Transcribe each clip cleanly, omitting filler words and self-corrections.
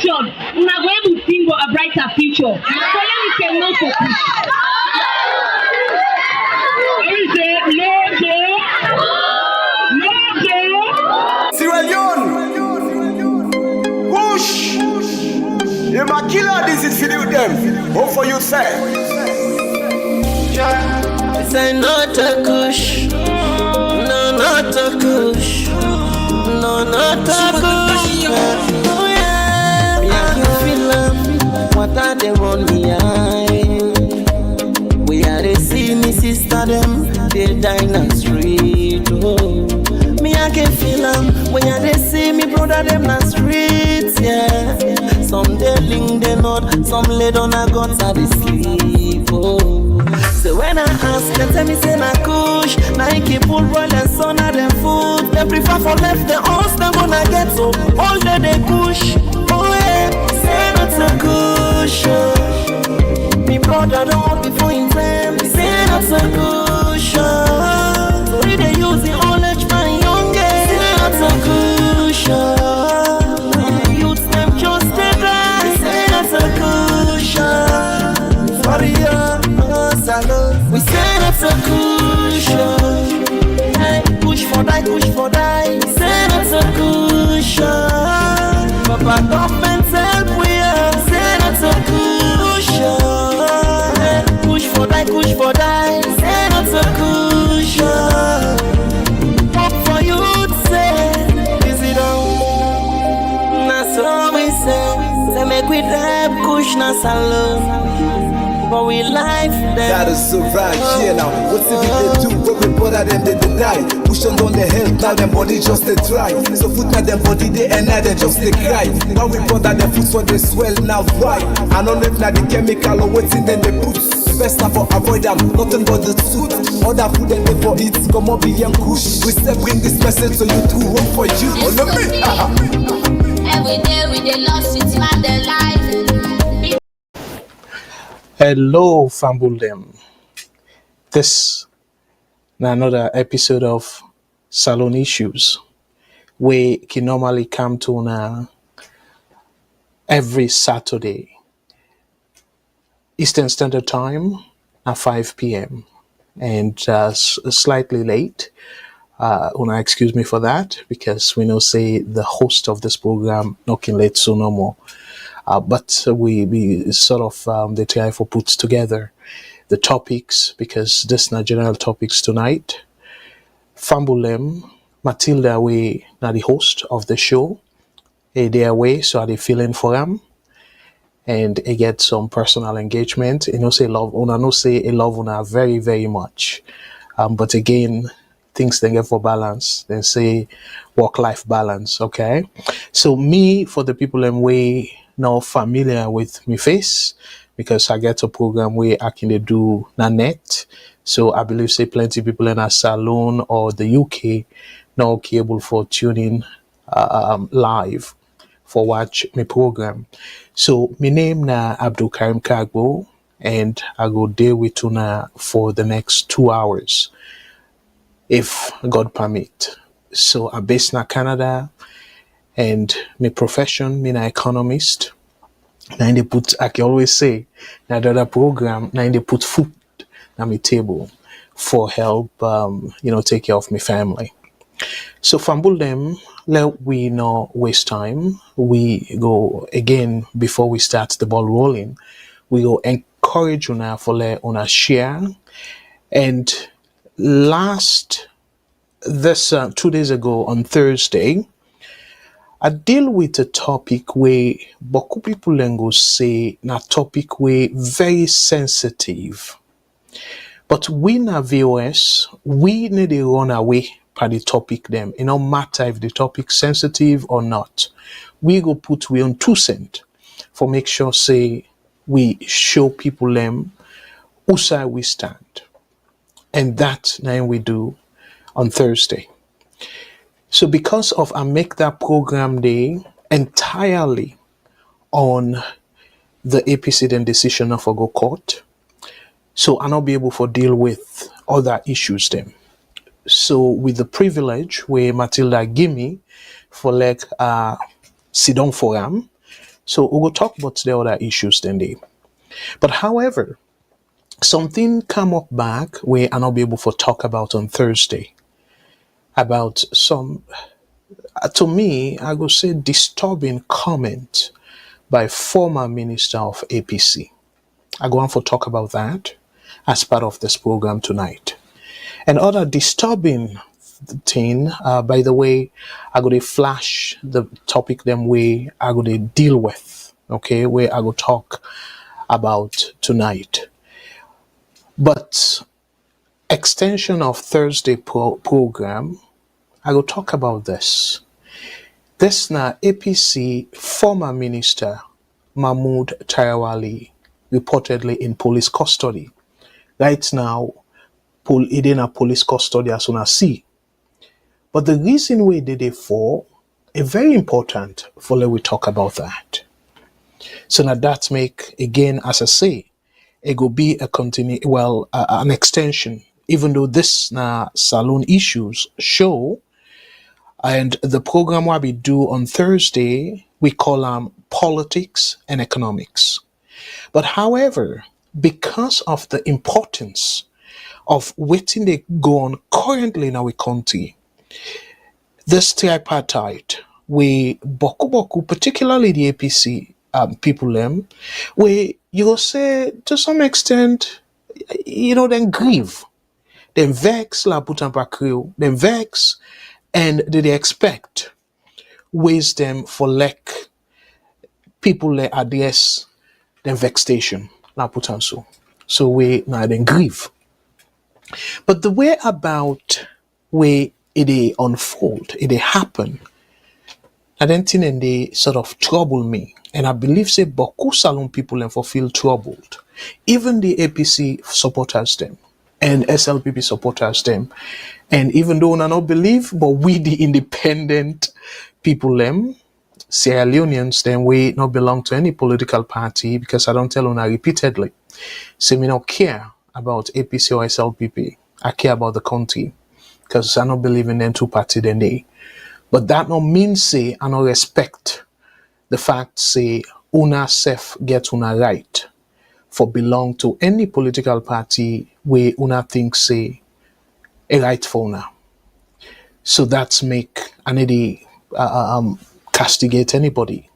election, we are going to think of a brighter future. So let me say no to push. Let me say no to. Sierra Leone, push. You might kill all this is for them. Hope for you, say. This ain't not a kush. No, not a kush. No, not a kush. Oh yeah, yeah, you feel them. What are they on me eye? We are the see me sister them. They die in the street. Oh. Me I can feel them when you they see me brother them na streets, yeah. Some they link they not, some lay down a guns at the sleep, oh. So when I ask them tell me say na kush, Nike pull roll and son of them food. They prefer for left the house them gonna get so all day they kush, oh yeah. Say not a kush, oh. Me brother don't want before him time. Say not a kush, oh. So we they use the all edge man. That's a cushion. Youths them just a die. Say that's a cushion. For the young Salone. We say that's a cushion. Hey, push for die, push for die. Say that's a cushion. Papa government help we are. Say that's a cushion. Hey, push for die, push for die. Say that's a cushion. Hope for you. Say make we drive kush na Salone, but we life them. That is so right, yeah now. What's if they do? When we bother them, they deny. Push on the health, now them body just they try. So foot na them body they and now they just they cry. When we bother them foot so they swell now why? I don't know if now the chemical or what's in them they put. Best time for avoid them, nothing but the suit. Other food and they for it, come up be young kush. We say bring this message so you do work for you. On the me. Every day we dey lost it, man, their life. Hello, Fambulem. This is another episode of Salone Issues. We can normally come to now every Saturday, Eastern Standard Time at 5 p.m. and slightly late. Una excuse me for that because we know say the host of this program knocking late so no more. But we sort of they try for puts together the topics because this na general topics tonight. Fambulem, Matilda we na the host of the show. They away, so are they feeling for them? And I get some personal engagement. You know say love una no say I love una very, very much. But again, things they get for balance, then say work-life balance, okay? So me, for the people I'm way now familiar with me face, because I get a program where I can do na net. So I believe say plenty people in a Salone or the UK now able for tuning live for watch my program. So my name na Abdul Karim Kargbo and I go there with una for the next 2 hours. If God permit. So I'm based in Canada and my profession, me an economist. Now they put, I can always say, now the other program, now they put food on my table for help, take care of my family. So Fambul them, let we not waste time. We go again before we start the ball rolling. We go encourage una for let una share and this 2 days ago on Thursday, I deal with a topic where boku people go say na topic where very sensitive. But we na VOS, we need to run away by the topic them. It no matter if the topic sensitive or not. We go put we on 2 cents for make sure say we show people them who side we stand. And that now we do on Thursday. So because of I make that program day entirely on the APC then decision of a go court, so I'll not be able to deal with other issues then. So with the privilege where Matilda give me for like sit down forum So we will talk about the other issues then day. But however, something come up back where I'll not be able to talk about on Thursday about some, to me, I would say disturbing comment by former minister of APC. I go on for talk about that as part of this program tonight. And other disturbing thing, by the way, I go to flash the topic them way I go to deal with, okay, where I go talk about tonight. But extension of Thursday program, I will talk about this. This now APC former minister Mahmoud Tarawali reportedly in police custody. Right now, in a police custody as soon as see. But the reason we did it for is very important for let we talk about that. So now that make again, as I say, it will be a an extension. Even though this now Salone issues show, and the program what we do on Thursday, we call them politics and economics. But however, because of the importance of waiting they go on currently in our country, this tripartite, we boku, particularly the APC people them, we you will say to some extent, then grieve, then vex la putampa crew, then vex, and they expect wisdom for like people like address then vexation la putanso. So we now then grieve. But the way about way it unfold, it happen, I don't think and they sort of trouble me. And I believe say Boku Salone people and for feel troubled. Even the APC supporters them and SLPP supporters them. And even though I not believe, but we the independent people them, Sierra Leoneans, then we not belong to any political party because I don't tell una repeatedly. Say me not care about APC or SLPP. I care about the country because I don't believe in them two party then they. But that no mean say I no respect the fact say una self get una right for belong to any political party where una think say a right for una. So that's make I need castigate anybody.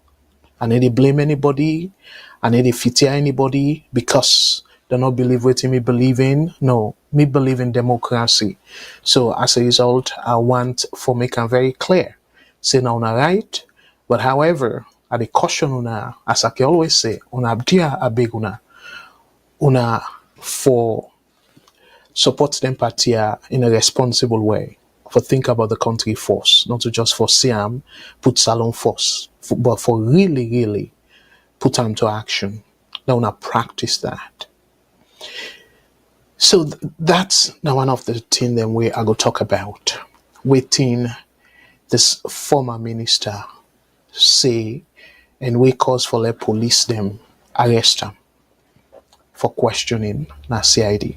I need to blame anybody. I need to feature anybody because they not believe what me believe in. No, me believe in democracy. So as a result, I want for make it very clear. Say now una right, but however, I the caution una, as I can always say, una abdia abeg una for support them party in a responsible way. For think about the country first, not to just for Siam, put Salone first, but for really put them to action. Now una practice that. So that's now one of the things that we are going to talk about. Waiting this former minister say, and we cause for the police them arrest them for questioning na CID.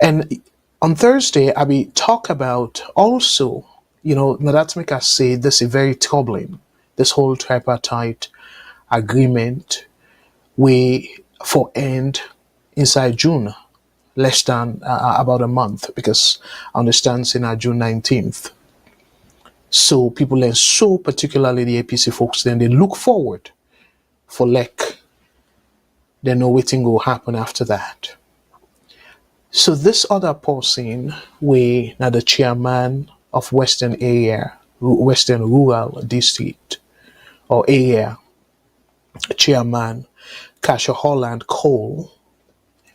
And on Thursday, I will talk about also, now that make us say this is very troubling. This whole tripartite agreement, we for end inside June, less than about a month, because I understand it's in June 19th. So people are so particularly the APC folks, then they look forward for like they know waiting will happen after that. So this other person, we now the chairman of Western Rural District or area, chairman Kasha Holland Cole,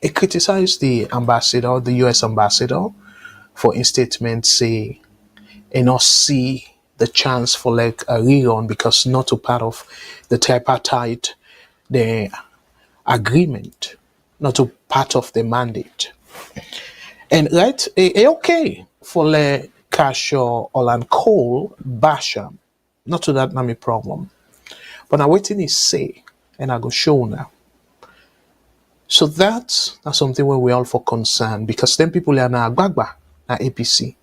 he criticized the ambassador, the US ambassador, for in statement say, and not see the chance for like a rerun because not a part of the tripartite, the agreement, not a part of the mandate. And right, okay for le Kasha Holland Cole Basham, not to that not a problem. But now waiting is say, and I go show now. So that's something where we all for concern because then people are now Gbagba, na APC.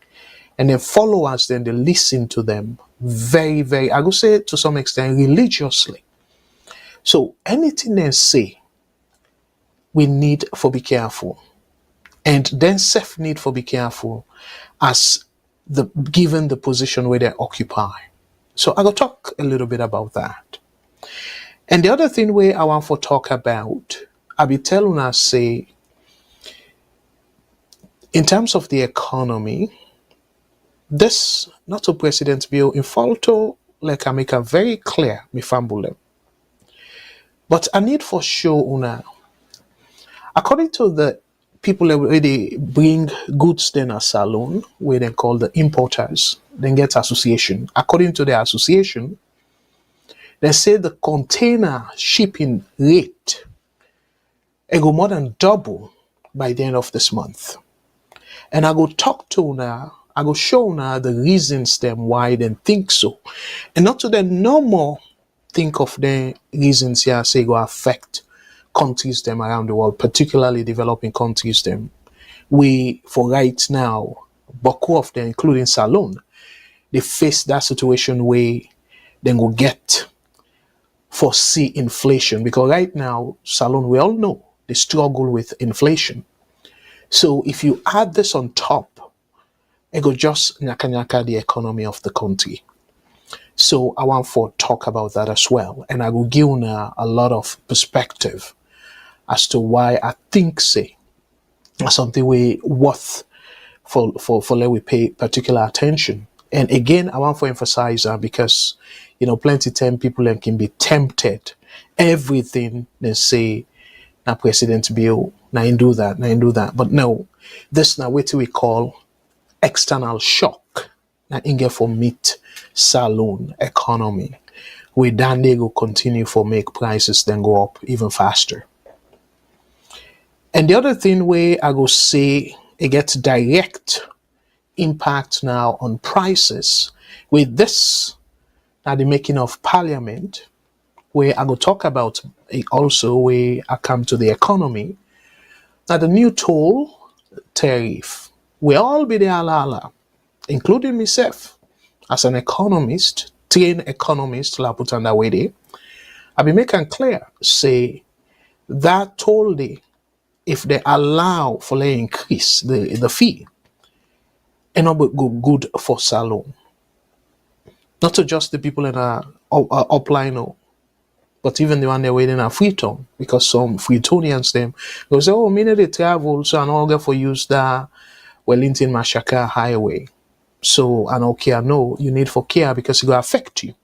And then followers, then they listen to them very, I would say to some extent religiously. So anything they say, we need for be careful. And then self need for be careful as the given the position where they occupy. So I will talk a little bit about that. And the other thing where I want to talk about, I be telling us say, in terms of the economy, this not a president bill in Falto, like I make a very clear, me fambule. But I need for sure una, according to the people where they bring goods then a Salone, where they call the importers, then get association. According to the association, they say the container shipping rate it go more than double by the end of this month. And I go talk to now, I go show now the reasons them why they think so. And not to them no more think of the reasons here say go affect countries them around the world, particularly developing countries them. We for right now, Baku of them, including Salone, they face that situation where they go get foresee inflation. Because right now, Salone, we all know they struggle with inflation. So if you add this on top, it go just nyaka the economy of the country. So I want to talk about that as well. And I will give you a lot of perspective as to why I think say something we worth for let we pay particular attention. And again, I want to emphasize that because plenty time people can be tempted. Everything they say na president bill, na do that. But no, this now what we call external shock. Na inge for meet Salone economy. We then they go continue for make prices then go up even faster. And the other thing where I go say it gets direct impact now on prices with this now the making of parliament, where I go talk about it also where I come to the economy. Now the new toll tariff will all be there ala, including myself as an economist, trained economist, la put on that way there. I be making clear, say that toll day, if they allow for the increase the fee, it not go good for Salone. Not to just the people in a upline, but even the one they're waiting at Freetown, because some Freetonians them go say, oh, me they travel, so I don't get for use the Wellington Mashaka Highway. So I don't care, no, you need for care because it will affect you.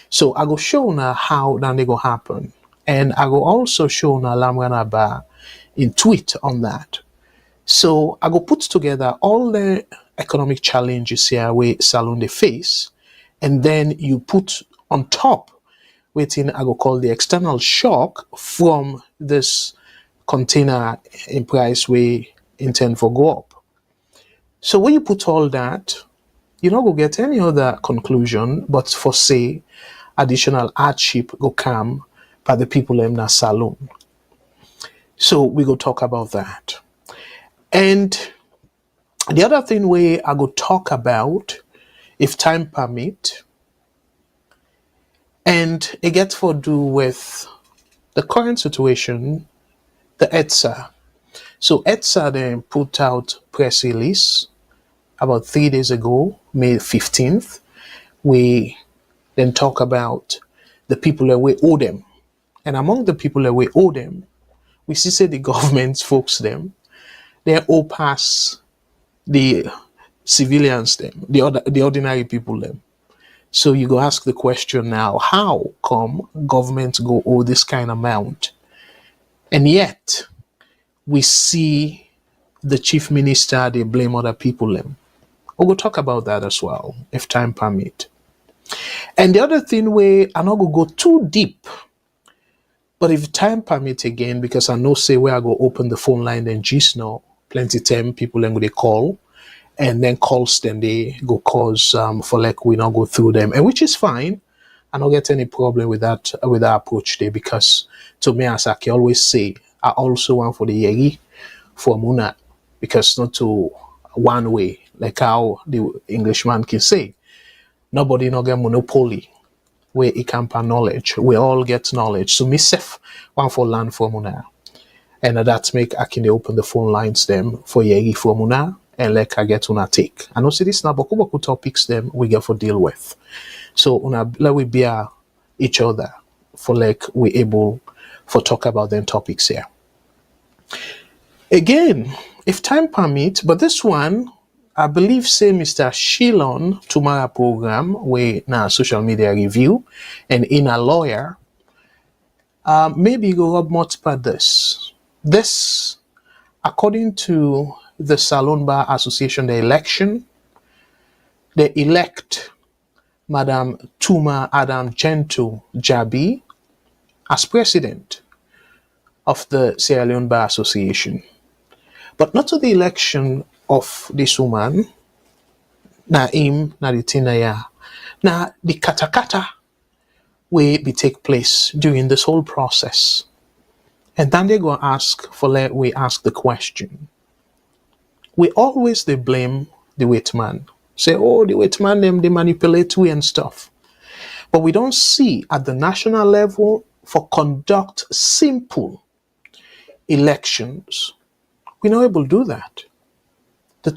So I go show now how that they go happen. And I go also show now Lamrana Ba in tweet on that. So I go put together all the economic challenges here where Salone they face, and then you put on top waiting I go call the external shock from this container in price we intend for go up. So when you put all that, you not go get any other conclusion but for say additional hardship go come by the people in that Salone. So we go talk about that. And the other thing where I go talk about, if time permit, and it gets for do with the current situation, the EDSA. So EDSA then put out press release about 3 days ago, May 15th. We then talk about the people that we owe them. And among the people that we owe them, we see say the government folks them, they owe pass the civilians them, the ordinary people them. So you go ask the question now, how come government go owe this kind of amount? And yet we see the chief minister, they blame other people them. We'll go talk about that as well, if time permit. And the other thing where I'm not gonna go too deep, but if time permit again, because I know say where I go open the phone line then just now, plenty time people then go they call, and then calls then they go cause for like we not go through them, and which is fine. I don't get any problem with that approach there, because to me, as I can always say, I also want for the yeri for Muna, because not to one way, like how the Englishman can say, nobody not get monopoly where it can per knowledge. We all get knowledge. So myself, one for learn from una. And that make I can open the phone lines them for yeri from una and like I get una take. And also this na boku topics them we get for deal with. So una let we bear each other for like we able for talk about them topics here. Again, if time permit, but this one I believe say Mr. Salone tomorrow program we na social media review and in a lawyer maybe go up more about this. This according to the Salone Bar Association, the election, they elect Madam Tuma Adam Gento Jabi as president of the Sierra Leone Bar Association. But not to the election of this woman, na him, na the tinaya, na the katakata will be take place during this whole process. And then they go ask for let we ask the question. We always they blame the white man. Say, oh, the white man them they manipulate we and stuff. But we don't see at the national level for conduct simple elections. We're not able to do that. The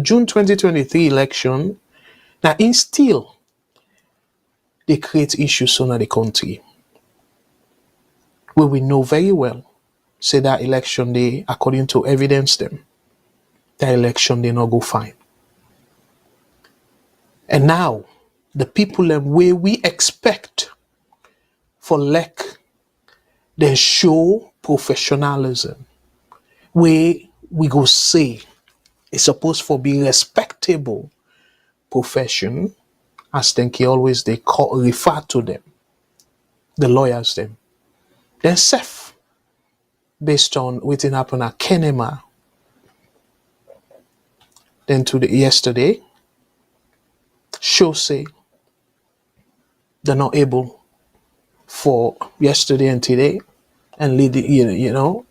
June 2023 election now instill they create issues in the country. Where we know very well, say that election day, according to evidence them, that election they not go fine. And now, the people them where we expect for like they show professionalism, where we go say it's supposed for be respectable profession, as they always they refer to them, the lawyers them. Then Seth, based on what happened at Kenema, then to the yesterday, show say they're not able for yesterday and today and lead the, you know,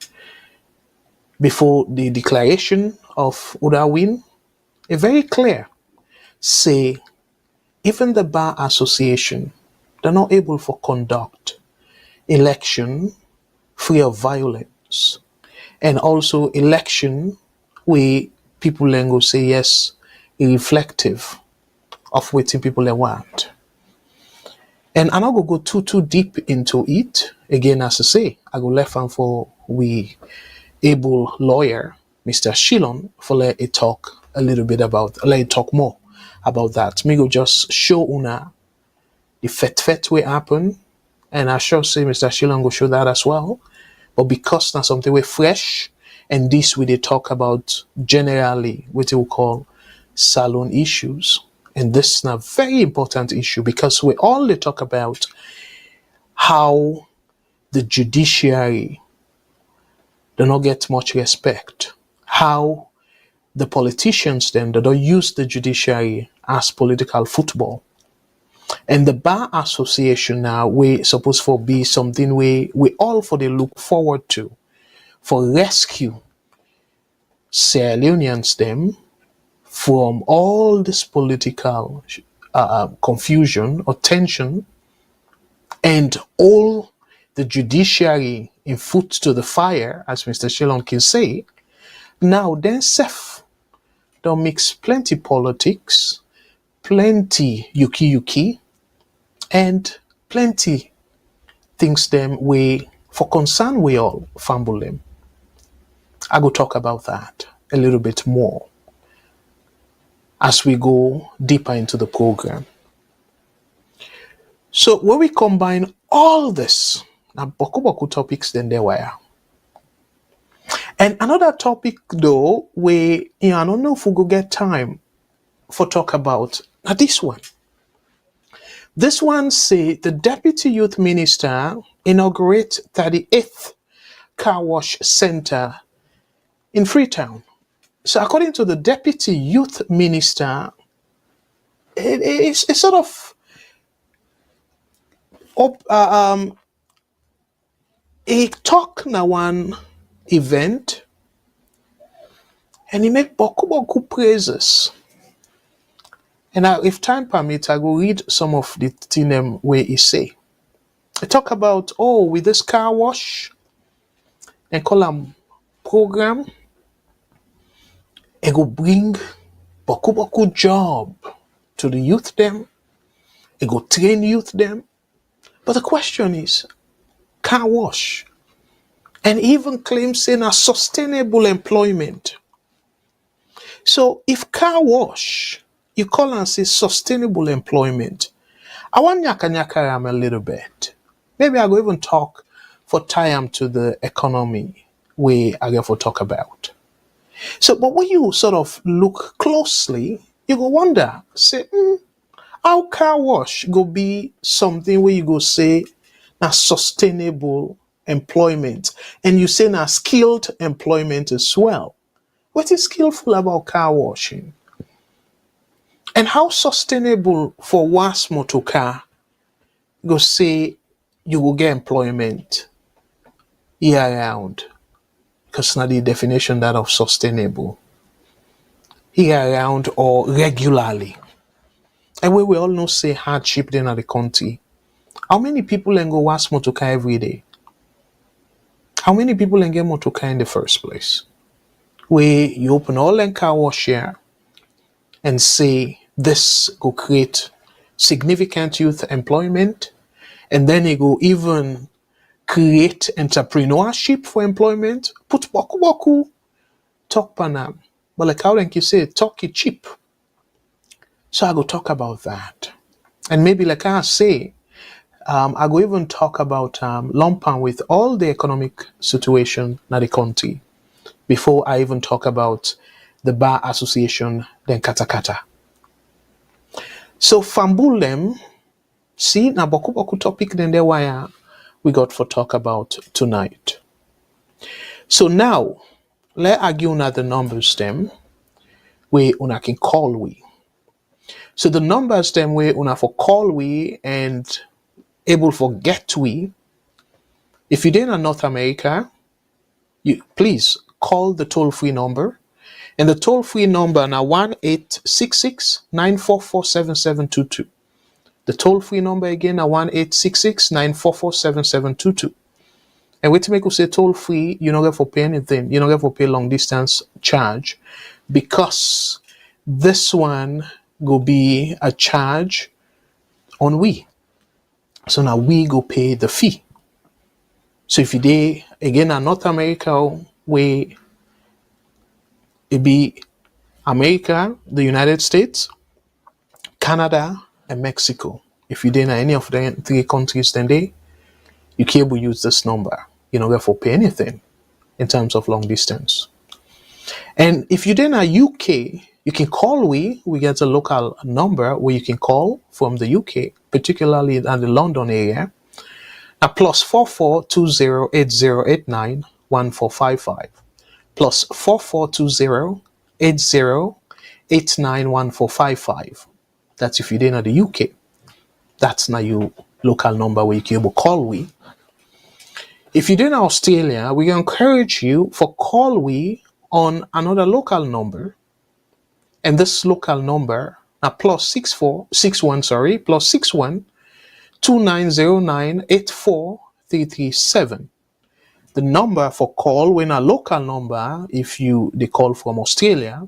before the declaration of Uda win, a very clear say even the Bar Association, they're not able for conduct election free of violence, and also election where people then go say yes, reflective of what people they want. And I'm not gonna go too deep into it. Again, as I say, I go left and for we able lawyer, Mr. Salone, for let it talk a little bit about let it talk more about that. Me go just show una the fet way happen. And I sure say Mr. Salone will show that as well. But because now something we're fresh, and this we they talk about generally what we call Salone issues. And this is a very important issue because we all they talk about how the judiciary do not get much respect. How the politicians then they don't use the judiciary as political football. And the Bar Association now, we supposed for be something we all for they look forward to, for rescue Sierra Leoneans them from all this political confusion or tension, and all the judiciary in foot to the fire, as Mr. Salone can say. Now then, Seth don't mix plenty politics, plenty yuki, and plenty things them we for concern we all fumble them. I go talk about that a little bit more as we go deeper into the program. So when we combine all this, now boku topics then there were. And another topic though, we I don't know if we go get time for talk about now this one. This one say the Deputy Youth Minister inaugurate 38th Car Wash Center in Freetown. So according to the Deputy Youth Minister, it's sort of he talk na one event and he make boku praises. And now, if time permits, I will read some of the thing them where he say. I talk about, with this car wash and call them program, it will bring boku job to the youth them. It will train youth them. But the question is, car wash, and even claims in a sustainable employment. So if car wash, you call and say sustainable employment, I want nyaka a little bit. Maybe I will even talk for time to the economy we are going to talk about. So, but when you sort of look closely, you go wonder, say, how car wash go be something where you go say, na sustainable employment, and you say na skilled employment as well. What is skillful about car washing? And how sustainable for was motor car go say you will get employment year round? Because now the definition that of sustainable. Year round or regularly. And we all know say hardship then at the country. How many people can go was motor car every day? How many people can get motor car in the first place? Where you open all the car wash here and say this will create significant youth employment, and then it will even create entrepreneurship for employment. Put boku talk panam, but like how you say talk it cheap. So I go talk about that, and maybe like I say, I go even talk about lumpan with all the economic situation in the country before I even talk about the bar association then kata. So fambulem, see na boku topic then there why we got for talk about tonight. So now let's argue the numbers them where una can call we. So the numbers them where una for call we and able for get we. If you're in North America, you please call the toll-free number. And the toll-free number now 1-866-944-7722. The toll-free number again now 1-866-944-7722. And wait to make you say toll-free, you don't get for pay anything. You don't get for pay long distance charge, because this one will be a charge on we. So now we go pay the fee. So if you dey again in North America, where it be America, the United States, Canada, and Mexico. If you dey in any of the three countries, then you can able use this number. You don't get for pay anything in terms of long distance. And if you dey in UK, you can call we get a local number where you can call from the UK, particularly in the London area. Now +44 208089 1455. +44 208089 1455. That's if you didn't know the UK. That's now your local number where you can able call we. If you're in Australia, we encourage you for call we on another local number. And this local number now +61 2909 84337. The number for call when a local number, if they call from Australia,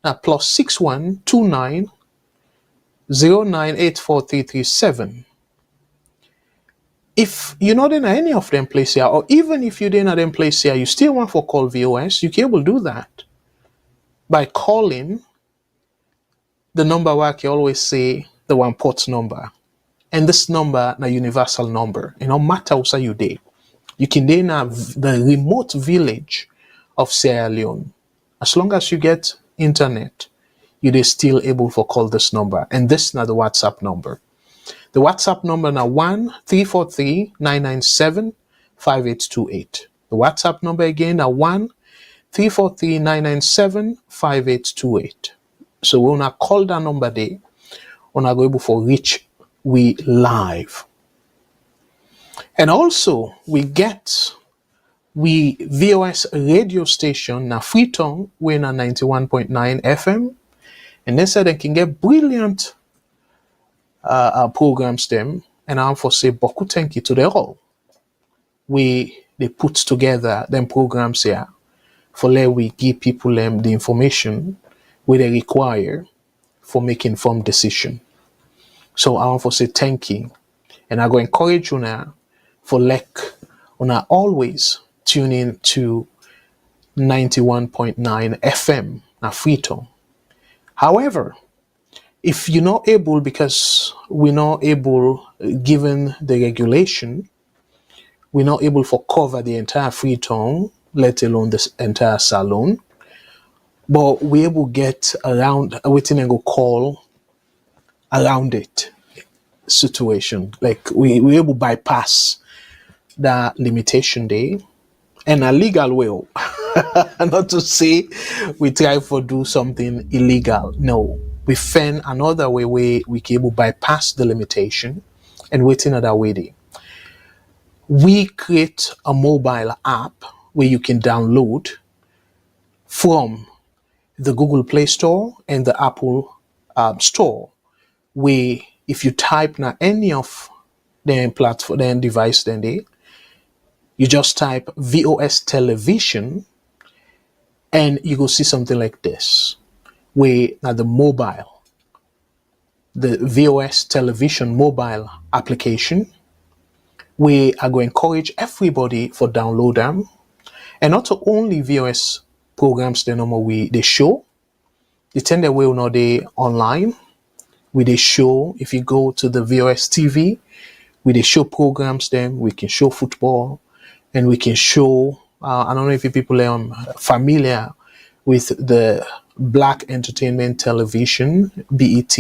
now +61 2909 84337. If you're not in any of them places here, or even if you're in them places here, you still want for call VOS, you can able to do that by calling the number where I can always say the one port number. And this number na universal number. It no matter where you dey. You can then have the remote village of Sierra Leone. As long as you get internet, you're still able to call this number. And this is not the WhatsApp number. The WhatsApp number now 1-343-997-5828. The WhatsApp number again now 1-343-997-5828. So when I call that number there, when I go able for reach we live. And also we get VOS radio station na Freetown, we're na 91.9 FM, And then said they can get brilliant programs them, and I for say boku thank you to them all. They put together them programs here for let we give people them the information where they require for making informed decision. So I want to say thank you, and I go encourage you now for always tune in to 91.9 FM na Freetown. However, if you're not able, because we're not able, given the regulation, we're not able to cover the entire Freetown, let alone this entire Salone, but we're able to get around, waiting and go call around it situation. Like we're able to bypass that limitation day and a legal way. Not to say we try to do something illegal. No, we find another way where we can able bypass the limitation and waiting at that way. We create a mobile app where you can download from the Google Play Store and the Apple Store, where if you type now any of the platform, then device, then you just type VOS television, and you go see something like this, where now the VOS television mobile application, we are going to encourage everybody for download them, and not only VOS programs they show, they tend the way now they online, where they show, if you go to the VOS TV, where they show programs them, we can show football, and we can show, I don't know if people are familiar with the Black Entertainment Television, BET,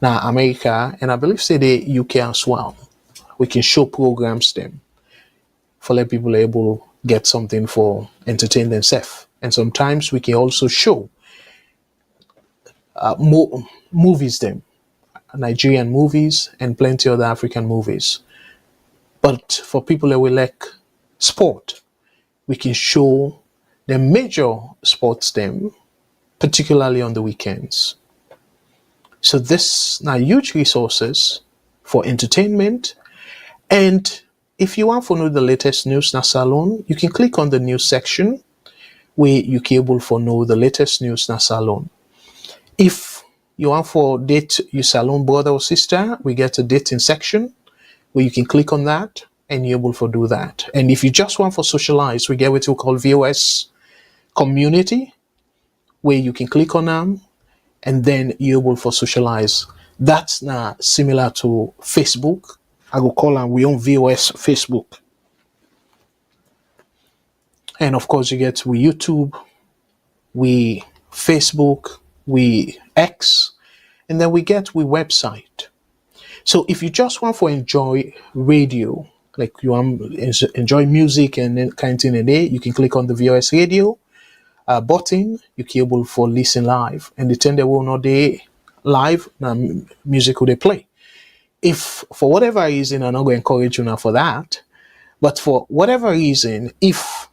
now America, and I believe say the UK as well. We can show programs them for let people able get something for entertain themselves. And sometimes we can also show movies them, Nigerian movies and plenty other African movies. But for people that will like sport, we can show the major sports them, particularly on the weekends. So this now huge resources for entertainment. And if you want to know the latest news na Salone, you can click on the news section where you can able to know the latest news na Salone. If you want to date your Salone brother or sister, we get a dating section where you can click on that and you're able to do that. And if you just want to socialize, we get what we call VOS community, where you can click on them and then you're able to socialize. That's now similar to Facebook. I go call them we own VOS Facebook. And of course you get we YouTube, we Facebook, we X, and then we get we website. So if you just want to enjoy radio, like you want to enjoy music and then kind of thing in there, you can click on the VOS radio button. You can able for listen live, and the time they will not they live now music will they play. If for whatever reason, I'm not going to encourage you now for that, but for whatever reason, if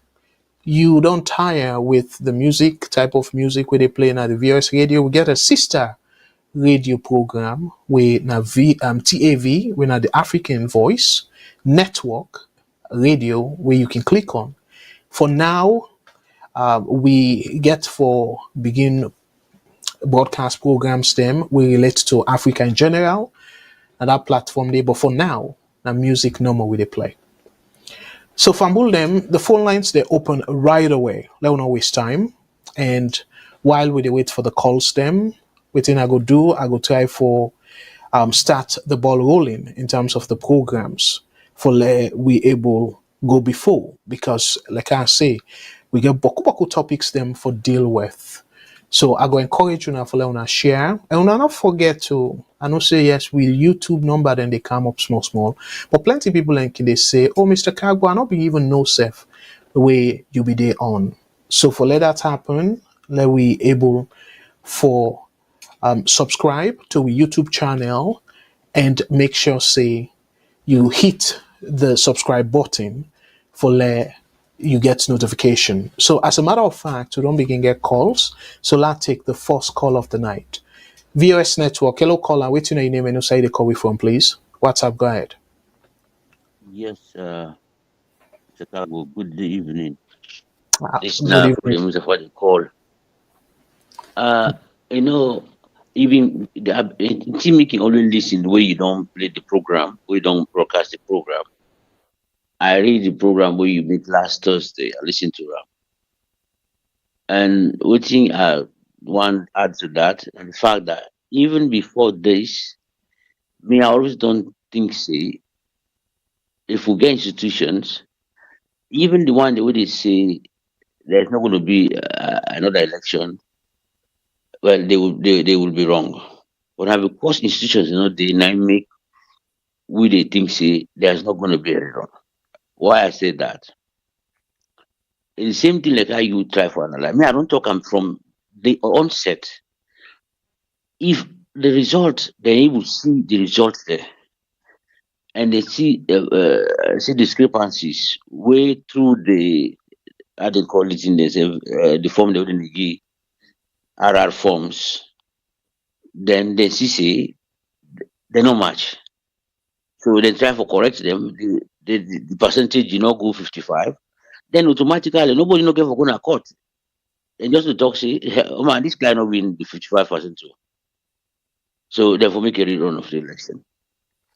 you don't tire with the music type of music where they play now the VOS radio, we get a sister radio program with na TAV, with na the African Voice Network radio, where you can click on. For now, we get for begin broadcast programs them we relate to Africa in general, and that platform there. But for now, the music normal we they play. So fambul them, the phone lines they open right away. Let not waste time. And while we wait for the calls them, waiting I go try for start the ball rolling in terms of the programs for we able go before, because like I say, we get boku topics them for deal with. So I go encourage you now for let share. And not forget to, I know say yes, we YouTube number then they come up small. But plenty of people like they say, oh Mr. Kargbo, I not be even know self the way you be there on. So for let that happen, let we able for subscribe to our YouTube channel and make sure say you hit the subscribe button for let you get notification. So as a matter of fact, we don't begin get calls. So let's take the first call of the night. VOS Network, hello caller, waiting on your name and say the call we from, please. What's up? Go ahead. Yes, Chicago, good evening. Good Listener for evening. the music for the call. Uh, you know, even the team making always listen the way you don't play the program, we don't broadcast the program. I read the program where you made last Thursday. I listened to that. And waiting one add to that, and the fact that even before this, me, I always don't think say if we get institutions, even the one the way they say there's not going to be another election, well, they will be wrong. But have because institutions, they now make we they think say there's not going to be a wrong. Why I say that? It's the same thing like how you try for analyze. Me, I don't talk. I'm from the onset. If the result, they will see the result there, and they see discrepancies way through the how they call it in the form they wouldn't give RR forms. Then they see say they're not much. So they try to correct them. The percentage did not go 55. Then automatically nobody no get for going to court. And just to talk say, oh man, this guy not win the 55% too. So therefore make a rerun of the election.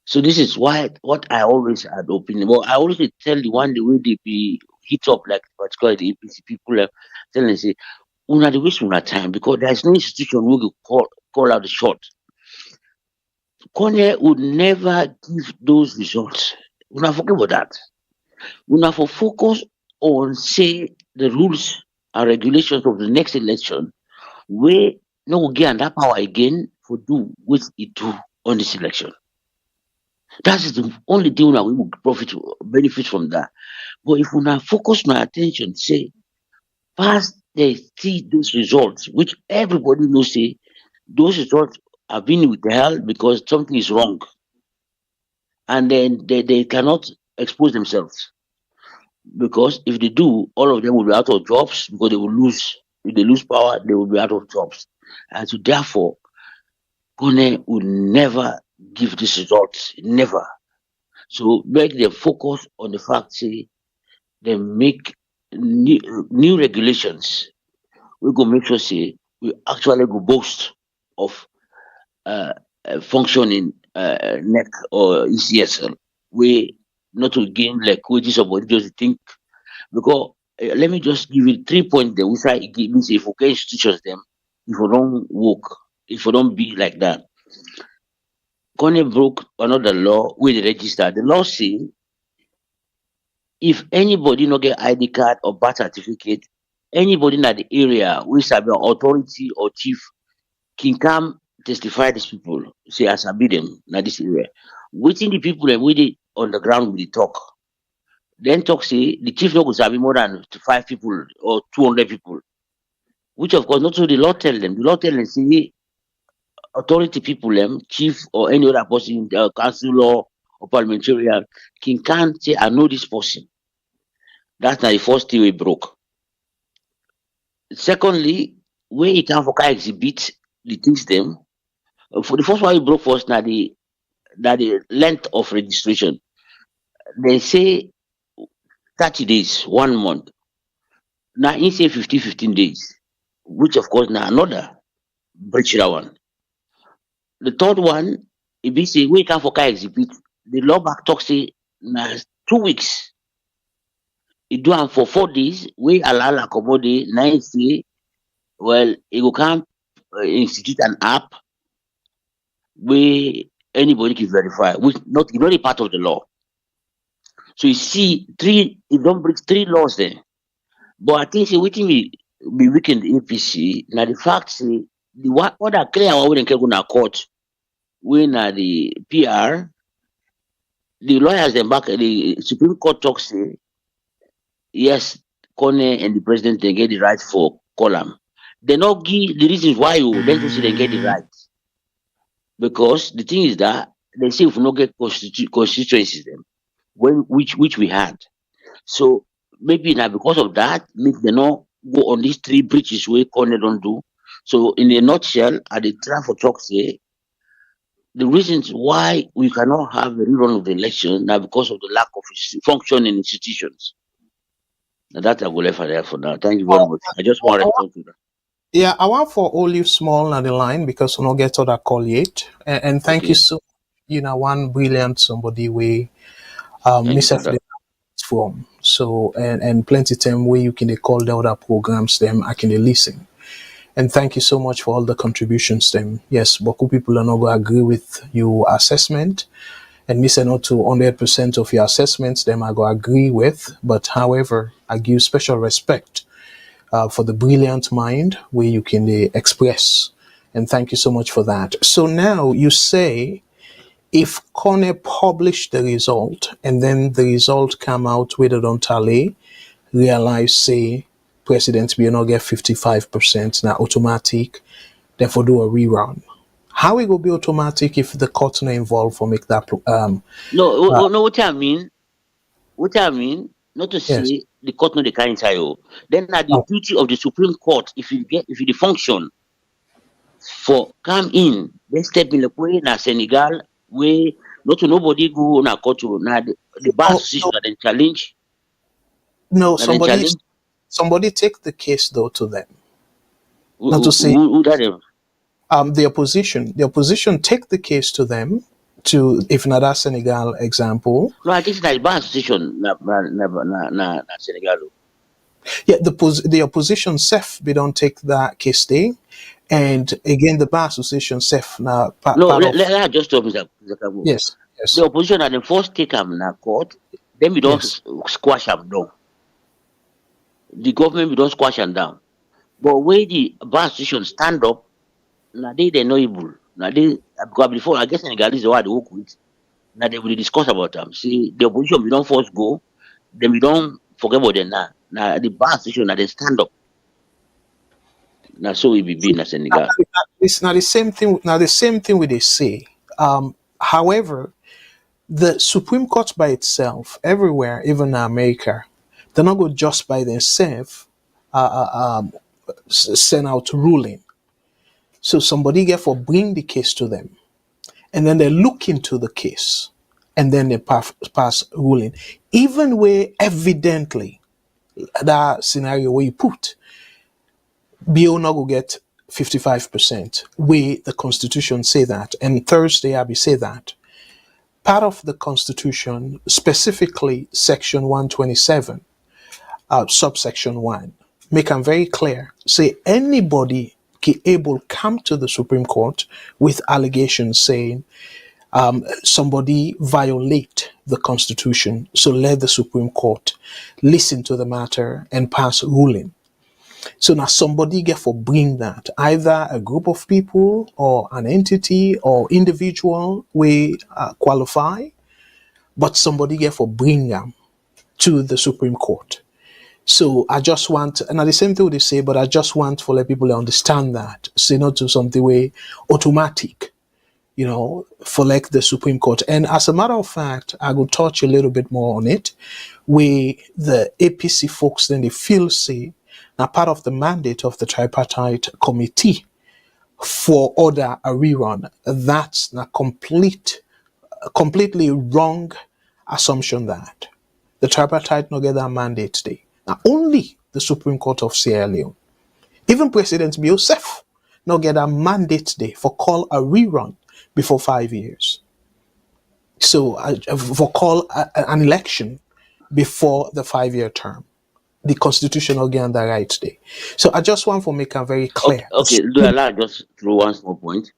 So this is why what I always had opinion. Well, I always tell the one the way they be hit up like particularly the APC people tell them say, una the waste una time because there is no institution who will call out the shot. Kanye would never give those results. We not forget about that. We not for focus on say the rules and regulations of the next election, where no will get that power again for do what it do on this election. That is the only thing that we will benefit from that. But if we not focus my attention, say, past they see those results, which everybody knows say those results have been withheld because something is wrong. And then they cannot expose themselves. Because if they do, all of them will be out of jobs because they will lose. If they lose power, they will be out of jobs. And so therefore, Kone will never give this results. Never. So make them focus on the fact say they make new regulations. We go make sure say we actually go boast of functioning NEC or ECSL. We not to gain like what somebody just think because let me just give you 3 points there which I give me say if we get institutions them, if we don't work, if we don't be like that. Kone broke another law with the register. The law say if anybody not get ID card or birth certificate, anybody in the area which have an authority or chief can come testify these people, say as I be them in this area. Waiting the people and with it on the ground with the talk. Then talk say the chief not go sabi more than 5 people or 200 people. Which of course not so the law tell them. The law tell them say authority people them, chief or any other person, councillor or parliamentarian can't say I know this person. That's not the first thing we broke. Secondly, where he can for exhibit the things them. For the first one we broke first now the length of registration. They say 30 days, 1 month. Now he say 15 days, which of course now another breach that one. The third one, if we say we can for exhibit, the law back talk say now 2 weeks. It do am for 4 days, we allow accommodate, now he say, well, it will come institute an app where anybody can verify, which not a part of the law. So you see, you don't break 3 laws there. But I think say waiting be weak in the APC. Now the fact say the what are clear what we can go to court when the PR, the lawyers them back the Supreme Court talk say yes, Kone and the president they get the right for column. They not give the reasons why you then to say they get the right. Because the thing is that they say if we not get constituencies them, which we had. So maybe now because of that, make them not go on these 3 bridges where corner don't do. So in a nutshell, I did try for talk say the reasons why we cannot have a rerun of the election now because of the lack of functioning institutions. Now that I will left there for now. Thank you very much. I just want to respond to that. Yeah, I want for Olive Small on the line because we don't get other call yet. And thank you Okay. so one brilliant somebody we Thank you Miss for that. from. So and plenty time where you can call the other programs them I can listen. And thank you so much for all the contributions them. Yes, Boku people are not gonna agree with your assessment. And me say not to 100% of your assessments them I go agree with, but however, I give special respect for the brilliant mind where you can express. And thank you so much for that. So now you say if Kone published the result and then the result come out where they don't tally, realize say President will not get 55% now automatic, therefore do a rerun. How it will be automatic if the court not involved for make that No, what I mean, not to yes. say the court no the kind inside. Then at the Oh, duty of the Supreme Court, if you function for come in, then step in the way na Senegal, where not to nobody go na court to na the bar oh association that then challenge, no, that then challenge. somebody take the case though to them. Who, Not to say who that them? the opposition take the case to them to if not that Senegal example. No, I think that bar association na Senegal. Yeah, the opposition self they don't take that case day, and again the bar association self now part No, of let just stop Mr. Kabo. yes The opposition at the first take them na court, then we don't yes squash them down. The government we don't squash them down. But where the bar association stand up, now they know able. Now they because before I guess Senegalese are the work with. Now they will discuss about them. See the opposition we don't first go, then we don't forget about them now. Now the bar association now they stand up. Now so it be in Senegal. it's not the same thing. Now the same thing we they say. However, the Supreme Court by itself, everywhere, even in America, they're not go just by themselves send out ruling. So somebody therefore bring the case to them, and then they look into the case, and then they pass ruling. Even where evidently that scenario where you put, Bill not go get 55%, where the Constitution say that, and Thursday I be say that. Part of the Constitution, specifically Section 127, subsection 1, make them very clear. Say anybody can able come to the Supreme Court with allegations saying somebody violate the Constitution. So let the Supreme Court listen to the matter and pass ruling. So now somebody get for bring that, either a group of people or an entity or individual we qualify, but somebody get for bring them to the Supreme Court. So I just want, and the same thing they say, but I just want for let people understand that, say not to something way automatic, for like the Supreme Court. And as a matter of fact, I will touch a little bit more on it, where the APC folks then they feel say, now part of the mandate of the Tripartite Committee for order a rerun, that's a completely wrong assumption that the Tripartite no get that mandate today. Now only the Supreme Court of Sierra Leone, even President Biosef, no get a mandate today for call a rerun before 5 years. So for call an election before the 5-year term. The Constitution will get that right today. So I just want to make it very clear. Okay, do allow just through one small point.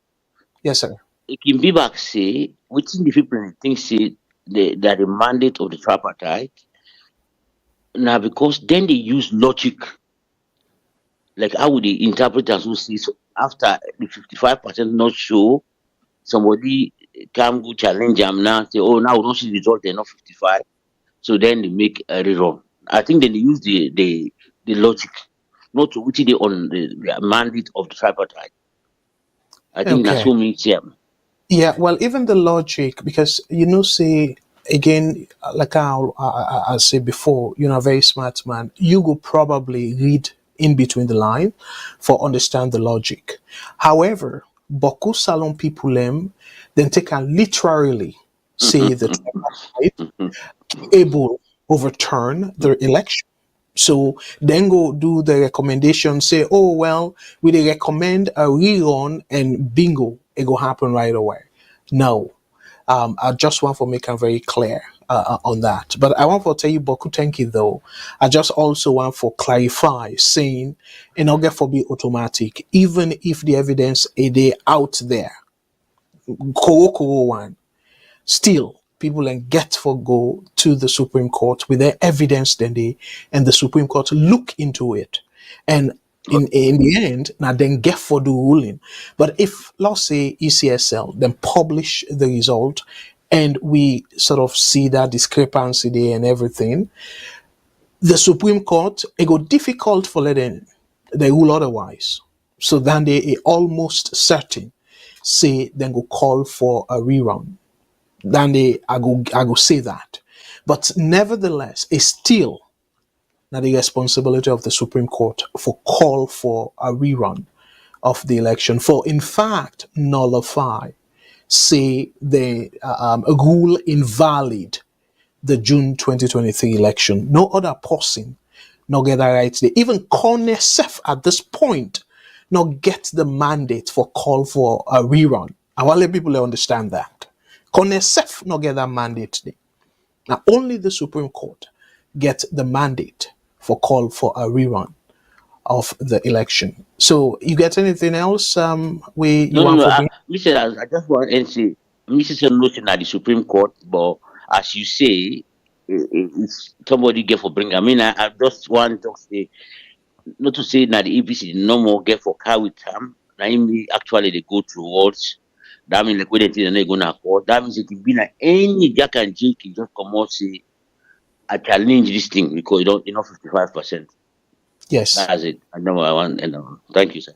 Yes, sir. It can be back say within the people think say that the mandate of the tripartite now because then they use logic. Like how would they interpret as who see so after the 55% not show somebody can go challenge them now say oh now we don't see the result they're not 55, so then they make a rerun. I think then they use the logic, not to which they on the mandate of the tripartite. I think that's Okay. what makes them. Yeah, well, even the logic, because say again, like I said before, you're a very smart man. You will probably read in between the line for understand the logic. However, Boku Salon people then take and literally say that able overturn the election. So then go do the recommendation, say, oh, well, we they recommend a rerun and bingo, it will happen right away. No. I just want to make it very clear on that. But I want to tell you, Boku Tenki, though, I just also want to clarify, saying, in order for be automatic, even if the evidence is there out there, Koro one, still, people then get for go to the Supreme Court with their evidence, and the Supreme Court look into it. And in the end, now then get for the ruling. But if, let's say, ECSL then publish the result and we sort of see that discrepancy there and everything, the Supreme Court, it go difficult for letting they rule otherwise. So then they almost certain say then go call for a rerun. Then I go say that. But nevertheless, it's still now the responsibility of the Supreme Court for call for a rerun of the election, for in fact nullify, say the rule invalid the June 2023 election. No other person not get that right. They even CONESEF at this point not get the mandate for call for a rerun. I want to let people understand that. CONESEF not get that mandate today. Now only the Supreme Court get the mandate for call for a rerun of the election. So you get anything else? You want to bring? Mr. I just want to say, Mr. looking at the Supreme Court, but as you say, it's somebody get for bring. I mean, I just want to say, not to say that the APC no more get for car with them. Actually, they go towards. That means like when they're going to court. That means it can be like any Jack and Jake can just come out say, I challenge this thing because you don't 55%. Yes, that's it. I know I want. Thank you, sir.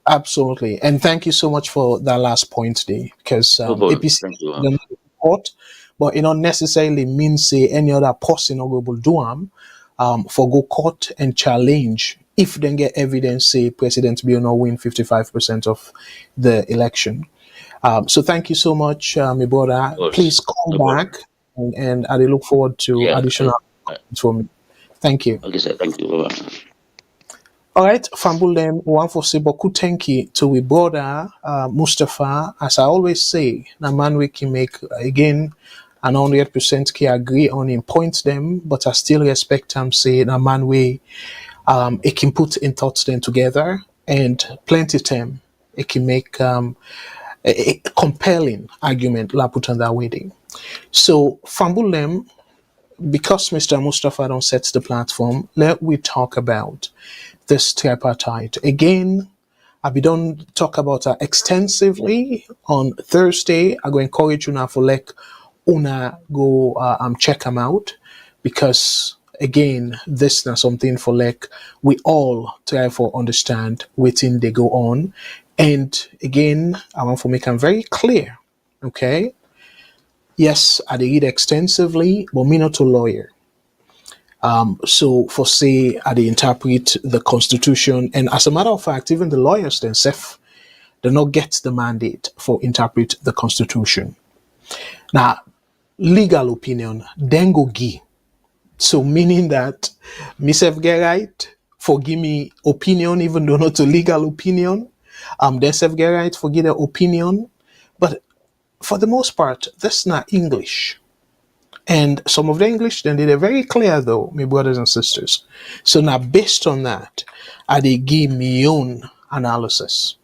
Absolutely, and thank you so much for that last point, there, because APC the court, but it not necessarily means say any other person or will do for go court and challenge if they get evidence say President Bill not win 55% of the election. So thank you so much, my brother. Please call back, and I look forward to additional from me. Thank you. Okay, sir. Thank you. Bye-bye. All right, Fambulem, one for say boku thank to we brother Mustafa. As I always say, na man we can make again an 100% can agree on him point them, but I still respect him say na man we it can put in thoughts them together and plenty time it can make a compelling argument la put on that wedding. So Fambulem, because Mr. Mustafa don't set the platform, let we talk about this tripartite. Again, I be done talk about her extensively on Thursday. I go encourage you now for like una go check them out, because again, this is something for like we all try for understand waiting they go on. And again, I want to make them very clear. Okay. Yes, I did read extensively, but me not a lawyer. So for say I did interpret the Constitution, and as a matter of fact, even the lawyers themselves, they not get the mandate for interpret the Constitution. Now, legal opinion, then go give. So meaning that myself get right for give me opinion, even though not a legal opinion. Then self get right for give their opinion, but for the most part, that's not English. And some of the English, then they're very clear though, my brothers and sisters. So now based on that, I they give me own analysis.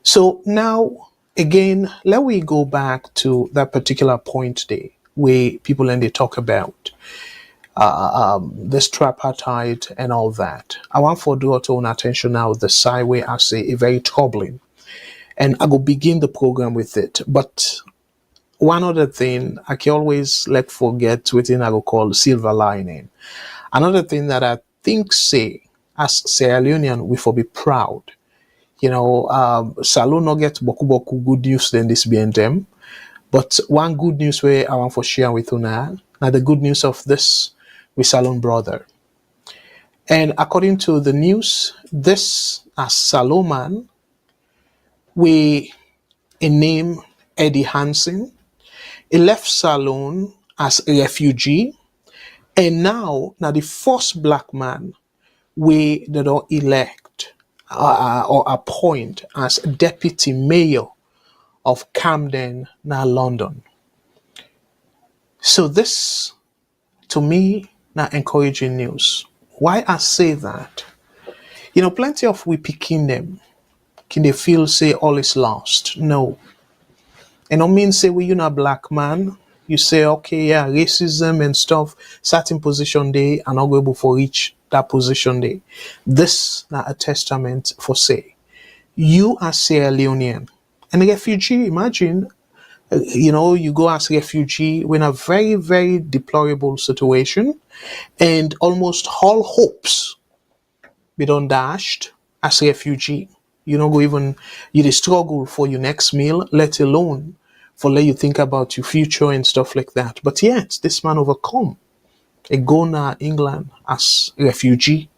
So now, again, let we go back to that particular point there, where people and they talk about this tripartite and all that. I want for draw to own attention now the side where I say a very troubling. And I go begin the program with it. But one other thing, I can always let forget within I go call silver lining. Another thing that I think say, as Sierra Leonean, we for be proud. You know, Salone no get boku good news than this behind them. But one good news where I want to share with you now the good news of this with Salone brother. And according to the news, this as Salome, we a name Eddie Hansen. He left Salone as a refugee, and now the first black man we they don't elect or appoint as deputy mayor of Camden, now London. So this, to me, now encouraging news. Why I say that? Plenty of we picking them, can they feel say all is lost? No. And don't mean say you're not black man. You say, okay, yeah, racism and stuff, certain position day and not go able to reach that position day. This not a testament for say, you are Sierra Leonean and a refugee. Imagine, you go as refugee in a very, very deplorable situation, and almost all hopes be done dashed as refugee. You don't go even, you struggle for your next meal, let alone for let you think about your future and stuff like that. But yet, this man overcome. He go now England as refugee,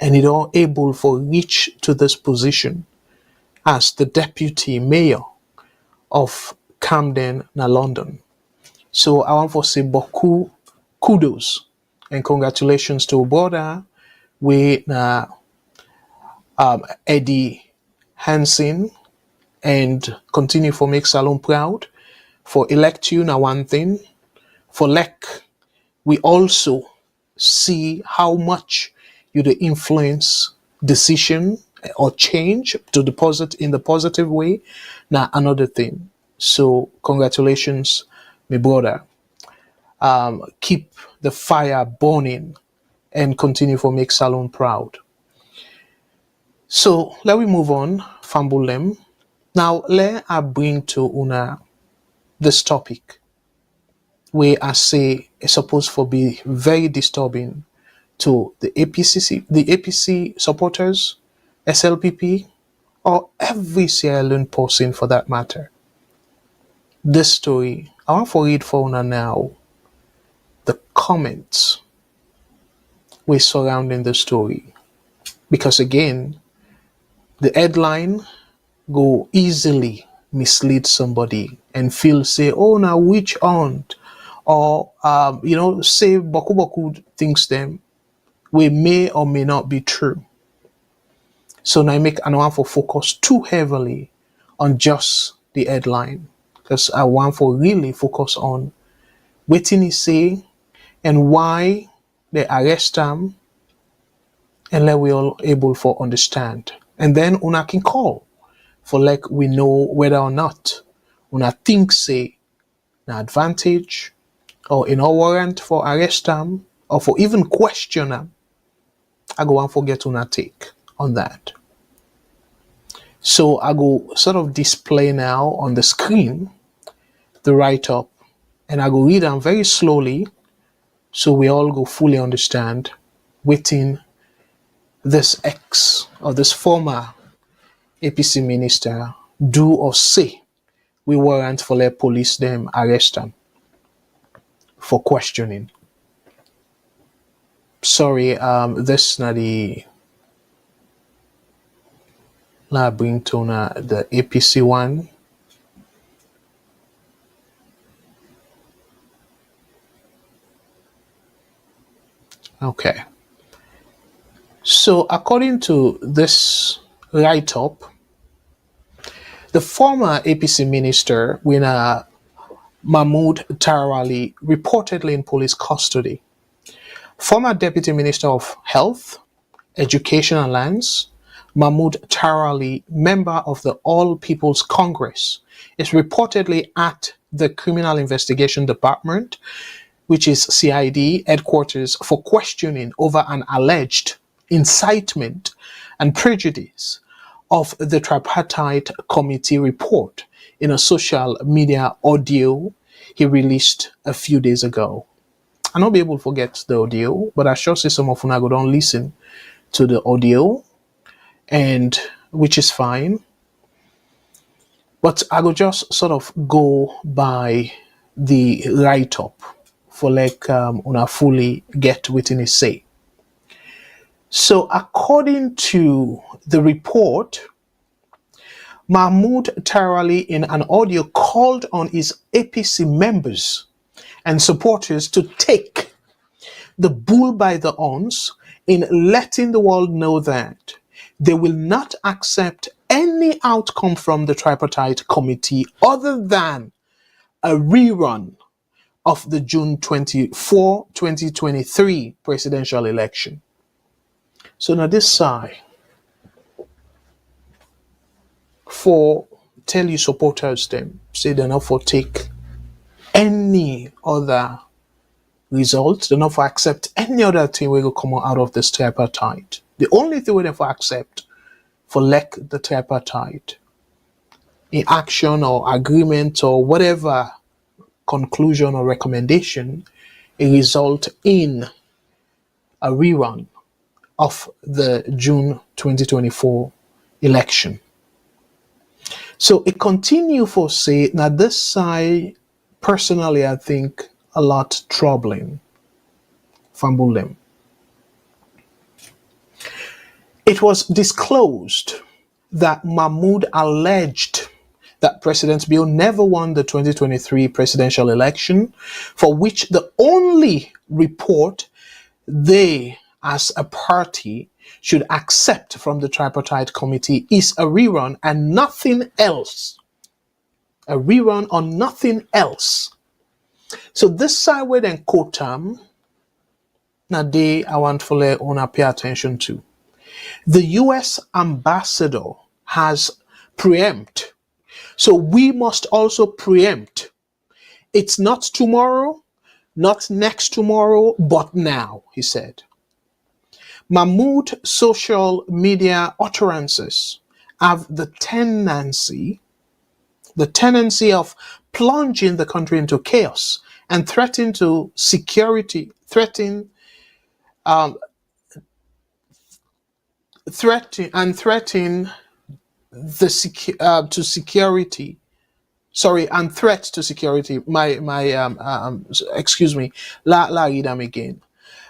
and he don't able for reach to this position as the deputy mayor of Camden, na London. So I want to say beaucoup kudos and congratulations to brother with Eddie Hansen, and continue for make Salone proud. For elect you now one thing, for we also see how much you the influence decision or change to deposit in the positive way. Now another thing. So congratulations, my brother. Keep the fire burning and continue for make Salone proud. So let we move on, fumble them. Now let I bring to Una this topic where I say it's supposed to be very disturbing to the APC supporters, SLPP, or every Sierra Leone person for that matter. This story, I want to read for Una now the comments we surrounding the story. Because again, the headline go easily mislead somebody and feel say, oh, now witch hunt, or say boku things them we may or may not be true. So now I make an want for focus too heavily on just the headline, because I want for really focus on what he say and why they arrest him, and let we all able for understand, and then una can call for we know whether or not una think say an advantage or in a warrant for arrest them or for even question them. I go and forget una take on that. So I go sort of display now on the screen the write-up, and I go read them very slowly so we all go fully understand within this ex or this former APC minister do or say we warrant for let police them arrest them for questioning. Sorry, this not the la bring to the APC one. Okay. So according to this write-up, the former APC minister, Winner Mahmoud Tarali, reportedly in police custody. Former Deputy Minister of Health, Education and Lands, Mahmoud Tarali, member of the All People's Congress, is reportedly at the Criminal Investigation Department, which is CID headquarters, for questioning over an alleged incitement and prejudice of the Tripartite Committee report in a social media audio he released a few days ago. I'll not be able to forget the audio, but I sure see some of you go don't listen to the audio, and which is fine. But I will just sort of go by the write-up for like una fully get within it say. So according to the report, Mahmoud Tarali in an audio called on his APC members and supporters to take the bull by the horns in letting the world know that they will not accept any outcome from the Tripartite Committee other than a rerun of the June 24, 2023 presidential election. So now this side, for tell your supporters them, say they're not for take any other result, they're not for accept any other thing will come out of this tripartite. The only thing we for accept for elect the tripartite in action or agreement or whatever conclusion or recommendation, a result in a rerun of the June 2024 election. So it continue for say, now this side, personally, I think a lot troubling from Bulem. It was disclosed that Mahmoud alleged that President Bill never won the 2023 presidential election, for which the only report they, as a party, should accept from the Tripartite Committee is a rerun and nothing else. A rerun on nothing else. So this side where then quote them, now they I want to let on pay attention to. The US ambassador has preempt. So we must also preempt. It's not tomorrow, not next tomorrow, but now, he said. Mahmoud social media utterances have the tendency of plunging the country into chaos and threatening to security, threatening to security. Sorry, and threat to security. Excuse me. La read them again.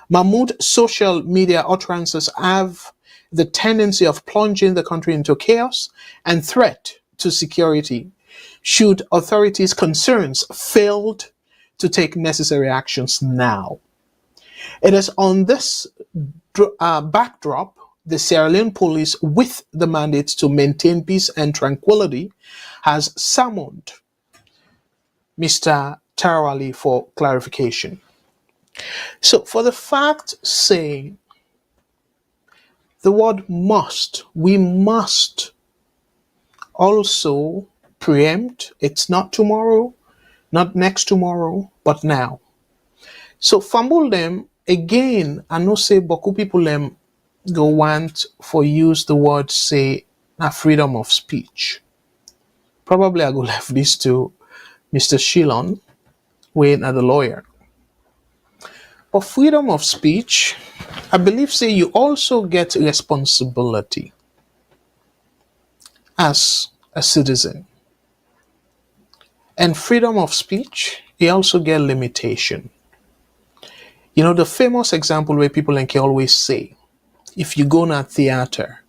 Mahmoud social media utterances have the tendency of plunging the country into chaos and threat to security should authorities' concerns failed to take necessary actions now. It is on this backdrop, the Sierra Leone police, with the mandate to maintain peace and tranquility, has summoned Mr. Tarawali for clarification. So for the fact saying the word must, we must also preempt. It's not tomorrow, not next tomorrow, but now. So fumble them again. I know say boku people them go want for use the word say na freedom of speech. Probably I go left this to Mr. Shilon, waiting at the lawyer. But freedom of speech, I believe say you also get responsibility as a citizen. And freedom of speech, you also get limitation. You know, the famous example where people can always say, if you go to a theater,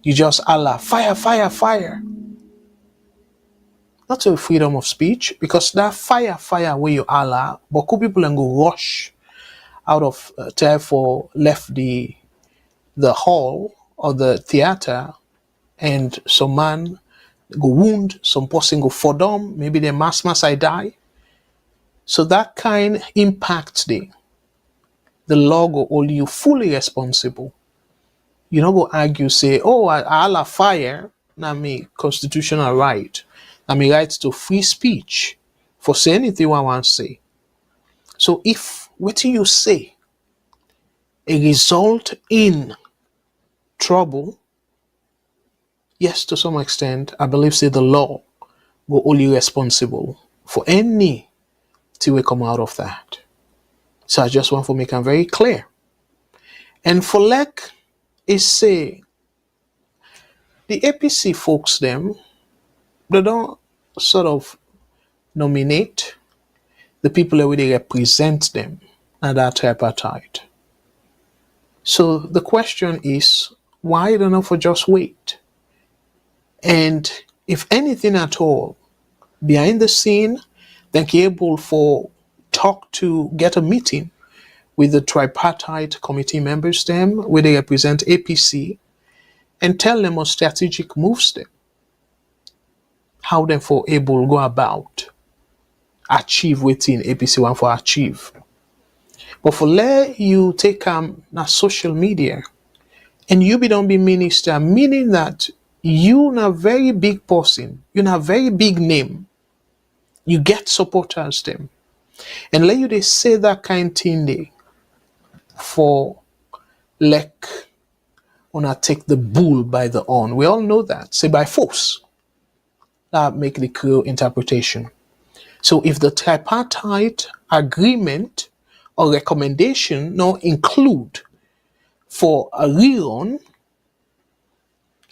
you just Allah, fire, fire, fire. Not a freedom of speech, because that fire, fire where you Allah, but could people can go rush out of therefore left the hall or the theater, and some man go wound, some person go for them, maybe the mass I die. So that kind impacts the law go hold you fully responsible. You don't go argue, say, oh, Allah fire, na me constitutional right. Na me right to free speech for say anything I want to say. So if what you say a result in trouble, yes, to some extent, I believe say the law will hold you responsible for any thing will come out of that. So I just want to make it very clear. And for is say the APC folks them, they don't sort of nominate the people that they represent them at that tripartite. So the question is, why don't know for just wait? And if anything at all, behind the scene, then able for talk to get a meeting with the tripartite committee members them where they represent APC and tell them on strategic moves them. How them for able go about achieve within APC one for achieve. But for let you take na social media and you be don't be minister, meaning that you na very big person, you na very big name, you get supporters them. And let you they say that kind thing they for like wanna take the bull by the horn. We all know that. Say by force. That make the clear interpretation. So if the tripartite agreement or recommendation not include for a rerun,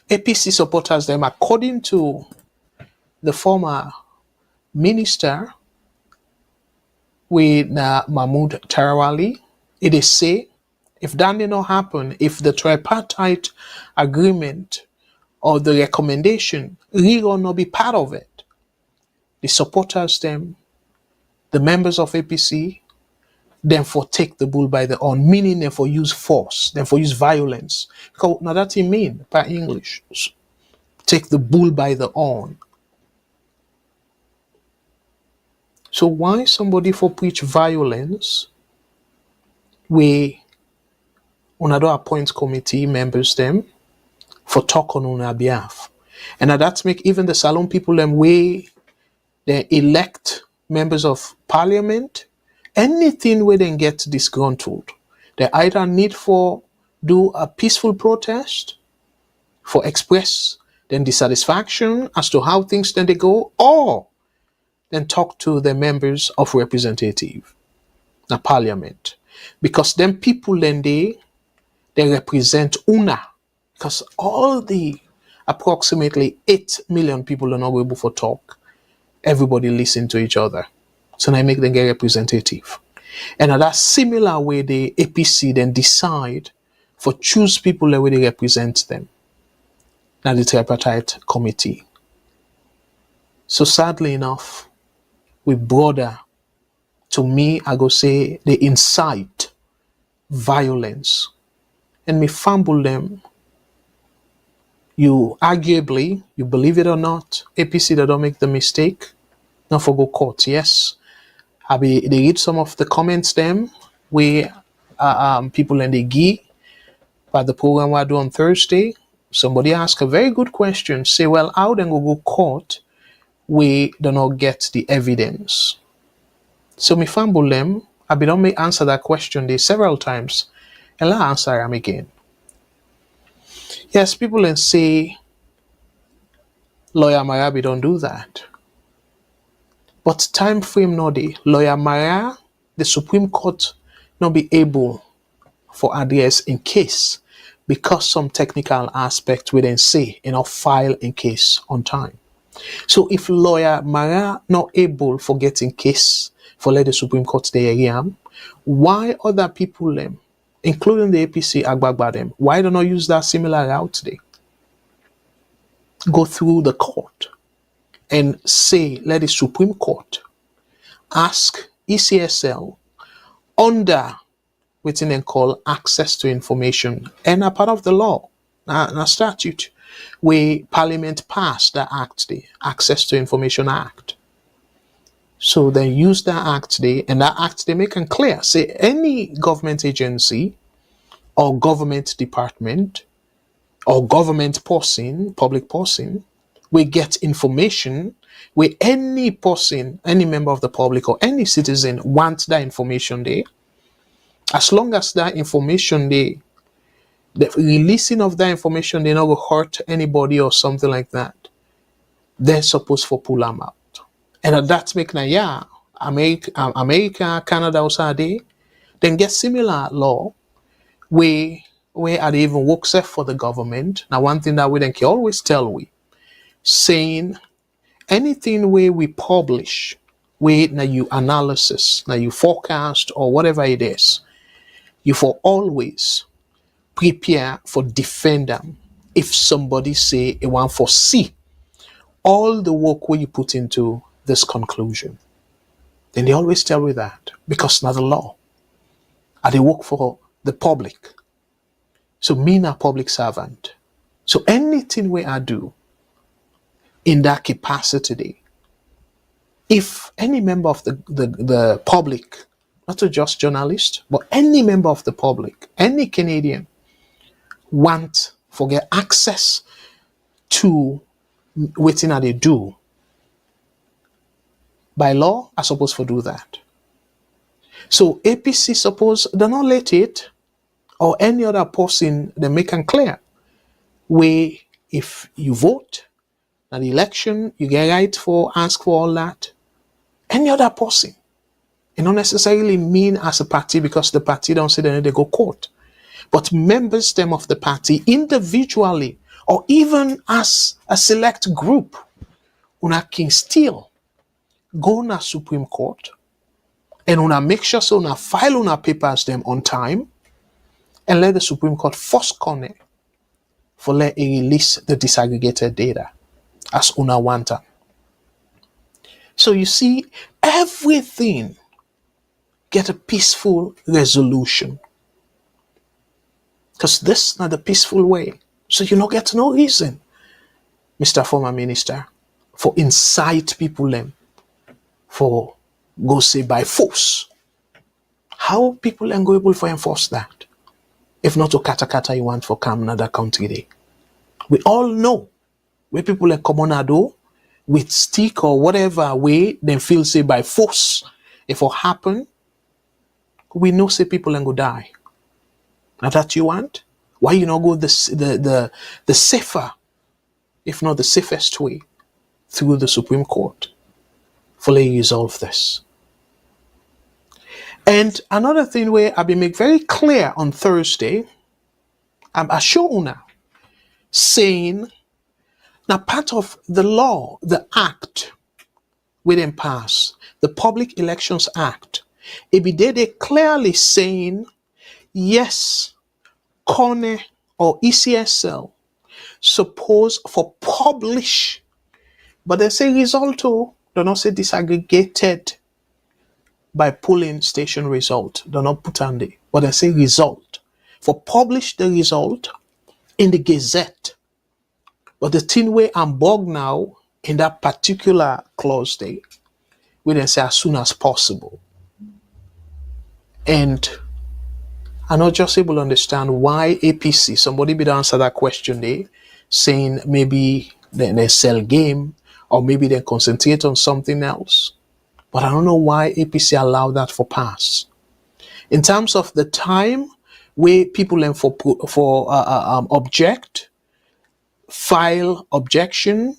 APC supporters them according to the former minister with Mahmoud Tarawali, it is say if that did not happen, if the tripartite agreement or the recommendation rerun not be part of it, the supporters them, the members of APC, then for take the bull by the horn, meaning then for use force, then for use violence. Because now that he mean by English, take the bull by the horn. So why somebody for preach violence, we another appoint committee members them for talk on their behalf, and that's make even the Salone people them way they elect members of parliament. Anything where they get disgruntled, they either need for do a peaceful protest for express then dissatisfaction as to how things then they go, or then talk to the members of representative, the parliament, because them people then they represent UNA, because all the approximately 8 million people are not able for talk. Everybody listen to each other. So I make them get representative. And at that similar way, the APC then decide for choose people the way they represent them. Now the tripartite committee. So sadly enough, with brother, to me, I go say they incite violence. And me fumble them. You arguably, you believe it or not, APC that don't make the mistake, not for go court, yes. They read some of the comments them where people in the give by the program I do on Thursday. Somebody asked a very good question. Say, well, how then go court? We do not get the evidence. So me fumble them. I be don't may answer that question there several times, and I answer them again. Yes, people then say, Lawyer Marabi don't do that. But time frame no day. Lawyer Mara, the Supreme Court not be able for address in case because some technical aspect we then say in our file in case on time. So if Lawyer Mara not able for getting case for let the Supreme Court there, why other people them, including the APC Agbagba them, why don't I use that similar route today? Go through the court and say, let the Supreme Court ask ECSL under what they call access to information, and a part of the law, a statute, where Parliament passed the Act, the Access to Information Act. So they use that Act there, and that Act they make it clear. Say any government agency or government department or government person, public person, we get information where any person, any member of the public or any citizen wants that information there. As long as that information there, the releasing of that information, they not go hurt anybody or something like that, they're supposed to pull them out. And that's making America, Canada also there, then get similar law where are they even work safe for the government. Now one thing that we then can always tell we, saying anything where we publish, where now you analysis, now you forecast or whatever it is, you for always prepare for defend them. If somebody say a one foresee all the work where you put into this conclusion, then they always tell you that because now the law, and they work for the public. So me a public servant. So anything where I do in that capacity, if any member of the public, not just journalist, but any member of the public, any Canadian want for get access to waiting that they do, by law, are supposed to do that. So APC suppose they not let it or any other person they make it clear where if you vote at the election, you get right for ask for all that. Any other person, it don't necessarily mean as a party because the party don't say they go court, but members them of the party individually or even as a select group, una can still go na Supreme Court and una make sure so una file una papers them on time and let the Supreme Court first corner for let it release the disaggregated data as una want. So you see, everything get a peaceful resolution. Because this is not the peaceful way. So you don't get no reason, Mr. Former Minister, for incite people them for go say by force. How people are able to enforce that? If not to kata you want for come another country day. We all know where people are common ado with stick or whatever way they feel say by force. If it happen, we know say people and go die. Now that you want? Why you not go the safer, if not the safest way, through the Supreme Court for letting resolve this? And another thing where I've been make very clear on Thursday, I'm assure now, saying now part of the law, the act we didn't pass, the Public Elections Act, it be there they clearly saying yes, CONE or ECSL suppose for publish, but they say result oh, they not say disaggregated by polling station result. They not put on there, but they say result. For publish the result in the Gazette. But the thing where I'm bugged now in that particular clause there, we then say as soon as possible. And I'm not just able to understand why APC, somebody be to answer that question there, saying maybe they sell game or maybe they concentrate on something else. But I don't know why APC allowed that for pass. In terms of the time where people then for object, file objection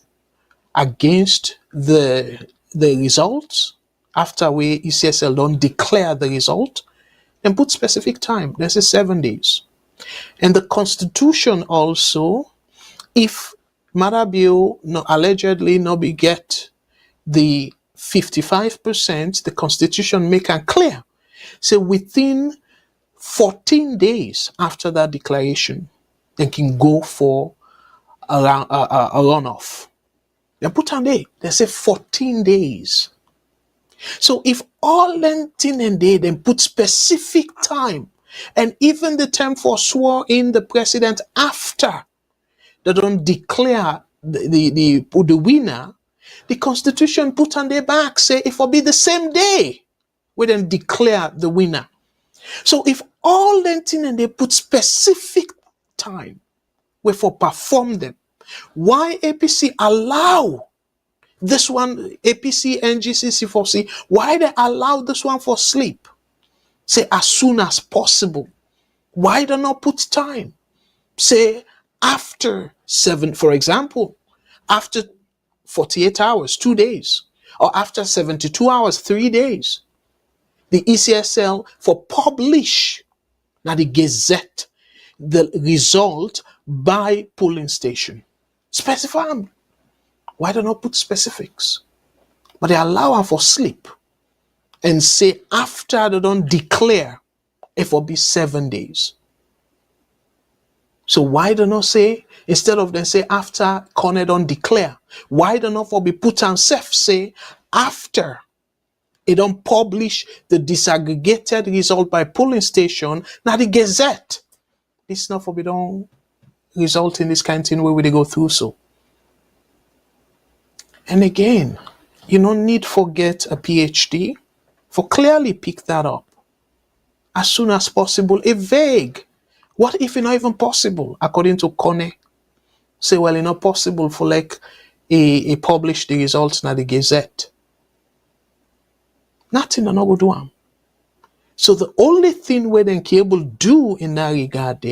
against the results after we ECSL don't declare the result, and put specific time. This is 7 days. And the Constitution also, if Marabio allegedly no be get the 55%, the Constitution make it clear. So within 14 days after that declaration, they can go for a runoff. They put on there, they say 14 days. So if all them thing and they then put specific time, and even the time for swore in the president after they don't declare the winner, the Constitution put on their back, say it will be the same day we then declare the winner. So if all them thing and they put specific time we for perform them, why APC allow this one, APC, NGC, C4C, why they allow this one for sleep? Say as soon as possible. Why they not put time? Say after 7, for example, after 48 hours, 2 days, or after 72 hours, 3 days. The ECSL for publish now the Gazette the result by polling station. Specify them. Why do not put specifics? But they allow her for sleep and say after they don't declare, it will be 7 days. So why do not say, instead of them say after Corner don't declare, why do not for be put on self say after it don't publish the disaggregated result by polling station, now the Gazette. This not for be don't result in this kind of thing where we they go through so. And again, you don't need forget a PhD for clearly pick that up as soon as possible. A vague. What if it's not even possible? According to Kone, say, well, it's not possible for like a publish the results in the Gazette. Nothing are not going to do them. So the only thing we then able do in that regard,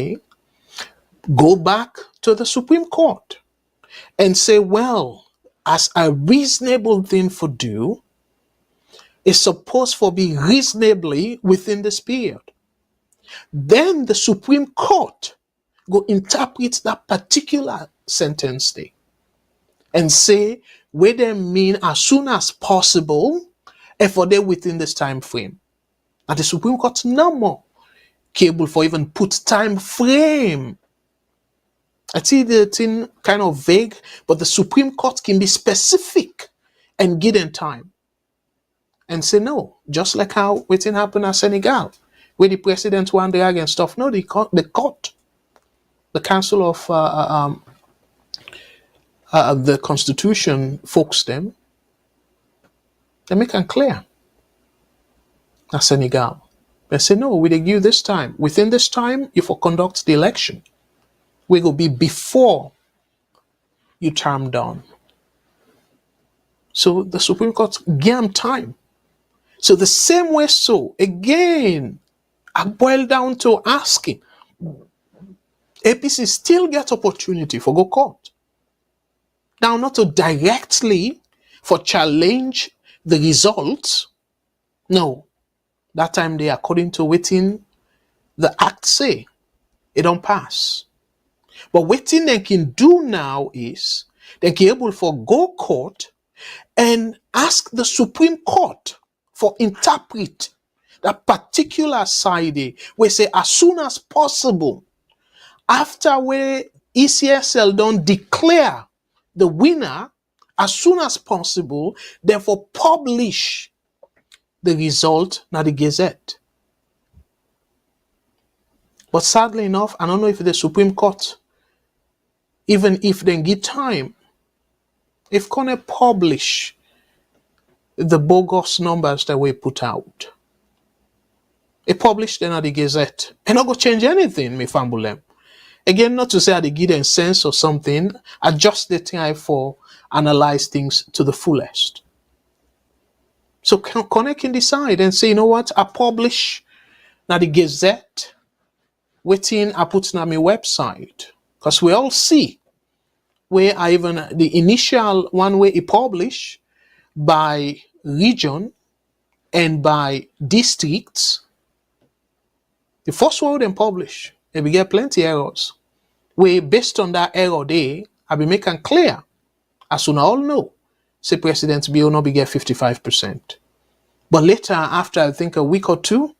go back to the Supreme Court and say, well, as a reasonable thing for do, is supposed for be reasonably within this period. Then the Supreme Court go interpret that particular sentence there and say where they mean as soon as possible and for they within this time frame. And the Supreme Court no more capable for even put time frame. I see the thing kind of vague, but the Supreme Court can be specific and give them time and say no, just like how it happened at Senegal, where the president won the and stuff. No, the court, the Council of the Constitution, folks them, they make it clear. At Senegal, they say no, we give this time. Within this time, you for conduct the election, we will be before you term down. So the Supreme Court gave them time. So the same way, so again, I boil down to asking, APC still get opportunity for go court. Now, not to directly for challenge the results. No, that time they according to waiting the act say, it don't pass. But waiting they can do now is they can able for go court and ask the Supreme Court for interpret that particular side where say as soon as possible after where ECSL don't declare the winner, as soon as possible, therefore publish the result na the Gazette. But sadly enough, I don't know if the Supreme Court, even if they give time, if gonna publish the bogus numbers that we put out, it published then at the Gazette, and not go change anything, me fumble them. Again, not to say I give them sense or something, adjust the time for analyze things to the fullest. So Connect can decide and say, you know what, I publish now the Gazette, waiting I put on my website. Because we all see where I even the initial one way it publish by region and by districts. The first one then publish, and we get plenty errors. Where based on that error day, I be making clear, as soon all know, say President Bill not be get 55%. But later, after I think a week or two,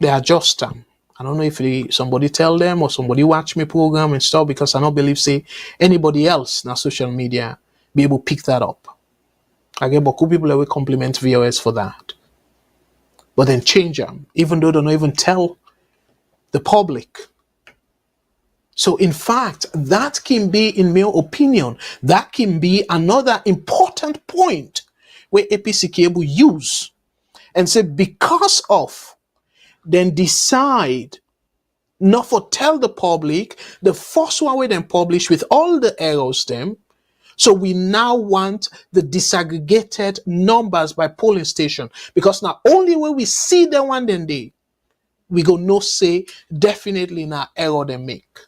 they adjust them. I don't know if somebody tell them or somebody watch me program and stuff, because I don't believe say anybody else in social media be able to pick that up. I get beaucoup people that will compliment VOS for that. But then change them, even though they don't even tell the public. So in fact, that can be, in my opinion, that can be another important point where APC cable use and say because of, then decide not for tell the public the first one we then publish with all the errors them. So we now want the disaggregated numbers by polling station, because now only when we see the one then we go no say definitely now error they make.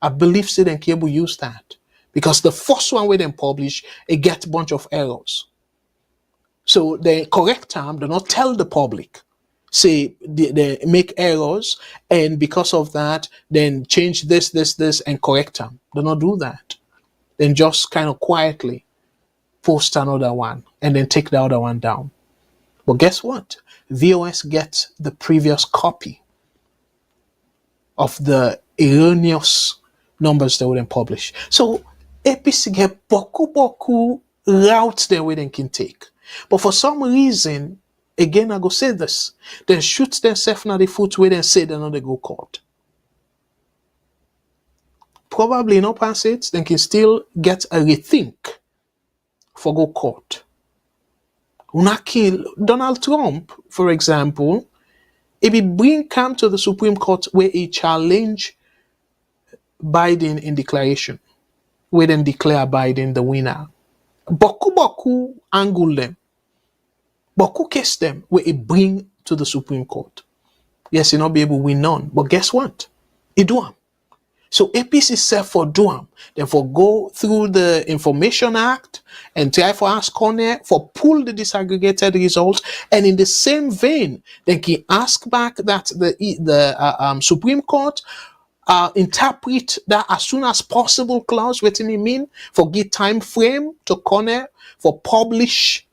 I believe say then cable use that because the first one we then publish it get a bunch of errors. So the correct time do not tell the public. Say they make errors, and because of that, then change this, and correct them. Do not do that. then just kind of quietly post another one and then take the other one down. But guess what? VOS gets the previous copy of the erroneous numbers they wouldn't publish. So APC get boku routes they wouldn't can take. But for some reason, again I go say this, they shoot themselves in the foot where they say they know they go court. Probably in upper states, they can still get a rethink for go court. Una kill Donald Trump, for example, if he come to the Supreme Court where he challenge Biden in declaration, where then declare Biden the winner. Boku angle them. Boku case them where he bring to the Supreme Court. Yes, he not be able to win none, but guess what? He do them. So APC said for do them. Then for go through the Information Act and try for ask Corner for pull the disaggregated results. And in the same vein, then he ask back that the Supreme Court interpret that as soon as possible clause, what it mean for give time frame to Corner for publish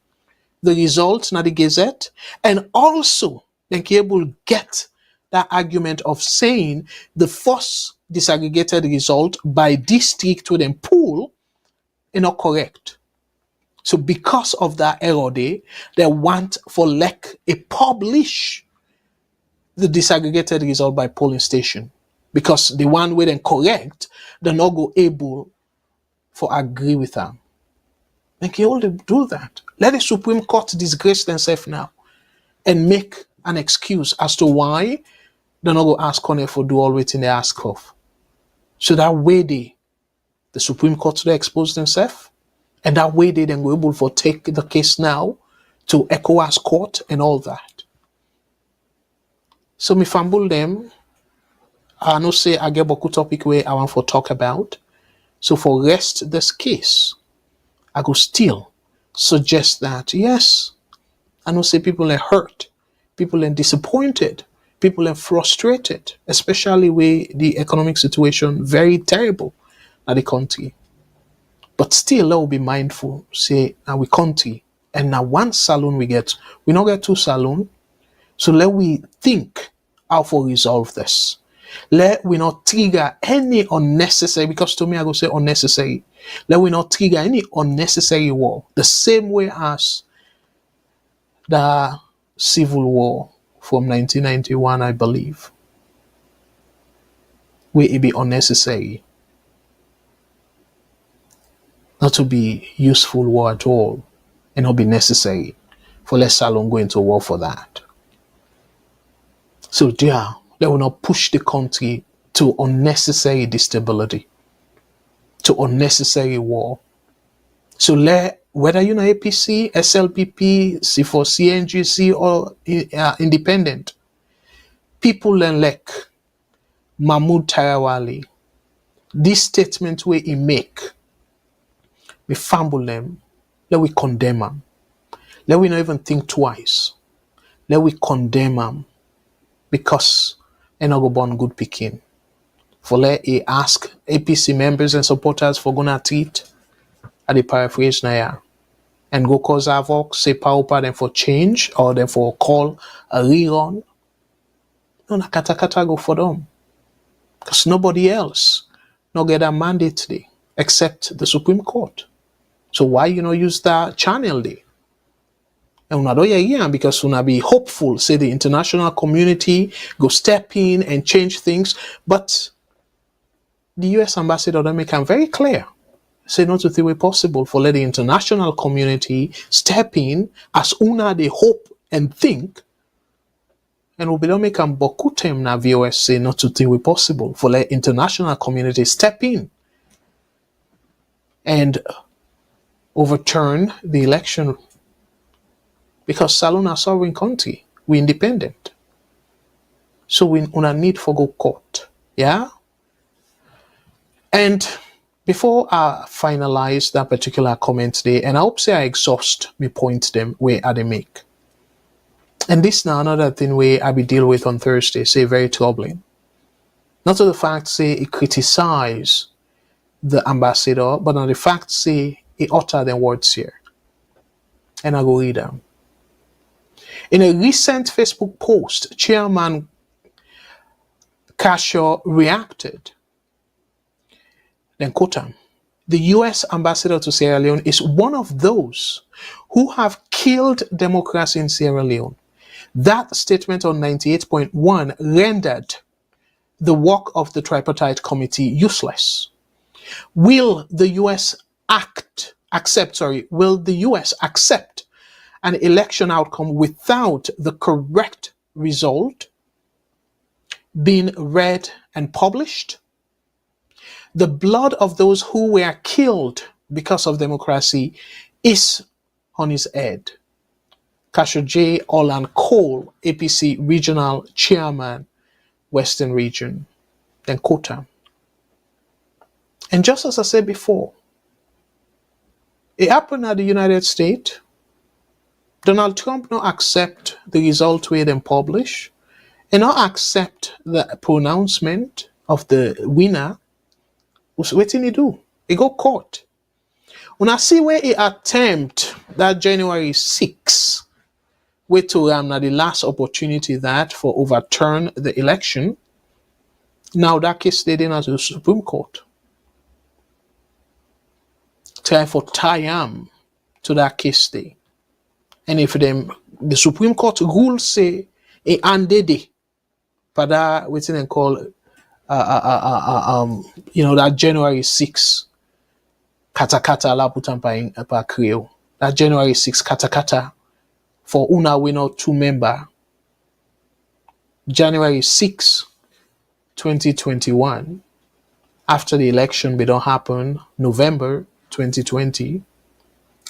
the results na the Gazette, and also then he able get that argument of saying the first disaggregated result by district with them pool is not correct. So because of that error they want for a publish the disaggregated result by polling station. Because the one way then correct, they're not go able for agree with them. Then can you all do that? Let the Supreme Court disgrace themselves now and make an excuse as to why they're not going to ask Corner for do all waiting they ask of. So that way the Supreme Court they expose themselves, and that way they then go able for take the case now to ECOWAS court and all that. So me fumble them. I know say I get boku topic where I want for talk about. So for rest this case, I go still suggest that yes, I know say people are hurt, people are disappointed, people are frustrated, especially where the economic situation very terrible at the country. But still, let us be mindful, say, now we country, and now one Salone we not get two Salone. So let we think how to resolve this. Let we not trigger any unnecessary, because to me I go say unnecessary. Let we not trigger any unnecessary war. The same way as the Civil War from 1991, I believe, where it be unnecessary, not to be useful war at all, and not be necessary for let Salone go into war for that. So there, they will not push the country to unnecessary instability, to unnecessary war. So whether you know APC, SLPP, C4C, NGC, or independent, people learn like Mahmoud Tarawali, this statement where he make, we fumble them, let we condemn them. Let we not even think twice. Let we condemn them because they not go born good picking. For let he ask APC members and supporters for gonna treat at the paraphrase now and go cause havoc, say power them for change or them for call a rerun. No, na kata go for them. Because nobody else not get a mandate today except the Supreme Court. So why you not use that channel there? And una do yeah, because una be hopeful, say the international community go step in and change things. But the US ambassador don't make them very clear. Say not to think it possible for let the international community step in as una they hope and think. And we don't make them boku time na VOS say not to think it possible for let international community step in and overturn the election. Because Salone are sovereign country, we independent. So we una need for go court. Yeah? And before I finalize that particular comment today, and I hope say I exhaust me point them where I they make. And this now another thing where I be deal with on Thursday, say very troubling. Not to the fact say it criticize the ambassador, but on the fact say he uttered the words here. And I go read them. In a recent Facebook post, Chairman Kashaw reacted. Then quote him. The US ambassador to Sierra Leone is one of those who have killed democracy in Sierra Leone. That statement on 98.1 rendered the work of the Tripartite Committee useless. Will the US accept an election outcome without the correct result being read and published? The blood of those who were killed because of democracy is on his head. Kashaw J. Olan Cole, APC Regional Chairman, Western Region. Then quote him. And just as I said before, it happened at the United States. Donald Trump not accept the result we then publish and not accept the pronouncement of the winner. What did he do? He got caught. When I see where he attempt that January 6th, wait to the last opportunity that for overturn the election, now that case stayed in as the Supreme Court. Try for tie him to that case stay. And if the Supreme Court rules say a andede for that waiting and call that January 6 kata la putampa pa creo. That January 6 kata for una winner 2 member. January 6, 2021, after the election be don't happen, November 2020.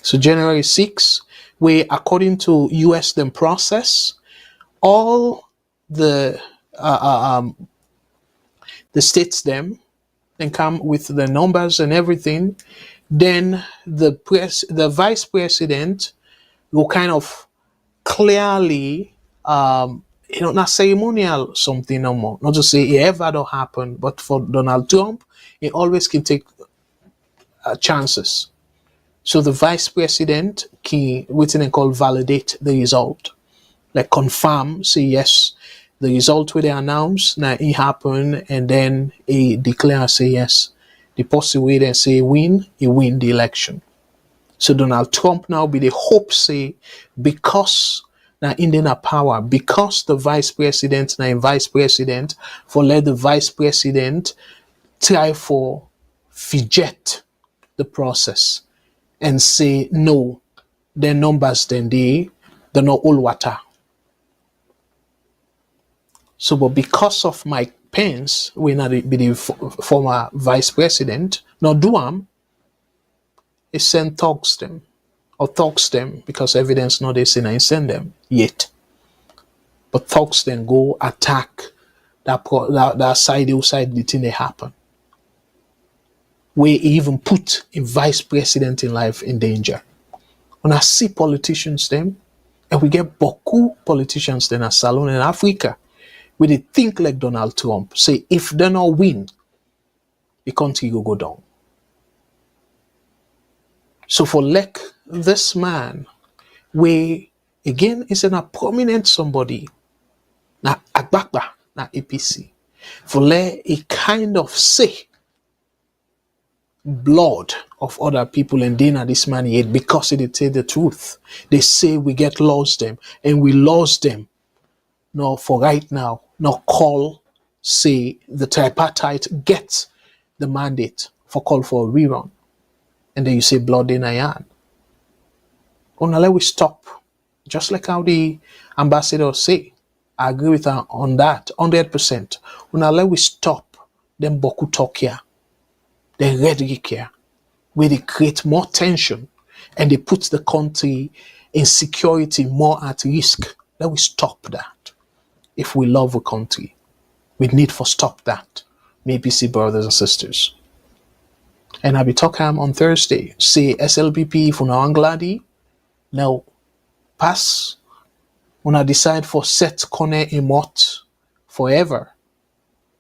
So January 6, where according to US them process, all the states them and come with the numbers and everything, then the vice president will kind of clearly not ceremonial something no more. Not to say it ever don't happen, but for Donald Trump, he always can take chances. So the vice president can waiting and call validate the result, like confirm, say yes, the result will they announce now it happen, and then he declare say yes, the person will then say he win the election. So Donald Trump now be the hope say because now in the power, because the vice president for let the vice president try for fidget the process and say no, their numbers then they're not all water. So, but because of Mike Pence, we not be the former vice president, now do he send talks them because evidence not they say I send them yet. But talks then go attack that side the thing they happen. We even put a vice president in life in danger. When I see politicians them, and we get beaucoup politicians then at Salone in Africa, where they think like Donald Trump, say if they not win, the country will go down. So for like this man, where again is a prominent somebody, na Agbakba, na APC, for let a kind of say blood of other people and then this man yet because they tell the truth. They say we get lost them and we lost them. No, for right now, no call, say the tripartite gets the mandate for call for a rerun. And then you say blood in a yarn. Now let we stop. Just like how the ambassador say, I agree with her on that, 100%. Now let we stop them boku talk here. They rhetoric here, where they create more tension and they put the country in security more at risk. Let we stop that. If we love a country, we need to stop that. Maybe see brothers and sisters. And I'll be talking on Thursday. Say SLPP for now Angladi. Now pass when I decide for set corner a mot forever.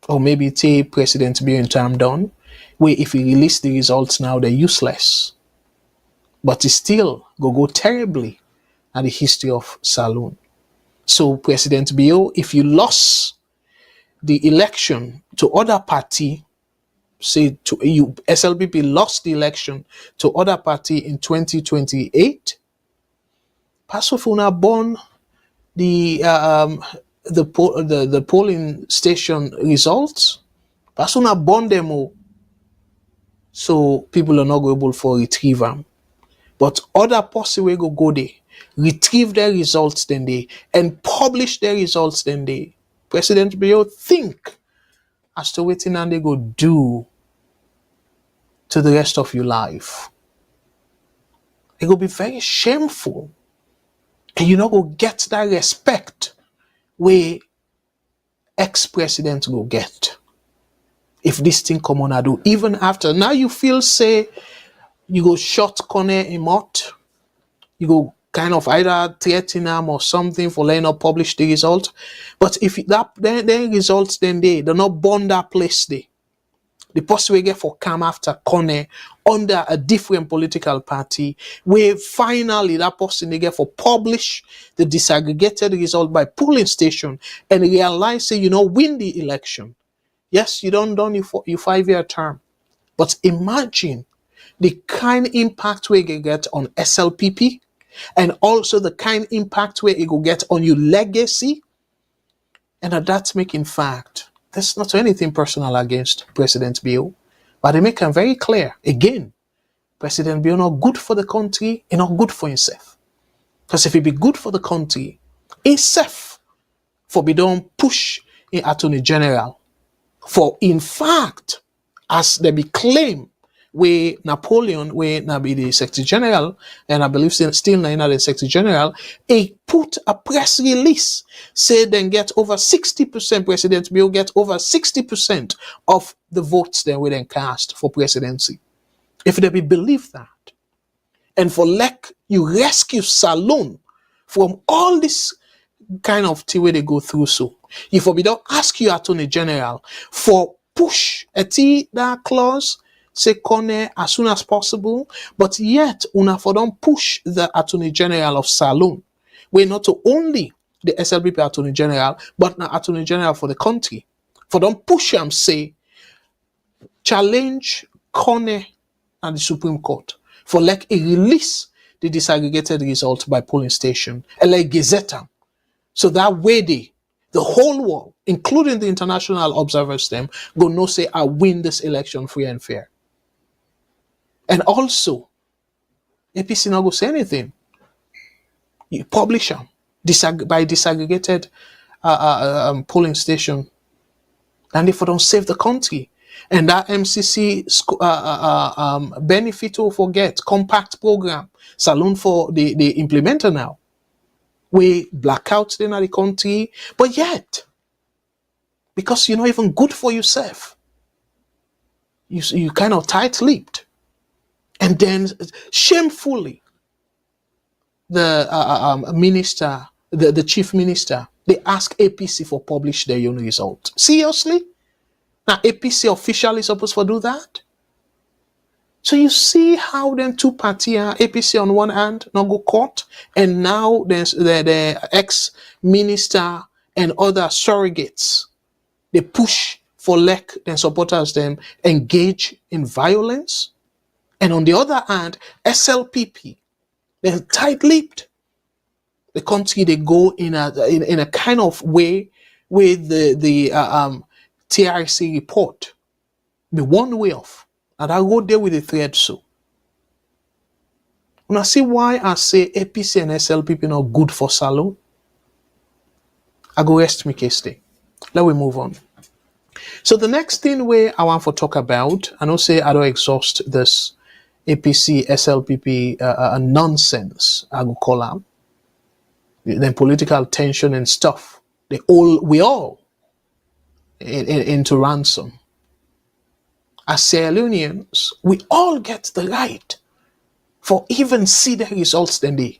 Or maybe take President be in term done. where if you release the results now, they're useless. But it still go terribly at the history of Salone. So President Bio, if you lost the election to other party, say to you, SLPP lost the election to other party in 2028, Pasofuna born the polling station results. Pasuna born them all, so people are not able for retrieve them. But other possible go there, retrieve their results then they, and publish their results then they. President Bio think as to what and they go do to the rest of your life. It will be very shameful. And you not go get that respect where ex-president go get. If this thing come on, I do. Even after, now you feel say, you go short corner him out, you go kind of either threaten him or something for letting not publish the result. But if that then results then they're not born that place there. The person we get for come after corner under a different political party, where finally that person they get for publish the disaggregated result by polling station and realize say you know win the election. Yes, you don't done your 5-year term. But imagine the kind impact we get on SLPP and also the kind impact where it will get on your legacy. And that's making fact. There's not anything personal against President Bio, but they make him very clear. Again, President Bio not good for the country and not good for himself. Because if he be good for the country, himself for be don't push in Attorney General. For in fact, as they be claim where Napoleon, where now be the Secretary General, and I believe still now the Secretary General, he put a press release, say then get over 60%, President Bill get over 60% of the votes then we then cast for presidency. If they be believe that, and for like you rescue Salone from all this kind of thing where they go through, so if we don't ask you Attorney General for push a that clause, say corner as soon as possible, but yet una for don't push the Attorney General of Salone. We're not only the SLPP Attorney General, but now Attorney General for the country. For don't push him say challenge corner and the Supreme Court for like a release the disaggregated result by polling station, and like gazette them. So that way the whole world, including the international observers them, go no say I win this election free and fair. And also, APC not go say anything. You publish them by disaggregated polling station, and if we don't save the country, and that MCC benefit or forget compact program, Salone for the implementer now, we blackout then at the country, but yet because you're not even good for yourself, you kind of tight-lipped. And then shamefully, the minister, the chief minister, they ask APC for publish their own result. Seriously? Now APC officially supposed to do that? So you see how then two parties are, APC on one hand, not go court, and now there's the ex-minister and other surrogates. They push for LEC, then supporters them engage in violence. And on the other hand, SLPP, they're tight-lipped. The country they go in a kind of way with the TRC report, the one way off, and I go there with the thread. So, when I see why I say APC and SLPP not good for Salone, I go rest me case day. Let we move on. So the next thing where I want to talk about, I don't say I don't exhaust this APC, SLPP nonsense, I go call them. Then political tension and stuff. We all into ransom. As Sierra Leoneans, we all get the right for even see the results then they.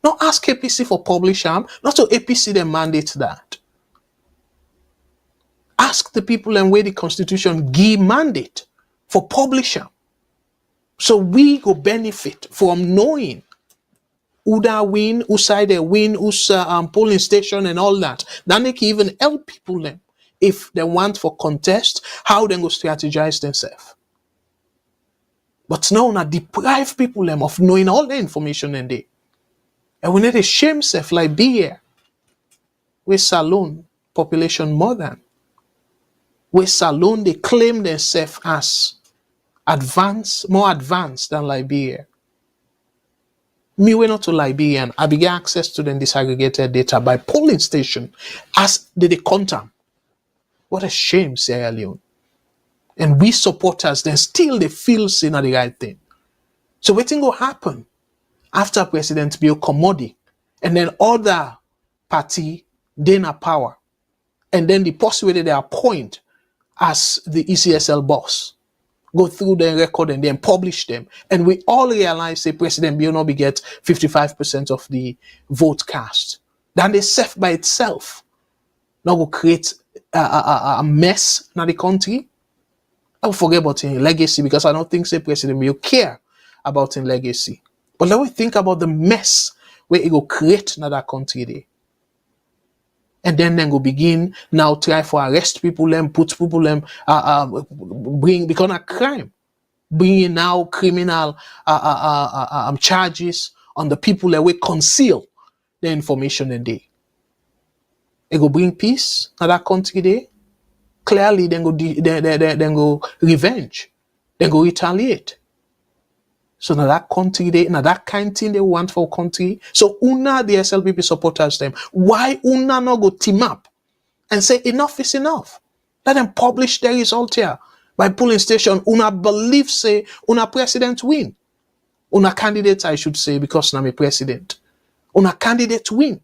Not ask APC for publish them, not to APC they mandate that. Ask the people and where the constitution give mandate for publisher. So we go benefit from knowing who that win, who side they win, who's polling station and all that. Then they can even help people them if they want for contest, how they go strategize themselves. But now na deprive people them of knowing all the information in there. And we need to shame self like be here. With Salone, population more than. With Salone, they claim themselves as more advanced than Liberia. Me, we're not to Liberian. I began access to the disaggregated data by polling station as they count them. What a shame, Sierra Leone. And we supporters, then still they feel saying the right thing. So what thing will happen after President Bill Commodi and then other party then a power and then the possibility they appoint as the ECSL boss go through the record and then publish them, and we all realize say President Bill not be get 55% of the vote cast. Then they self by itself now will create a mess in the country. I will forget about his legacy because I don't think say President Bill care about his legacy. But let me think about the mess where it will create in that country there. And then go begin now try for arrest people and put people them bring become a crime, bringing now criminal charges on the people that will conceal the information in there. It go bring peace in that country there. Clearly, then go revenge, then go retaliate. So now that country, now that kind thing they want for country. So una the SLPP supporters them. Why una not go team up and say enough is enough? Let them publish their result here by polling station. Una believe say una president win. Una candidate I should say because I'm a president. Una candidate win.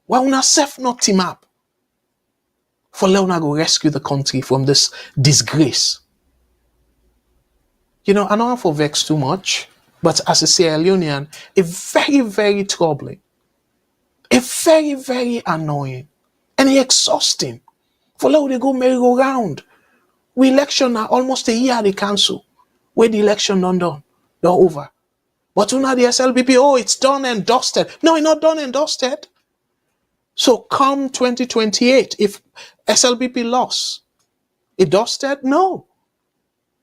Why una self not team up? For let una go rescue the country from this disgrace. You know, I don't want to vex too much, but as a Sierra Leonean, it's very, very troubling. It's very, very annoying. And it's exhausting. For how they go merry-go-round. We election now almost a year at the council. Where the election done, they're over. But now the SLPP, oh, it's done and dusted. No, it's not done and dusted. So come 2028, if SLPP lost, it dusted? No.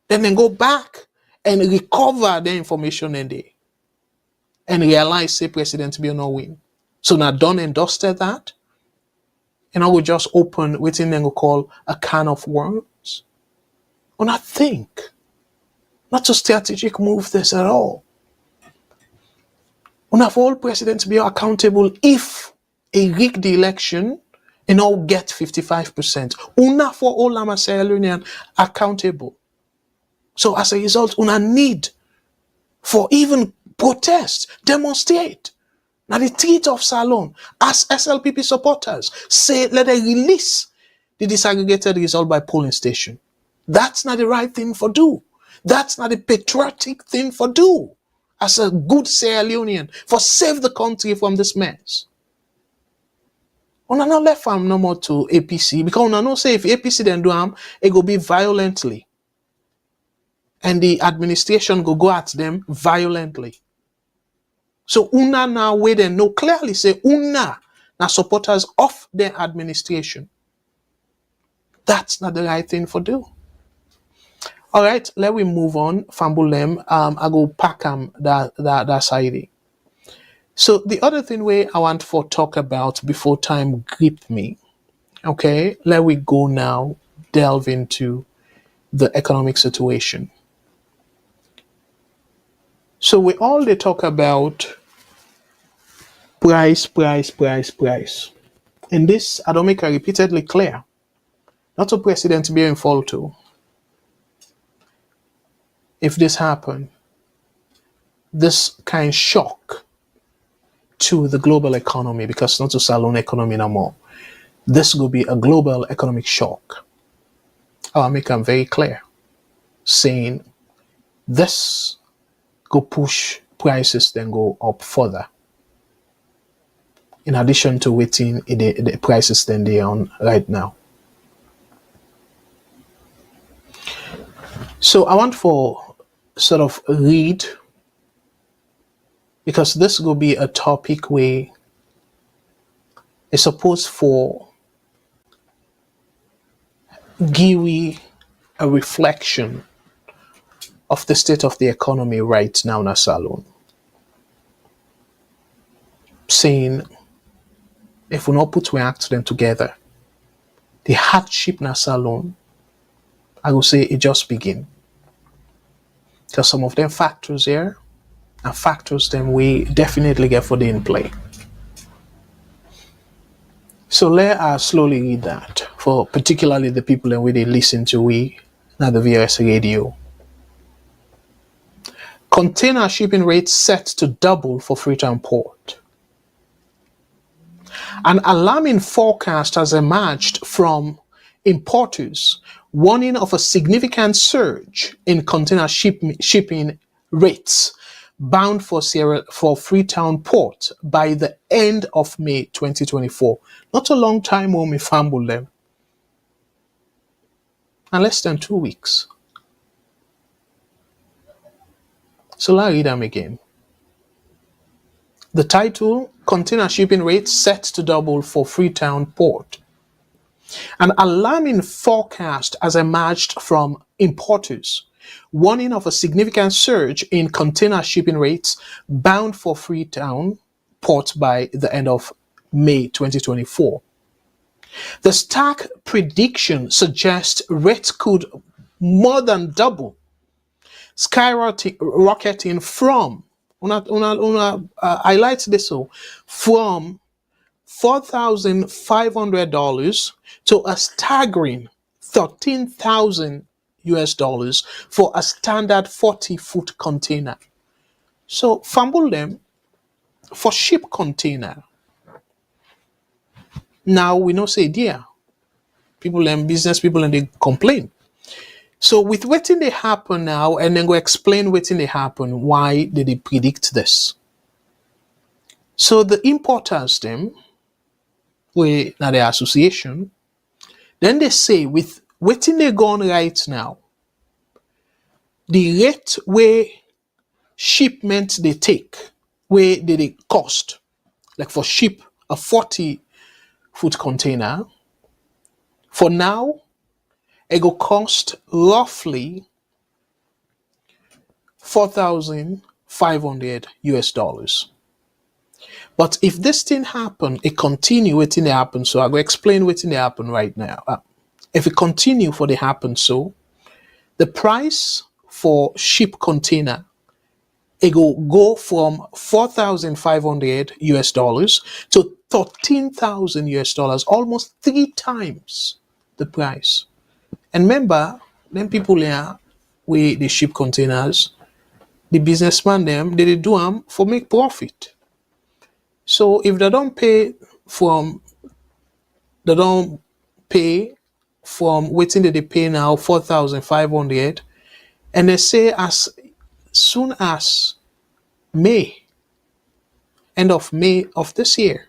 Then go back and recover the information in there and realize say President Bill no win. So now done and dusted that. And I will just open within then go call a can of worms. And I think not to strategic move this at all. And have all President Bill accountable if a rigged the election and all get 55%. Una for all Lama Sierra Leonean accountable. So as a result, una need for even protest, demonstrate. Now the tweet of Salone, as SLPP supporters, say let them release the disaggregated result by polling station. That's not the right thing for do. That's not the patriotic thing for do. As a good Sierra Leonean, for save the country from this mess. Una not left am no more to APC because una know say if APC then do am, it go be violently. And the administration go at them violently. So una now wait and know clearly say una now supporters of the administration. That's not the right thing for do. All right, let we move on. Fambulem, I go pack that side. So the other thing I want for talk about before time grip me. Okay, let we go now delve into the economic situation. So we all they talk about price. And this I don't make it repeatedly clear. Not to President be in fault to. If this happen, this kind of shock to the global economy, because not to Salone economy no more. This will be a global economic shock. I'll make them very clear, saying this go push prices then go up further. In addition to waiting the prices then they on right now. So I want for sort of read, because this will be a topic where it's supposed for give we a reflection of the state of the economy right now in Salone. Saying if we not put we act them together, the hardship in Salone, I will say it just begin. Because some of them factors here are factors them we definitely get for the in play. So let us slowly read that for particularly the people that we they listen to we at the VRS radio. Container shipping rates set to double for Freetown Port. An alarming forecast has emerged from importers warning of a significant surge in container shipping rates bound for Freetown Port by the end of May 2024. Not a long time when we fumble them. And less than 2 weeks. So let's read them again. The title, Container Shipping Rates Set to Double for Freetown Port. An alarming forecast has emerged from importers, warning of a significant surge in container shipping rates bound for Freetown Port by the end of May 2024. The stark prediction suggests rates could more than double, skyrocketing from, highlight this so, from $4,500 to a staggering $13,000 for a standard 40-foot container. So fumble them for ship container. Now we know say dear people and business people and they complain. So with waiting they happen now, and then go explain waiting they happen. Why did they predict this? So the importers them, we now the association, then they say with waiting they gone right now, the rate where shipment they take, where they cost, like for ship a 40-foot container, for now it will cost roughly $4,500. But if this thing happen, it continue waiting to happen. So I go explain waiting to happen right now. If it continue for the happen, so the price for ship container it will go from $4,500 to $13,000, almost 3 times the price. And remember, them people here, we the ship containers, the businessman them, they do them for make profit. So if they don't pay from waiting that they pay now 4,500, and they say as soon as end of May of this year,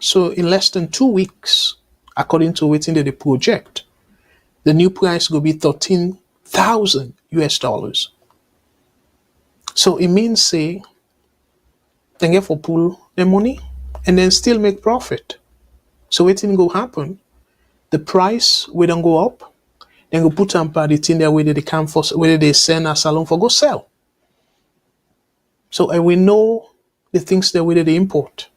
so in less than 2 weeks, according to waiting that they project, the new price will be $13,000. So it means say they get for pull the money and then still make profit. So waiting go happen, the price will don't go up, then go put on the thing there where they come for, where they send a salon for go sell. So and we know the things that we they import.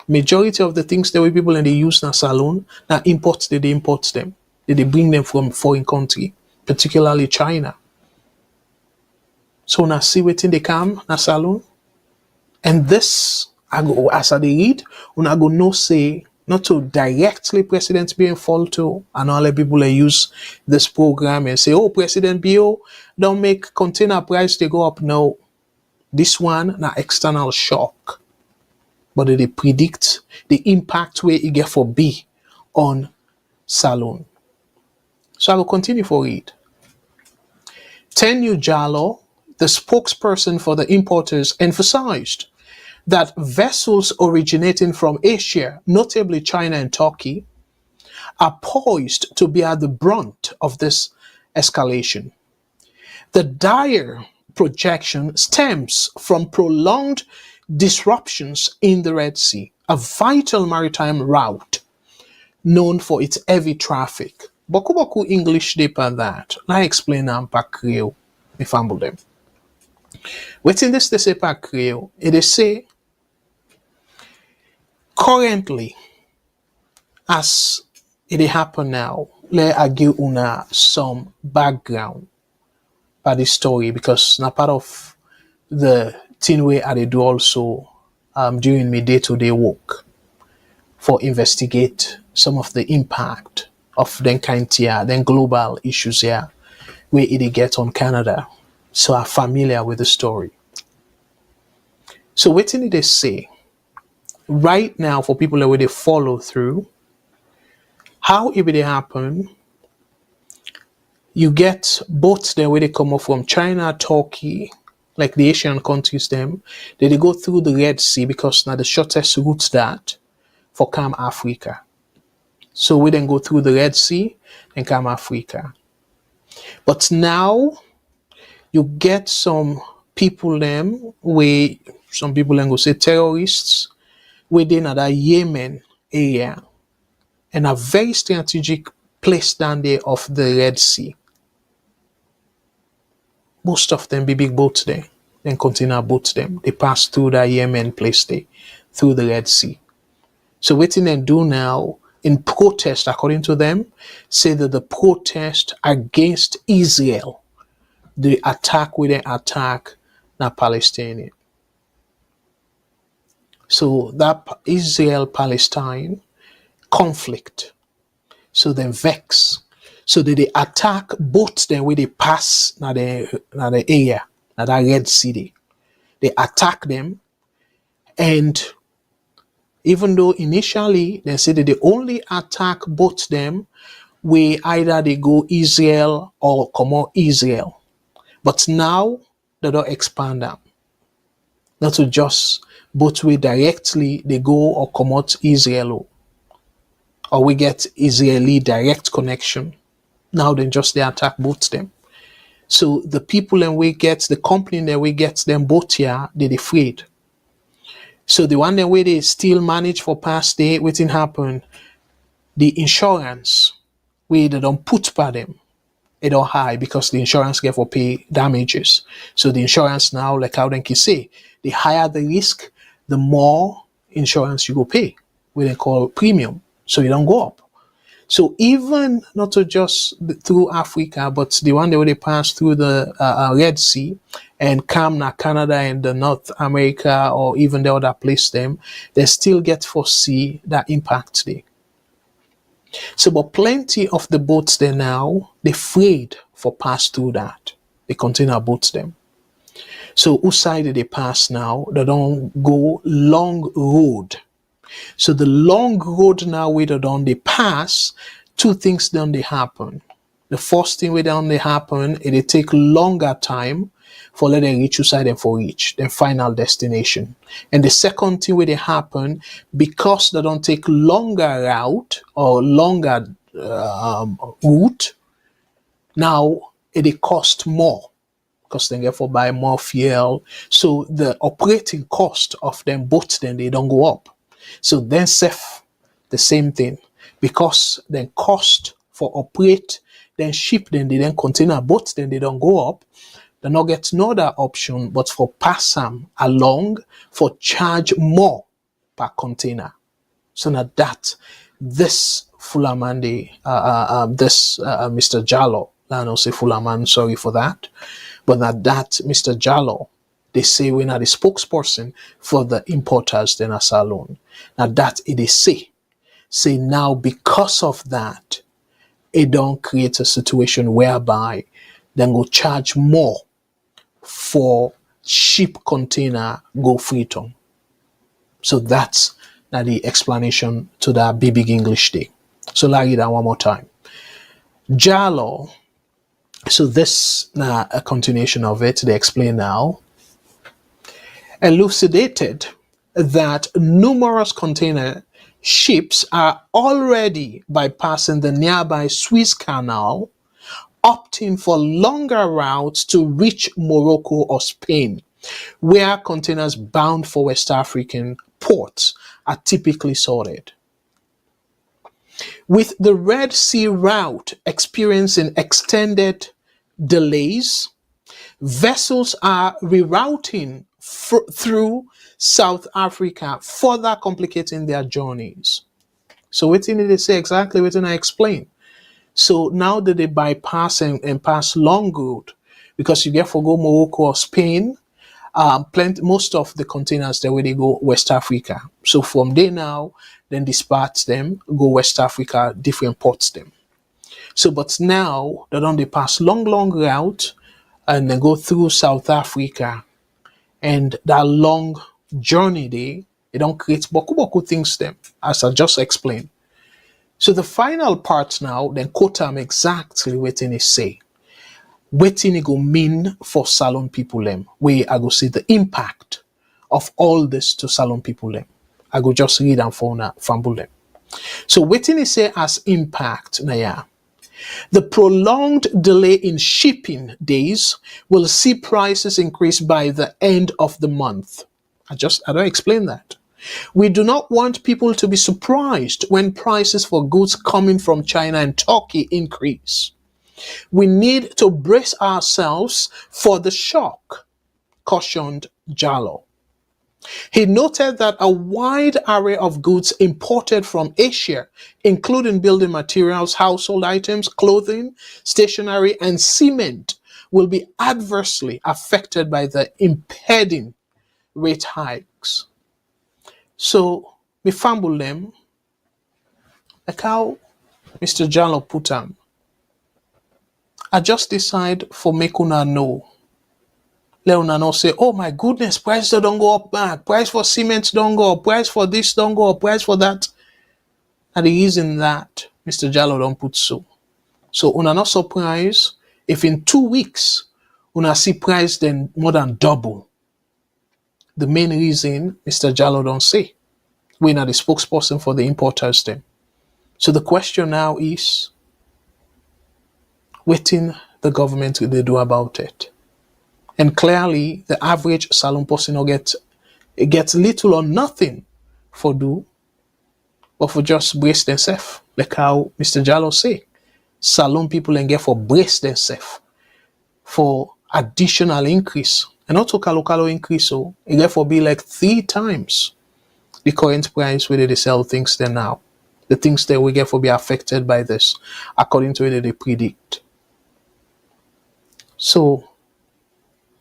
Majority of the things that we people and they use in a salon, now imports they import them. They bring them from foreign country, particularly China. So now see waiting they come na salon. And this I go as I read, when I go no say not to directly President being fall to, and all the people that use this program and say, oh, President Bio, don't make container price they go up. No, this one na external shock. But they predict the impact where it get for B on Salone. So I will continue for read. Tenyu Jalo, the spokesperson for the importers, emphasized that vessels originating from Asia, notably China and Turkey, are poised to bear the brunt of this escalation. The dire projection stems from prolonged disruptions in the Red Sea, a vital maritime route known for its heavy traffic. Boku boku English deeper that. I explain am pa Creole, if I them. Within this they say pa Creole, it is say currently, as it happen now, let I give una some background by the story because na part of the thing way I do also during my day-to-day work for investigate some of the impact of then kind here, then global issues here where it get on Canada. So I'm familiar with the story. So what did they say? Right now for people that they follow through, how it will happen, you get boats there where they come up from China, Turkey, like the Asian countries them, they go through the Red Sea because now the shortest route that for come Africa. So we then go through the Red Sea and come Africa. But now you get some people them where some people then go say terrorists within that Yemen area and a very strategic place down there of the Red Sea. Most of them be big boats there, then container boats them. They pass through the Yemen place there, through the Red Sea. So what they do now, in protest, according to them, say that the protest against Israel, the attack with the attack na Palestinian. So that Israel-Palestine conflict, so they vex. So they attack boats then where they pass na the area, na that Red Sea. They attack them, and even though initially they said that they only attack both them where either they go Israel or come out Israel. But now they don't expand them. Not to just both way directly they go or come out Israel or we get Israeli direct connection. Now then just they attack both them. So the people and we get the company that we get them both here, they're afraid. So the one that way they still manage for past day, waiting happen, the insurance where they don't put by them, it don't high because the insurance get for pay damages. So the insurance now, like how they can say, the higher the risk, the more insurance you go pay, what they call premium. So you don't go up. So even not to just through Africa, but the one that they pass through the Red Sea and come na Canada and the North America or even the other place them, they still get foresee that impact there. So but plenty of the boats there now, they afraid for pass through that. The container boats them. So whose side they pass now, they don't go long road. So the long road now where they pass, two things then they happen. The first thing where they happen, it take longer time for let them reach your side and for reach their final destination. And the second thing where they happen, because they don't take longer route or longer route, now it cost more because they therefore buy more fuel. So the operating cost of them boats then they don't go up. So then safe the same thing because then cost for operate then ship then they then container boats then they don't go up. They not get no other option but for pass them along for charge more per container. So now that this Fulamande, Mr. Jallo, I don't say Fulaman, sorry for that, but that Mr. Jallo, they say we're not the spokesperson for the importers then a Salone. Now that it is say now because of that, it don't create a situation whereby then go charge more for ship container go freeton. So that's now the explanation to that big English thing. So let's read that one more time. Jallo, so this now a continuation of it, they explain now, elucidated that numerous container ships are already bypassing the nearby Suez Canal opting for longer routes to reach Morocco or Spain, where containers bound for West African ports are typically sorted. With the Red Sea route experiencing extended delays, vessels are rerouting through South Africa, further complicating their journeys. So what did they say exactly? What did I explain? So now that they bypass and pass long road, because you get for go Morocco or Spain, most of the containers there where they go West Africa. So from there now, then dispatch them, go West Africa, different ports them. So but now they don't they pass long route and then go through South Africa, and that long journey they don't create boku things them, as I just explained. So the final part now, then quote them exactly what they say. Wetin it go mean for Salone people them, where I go see the impact of all this to Salone people them. I go just read and fumble them. So wetin it say as impact now, yeah. The prolonged delay in shipping days will see prices increase by the end of the month. I don't explain that. We do not want people to be surprised when prices for goods coming from China and Turkey increase. We need to brace ourselves for the shock, cautioned Jallo. He noted that a wide array of goods imported from Asia, including building materials, household items, clothing, stationery, and cement, will be adversely affected by the impending rate hikes. So, we fumble them, like how Mr. Jallo put them. I just decide for make una know. Let una know say, oh my goodness, price don't go up back. Price for cement don't go up. Price for this don't go up. Price for that. And the reason that Mr. Jallo don't put so. So una not surprised if in 2 weeks una see price then more than double. The main reason Mr. Jallo don't say. We're not the spokesperson for the importers then. So the question now is, wetin the government will they do about it? And clearly, the average Salone person gets little or nothing for do, but for just brace themselves, like how Mr. Jallo say. Salone people and get for brace themselves for additional increase. And not to local increase, so it get for be like 3 times the current price where they sell things there now. The things that we get for be affected by this, according to what they predict. So,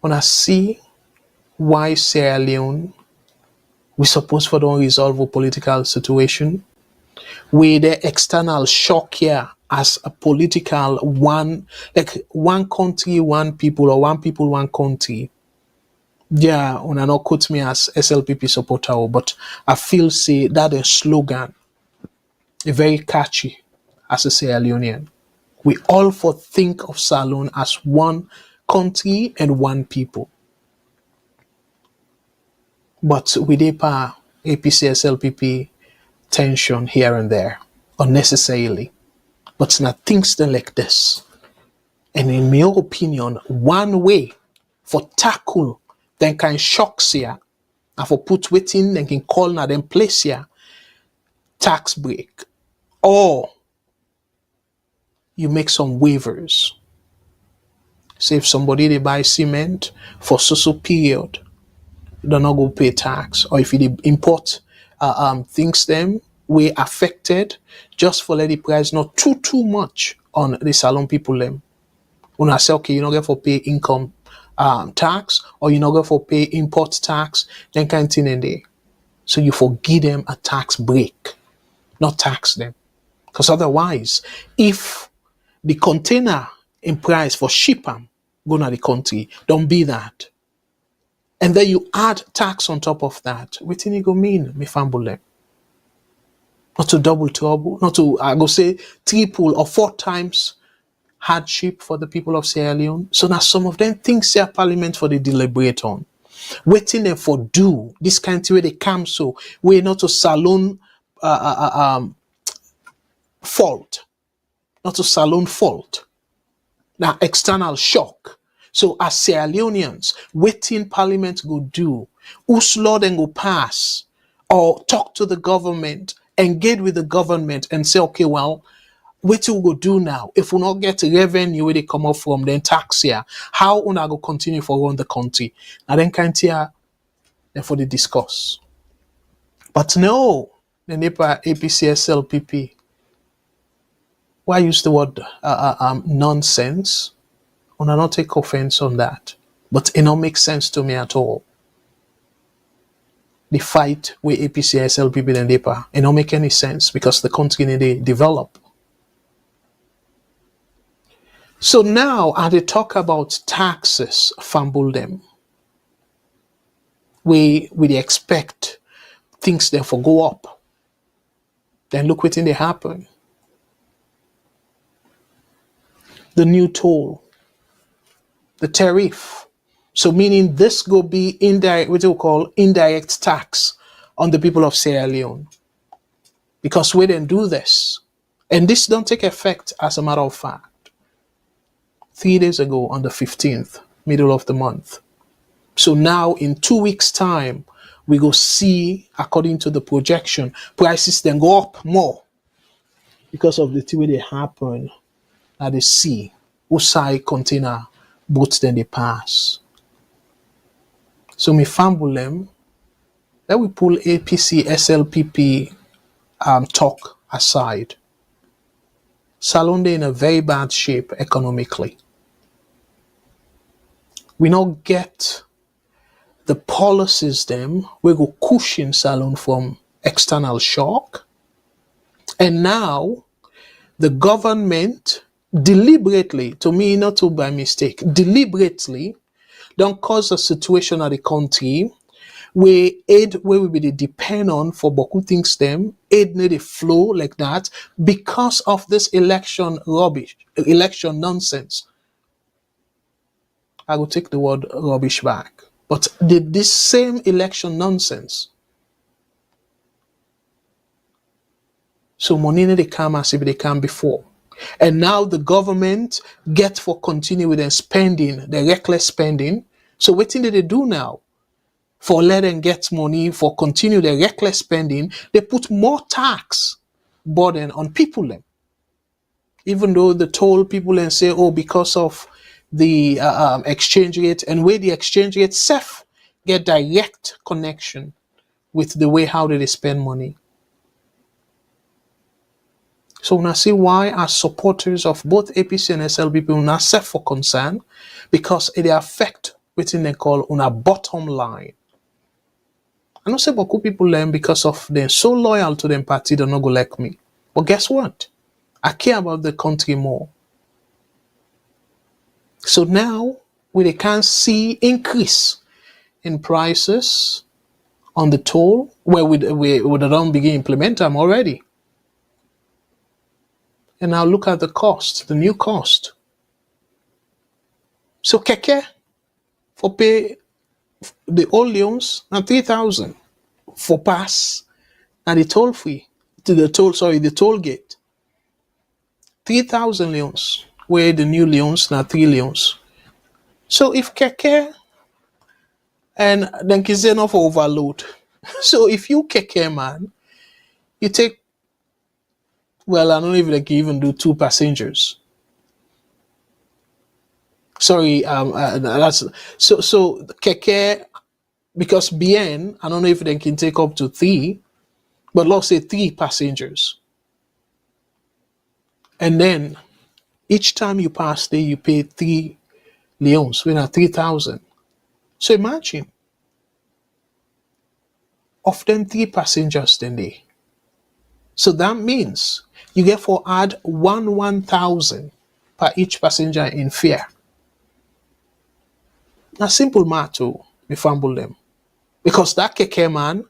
when I see why Sierra Leone, we suppose for don't resolve a political situation, where the external shock here as a political one country, one people, or one people, one country. Yeah, una not quote me as SLPP supporter, but I feel say that a slogan, a very catchy as a Sierra Leonean. We all for think of Salone as one country and one people. But with APC, SLPP, tension here and there, unnecessarily. But now things then like this. And in my opinion, one way for tackle then can shock here, and for put waiting, then can call na them place here, tax break. Or you make some waivers. Say if somebody they buy cement for so period, they not go pay tax. Or if they import things them we affected, just for let the price not too much on the Salone people them. When I say okay, you not get for pay income tax, or you not get for pay import tax, then kind of thing in there. So you forgive them a tax break, not tax them. Because otherwise, if the container in price for ship them go to the country, don't be that. And then you add tax on top of that. What do you go mean, me fumble them? Not to double trouble, not to I go say 3 or 4 times hardship for the people of Sierra Leone. So now some of them think Sierra Parliament for the deliberate on. Waiting them for do this kind of way they come so we're not to Salone fault. Not to Salone fault. Now, external shock. So as Sierra Leoneans, waiting Parliament go do, whose law then go pass, or talk to the government, engage with the government and say, okay, well, what we go do now? If we not get revenue where they come up from, then tax here, how we go continue for run the country? And then can't hear then for the discuss. But no, the NEPA, APC, SLPP, why use the word nonsense? And I not take offense on that, but it don't make sense to me at all. The fight with APC, SLPP, and NEPA, it don't make any sense because the country need to develop. So now, as they talk about taxes, fumble them. We expect things therefore go up. Then look what they happen. The new toll, the tariff. So meaning this go be indirect, what we call indirect tax on the people of Sierra Leone. Because we didn't do this. And this don't take effect as a matter of fact. 3 days ago on the 15th, middle of the month. So now in 2 weeks time, we go see, according to the projection, prices then go up more because of the thing way they happen at the sea. Outside container boats then they pass. So me fumble them. Then we pull APC, SLPP talk aside. Salone in a very bad shape economically. We not get the policies them we go cushion Salone from external shock. And now the government deliberately, to me not to by mistake, deliberately don't cause a situation at the country where aid where we be depend on for Boku things them, aid need a flow like that because of this election rubbish, election nonsense. I will take the word rubbish back. But this same election nonsense. So money they come as if they come before. And now the government get for continue with their spending, the reckless spending. So what thing they do now? For let them get money, for continue the reckless spending, they put more tax burden on people then. Even though they told people and say, oh, because of the exchange rate, and where the exchange rate self get direct connection with the way how they spend money. So when I see why as supporters of both APC and SLPP will not set for concern, because it affect within they call on a bottom line. I don't say Boku people learn because of they're so loyal to them party, they're not go like me. But guess what? I care about the country more. So now we can see increase in prices on the toll where we don't begin implement them already. And now look at the cost, the new cost. So keke for pay the old loans and 3,000 for pass and the toll free the toll gate. 3,000 loans where the new loans now 3 loans. So if keke and then kids enough overload. So if you keke man, you take, well, I don't know if they can even do 2 passengers. Sorry, that's so keke, because BN, I don't know if they can take up to 3, but let's say 3 passengers. And then each time you pass there, you pay 3 leons, when are 3,000. So imagine, of them 3 passengers then they. So that means you get for add 1,000 per each passenger in fare. Now simple matter, we fumble them. Because that keke man,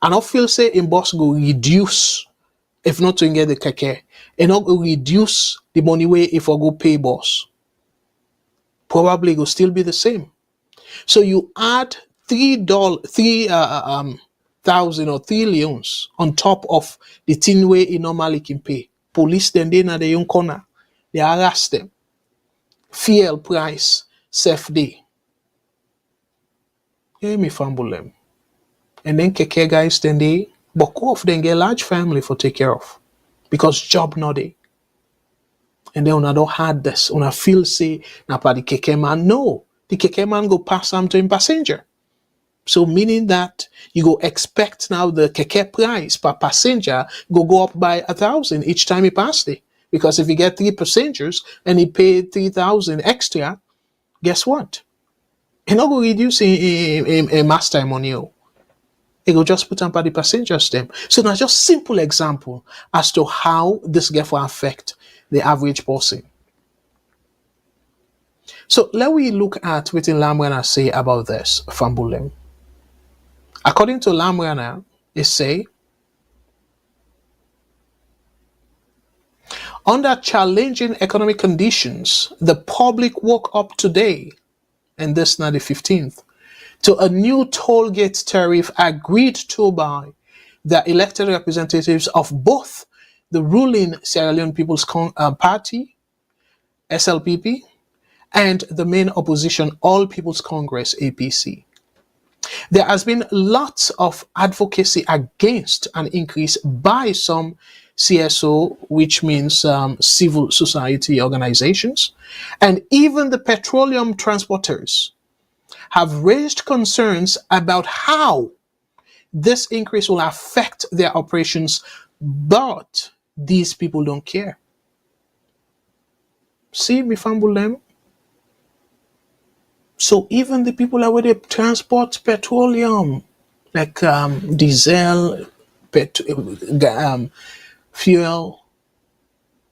and I feel say in boss go reduce, if not to get the keke, and not go reduce the money way if I go pay boss. Probably go still be the same. So you add $3,000 or 3 leons on top of the thing way he normally can pay. Police then they na the young corner, they harass them fuel price self day. Yeah, me fumble them. And then keke guys then they but off then get large family for take care of. Because job not day. And then una don't had this. Una feel say na pa the keke man. No. The keke man go pass them to him passenger. So meaning that you go expect now the keke price per passenger go up by 1,000 each time he pass it. Because if you get 3 passengers and he paid 3,000 extra, guess what? He not go reduce a mass time on you. He go just put on by the passengers them. So now just simple example as to how this get will affect the average person. So let we look at what Lamrana say about this Fambulem. According to Lamrana, it say, under challenging economic conditions, the public woke up today, and this now the 15th, to a new toll gate tariff agreed to by the elected representatives of both the ruling Sierra Leone People's Party, SLPP, and the main opposition All People's Congress, APC. There has been lots of advocacy against an increase by some CSO, which means civil society organizations, and even the petroleum transporters have raised concerns about how this increase will affect their operations, but these people don't care. See, me fumble them. So even the people that they transport petroleum, like diesel, fuel,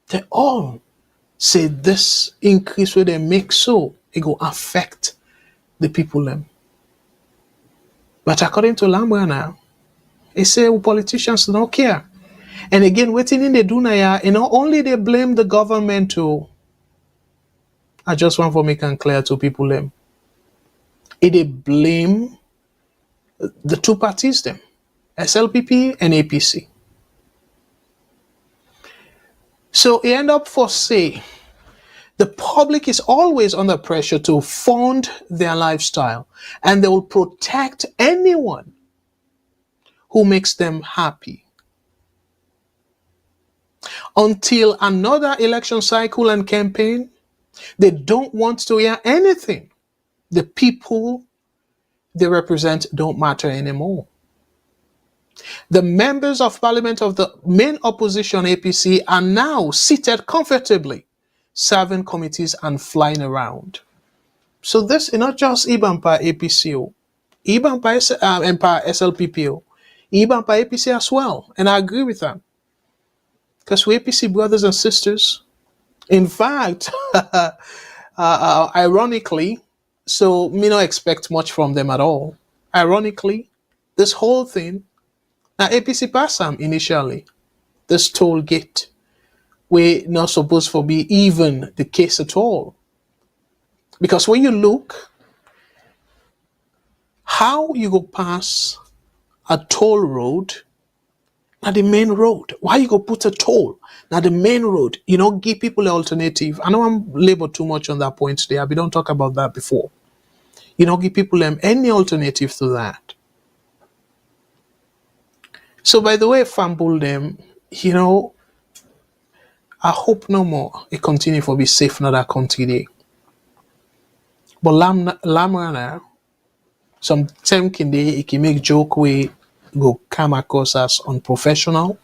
they all say this increase where they make so it will affect the people them. But according to Lamrana, they say politicians don't care. And again, waiting in the Dunaya, only they blame the government too. I just want to make it clear to people them. They blame the two parties them, SLPP and APC. So it end up for say, the public is always under pressure to fund their lifestyle, and they will protect anyone who makes them happy. Until another election cycle and campaign, they don't want to hear anything. The people they represent don't matter anymore. The members of parliament of the main opposition APC are now seated comfortably, serving committees and flying around. So this is not just Ibampa APC, Ibampa Empire SLPP, Ibampa APC as well. And I agree with that. Because we APC brothers and sisters, in fact, ironically, so me not expect much from them at all. Ironically, this whole thing, now APC pass them initially. This toll gate, we not supposed to be even the case at all. Because when you look, how you go pass a toll road, now the main road. Why you go put a toll? Now the main road, give people an alternative. I know I'm labor too much on that point today. We don't talk about that before. Give people any alternative to that. So by the way, fumble them, I hope no more it continue for be safe in that country day. But Lamrana, some time it can make joke way go come across as unprofessional,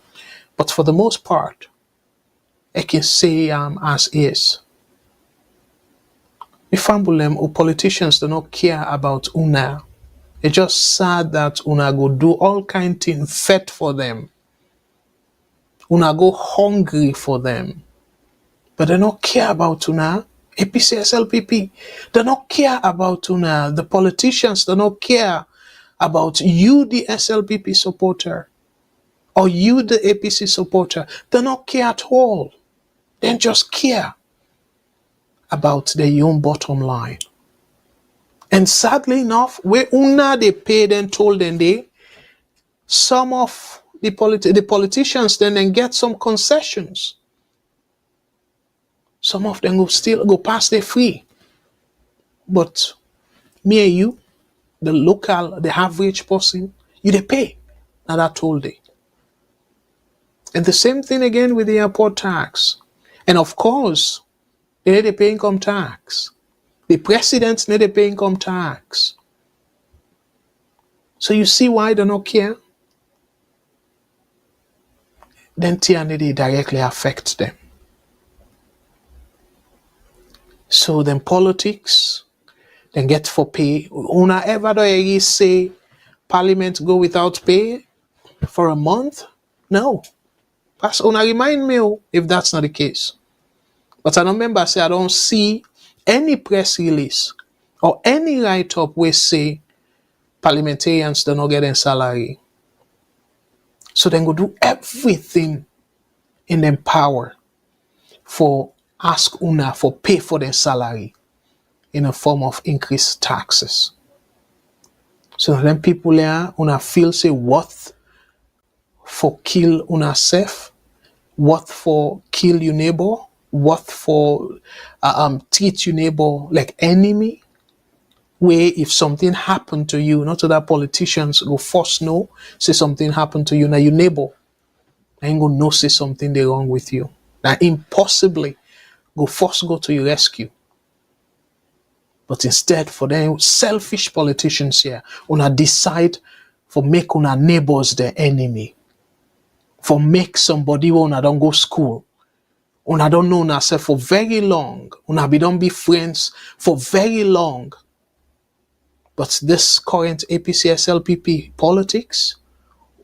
but for the most part, I can say as is. If them or politicians do not care about una, it's just sad that una go do all kind of things fed for them. Una go hungry for them, but they don't care about una. APC SLPP, they don't care about una. The politicians do not care about you, the SLPP supporter, or you, the APC supporter. They don't care at all. They just care about their own bottom line. And sadly enough, where una they paid and told them some of the politicians then get some concessions. Some of them go still go past their free. But me and you, the average person, you they pay. Now that told day. And the same thing again with the airport tax. And of course, they need to pay income tax. The presidents need to pay income tax. So you see why they don't care? Then TND directly affect them. So then politics, then get for pay. Una ever do you say parliament go without pay for a month? No. That's una remind me if that's not the case. But I remember say I don't see any press release or any write-up where say parliamentarians do not get a salary. So then go do everything in their power for ask una for pay for their salary in a form of increased taxes. So then people there una feel say worth for kill una self, worth for kill your neighbor, worth for treat your neighbor like enemy. Where if something happened to you, not to that politicians go first know, say something happened to you, now your neighbor ain't gonna know say something they wrong with you. Now impossibly go to your rescue. But instead for them selfish politicians here, una decide for make una neighbors their enemy. For make somebody who una don't go school. Una don't know una self for very long. Una don't be friends for very long. But this current APC SLPP politics,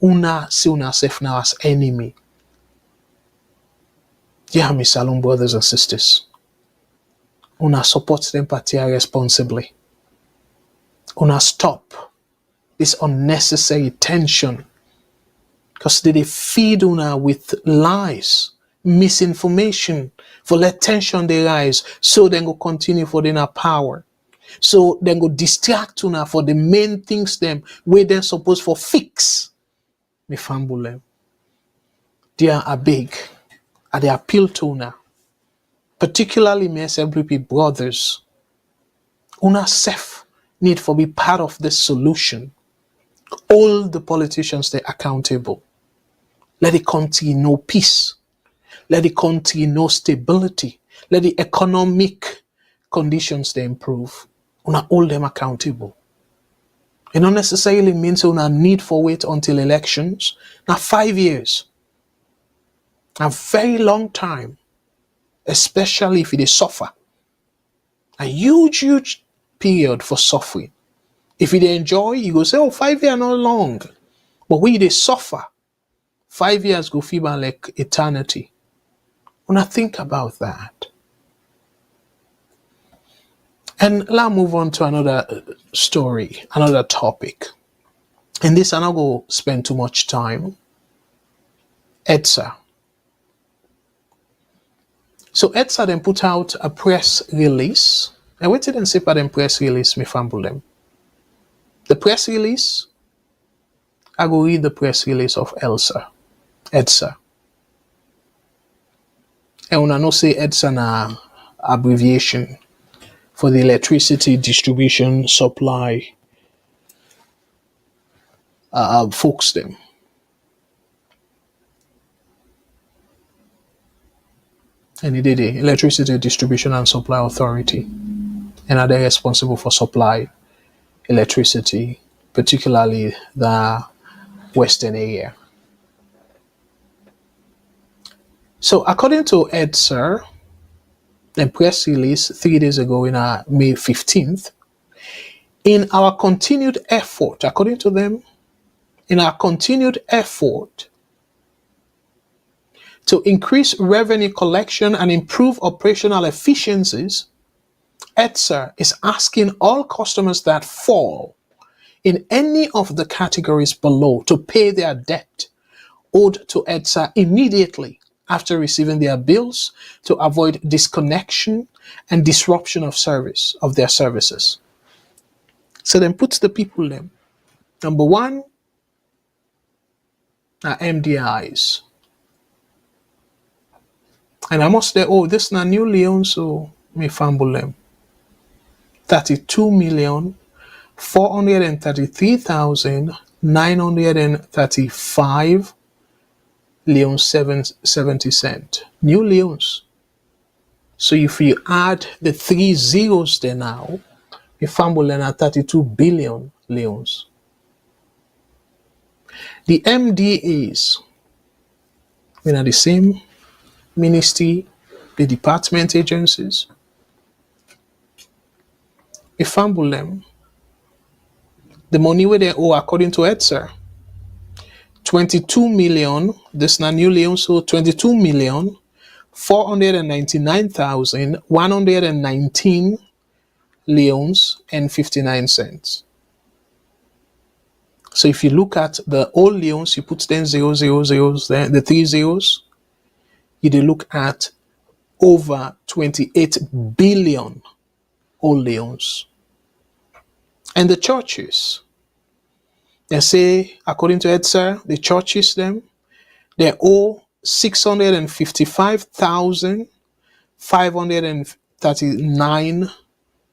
una see una self now as enemy. Yeah, my Salone brothers and sisters. Una support them party responsibly. Una stop this unnecessary tension. Because they feed una with lies, misinformation, for let tension they rise, so then go continue for their power. So then go distract una for the main things them where they're supposed for fix. Me fumble them. They are big. And they appeal to una. Particularly me SLPP brothers. Una self need for be part of this solution. All the politicians they accountable. Let the country know peace. Let the country know stability. Let the economic conditions they improve. Una hold them accountable. It not necessarily means una need for wait until elections. Now 5 years. A very long time. Especially if they suffer. A huge period for suffering. If you enjoy, you go say, 5 years not long. But when they suffer, 5 years go feel like eternity. When I think about that. And let's move on to another story, another topic. And this I'm not going to spend too much time. EDSA. So EDSA then put out a press release. And what did they say about the press release, me fumble them? The press release, I go read the press release of EDSA. And when I know say EDSA na abbreviation for the electricity distribution supply folks them. And it did the Electricity Distribution and Supply Authority. And are they responsible for supply electricity, particularly the western area. So according to EDSA, the press release 3 days ago in May 15th, in our continued effort, according to them, in our continued effort to increase revenue collection and improve operational efficiencies, EDSA is asking all customers that fall in any of the categories below to pay their debt owed to EDSA immediately after receiving their bills to avoid disconnection and disruption of service of their services. So then puts the people them. Number one are MDIs. And I must say, oh, this na new Leon, so me fumble them. 32,433,935 Leon 70 cent. New Leons. So if you add the 3 zeros there now, you fumble them at 32 billion Leons. The MDAs, the same ministry, the department agencies, you fumble them. The money where they owe according to EDSA, 22 million, this na new Leon, so 22,499,119 Leons and 59 cents. So if you look at the old Leons, you put 10 zeros there, the 3 zeros, you look at over 28 billion old Leons. And the churches, they say, according to EDSA, the churches, they owe 655,539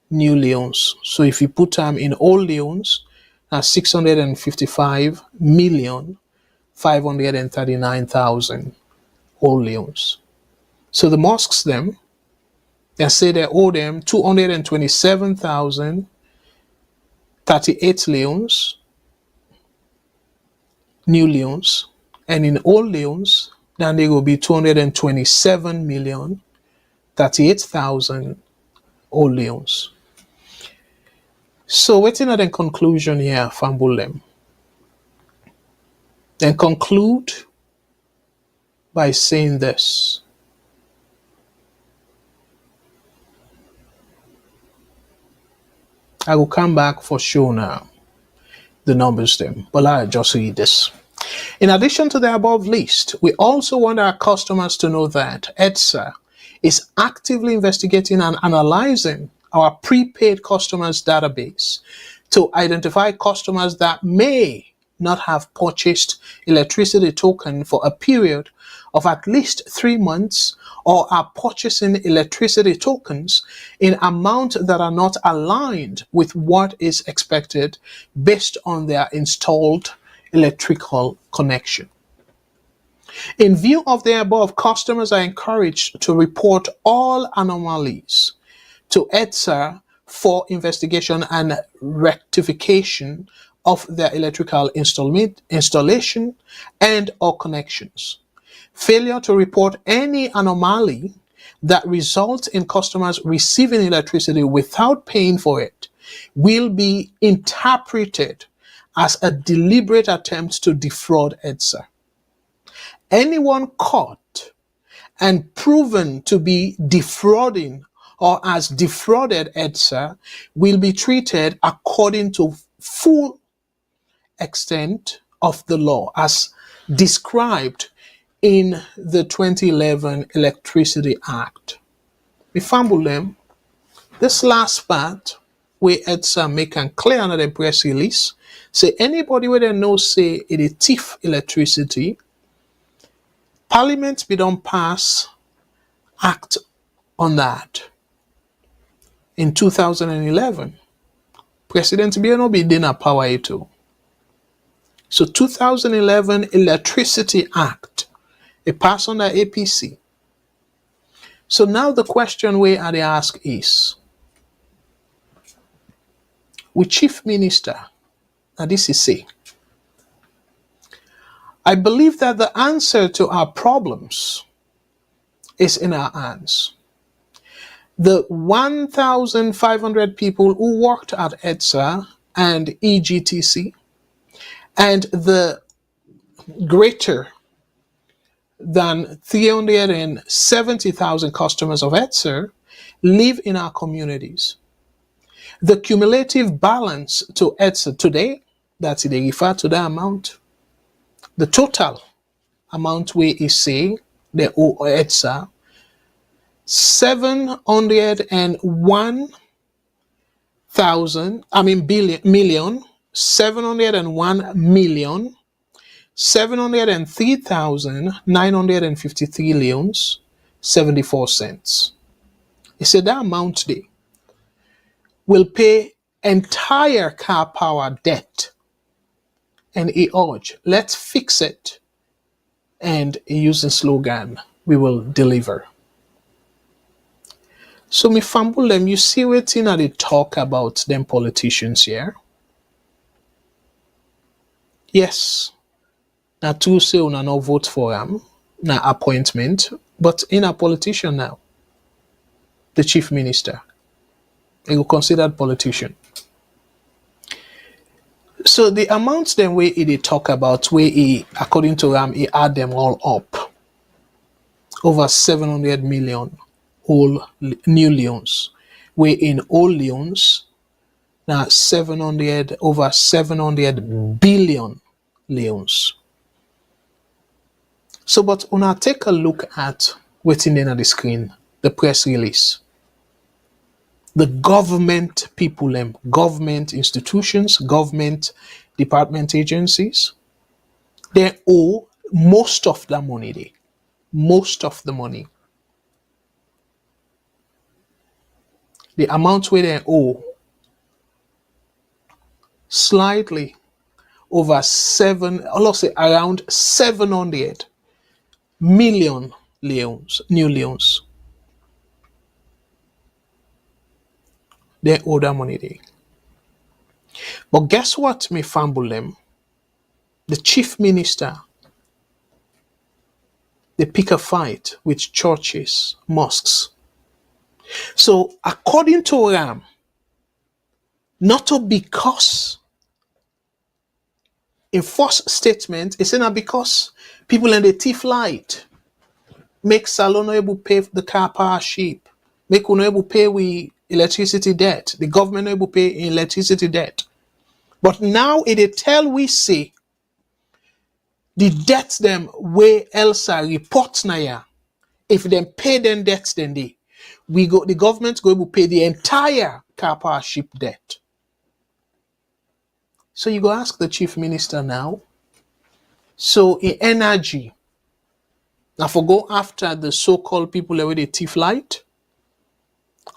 new Leons. So if you put them in old Leons, that's 655,539,000 old Leons. So the mosques, they say they owe them 227,038 Leons, new Leons, and in old Leons, then they will be 227,038,000 old Leons. So waiting at the conclusion here, fumble them. Then conclude by saying this. I will come back for sure now, the numbers them, but I'll just read this. In addition to the above list, we also want our customers to know that EDSA is actively investigating and analyzing our prepaid customers database to identify customers that may not have purchased electricity token for a period of at least 3 months or are purchasing electricity tokens in amount that are not aligned with what is expected based on their installed electrical connection. In view of the above, customers are encouraged to report all anomalies to EDSA for investigation and rectification of their electrical installation and or connections. Failure to report any anomaly that results in customers receiving electricity without paying for it will be interpreted as a deliberate attempt to defraud EDSA. Anyone caught and proven to be defrauding or as defrauded EDSA will be treated according to full extent of the law as described in the 2011 Electricity Act. We fumble them. This last part where EDSA make and clear under the press release, say anybody where they know say it is thief electricity, Parliament be don't pass act on that. In 2011, President Biano be dinner power ito. So 2011 Electricity Act, it passed on the APC. So now the question where I ask is, with Chief Minister, and this is say, I believe that the answer to our problems is in our hands. The 1,500 people who worked at EDSA and EGTC and the greater than 370,000 customers of EDSA live in our communities. The cumulative balance to EDSA today, that's they refer to the amount, the total amount we is saying the owe EDSA, 701,703,953 leons, 74 cents. He said that amount they will pay entire car power debt. And he urged, let's fix it. And he used the slogan, we will deliver. So me fumble them, you see what they talk about them politicians here? Yes. Now two say una no vote for him, na appointment, but in a politician now, the chief minister, he will considered politician. So the amounts then where he talk about, where he, according to him, he add them all up. Over 700 million all new loans. Where in all loans, now over 700 billion loans. So, but when I take a look at what's in the screen, the press release, the government people, government institutions, government department agencies, they owe most of the money. Most of the money. The amount where they owe slightly over around 700 million loans, new loans. They owe that money there. But guess what, me fumble them? The chief minister, they pick a fight with churches, mosques. So according to Ram, not because in first statement, it's not because people in the thief light make Salone able pay the car power sheep, make uno able pay with electricity debt, the government able pay electricity debt. But now it tell we say the debts them where EDSA reports na ya, if them pay them debts then the government go able pay the entire car power sheep debt. So you go ask the chief minister now. So in energy, now for go after the so-called people where they thief light,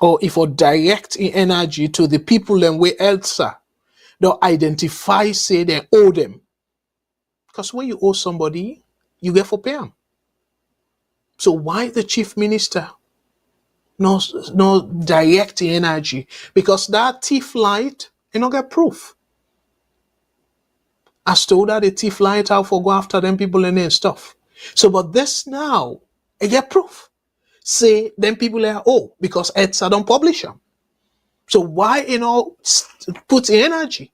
or if or direct in energy to the people and where EDSA don't identify, say they owe them. Because when you owe somebody, you get for pay them. So why the chief minister no direct in energy? Because that thief light, you don't get proof. As to that the thief light out for go after them people and stuff. So but this now, I get proof. Say them people are because EDSA don't publish them. So why put in energy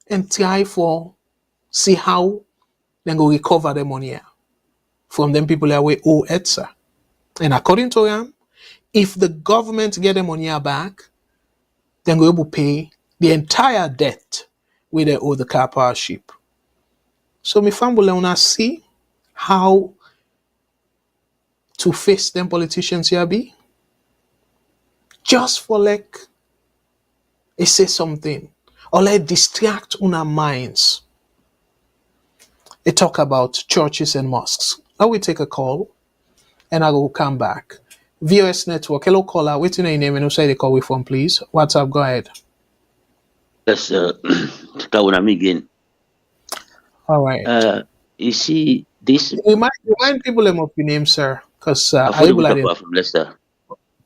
and try for see how then go recover the money from them people that we owe EDSA. And according to them, if the government get the money back, then we will pay the entire debt where they owe the car power sheep. So me family wanna see how to face them politicians here be. Just for like they say something or like distract una minds. They talk about churches and mosques. I will take a call and I will come back. VOS Network, hello caller, what's your name and who say they call we from, please? What's up? Go ahead. Yes, Kawunami again. All right. You see, this. Remind people of your name, sir, because I will from Leicester.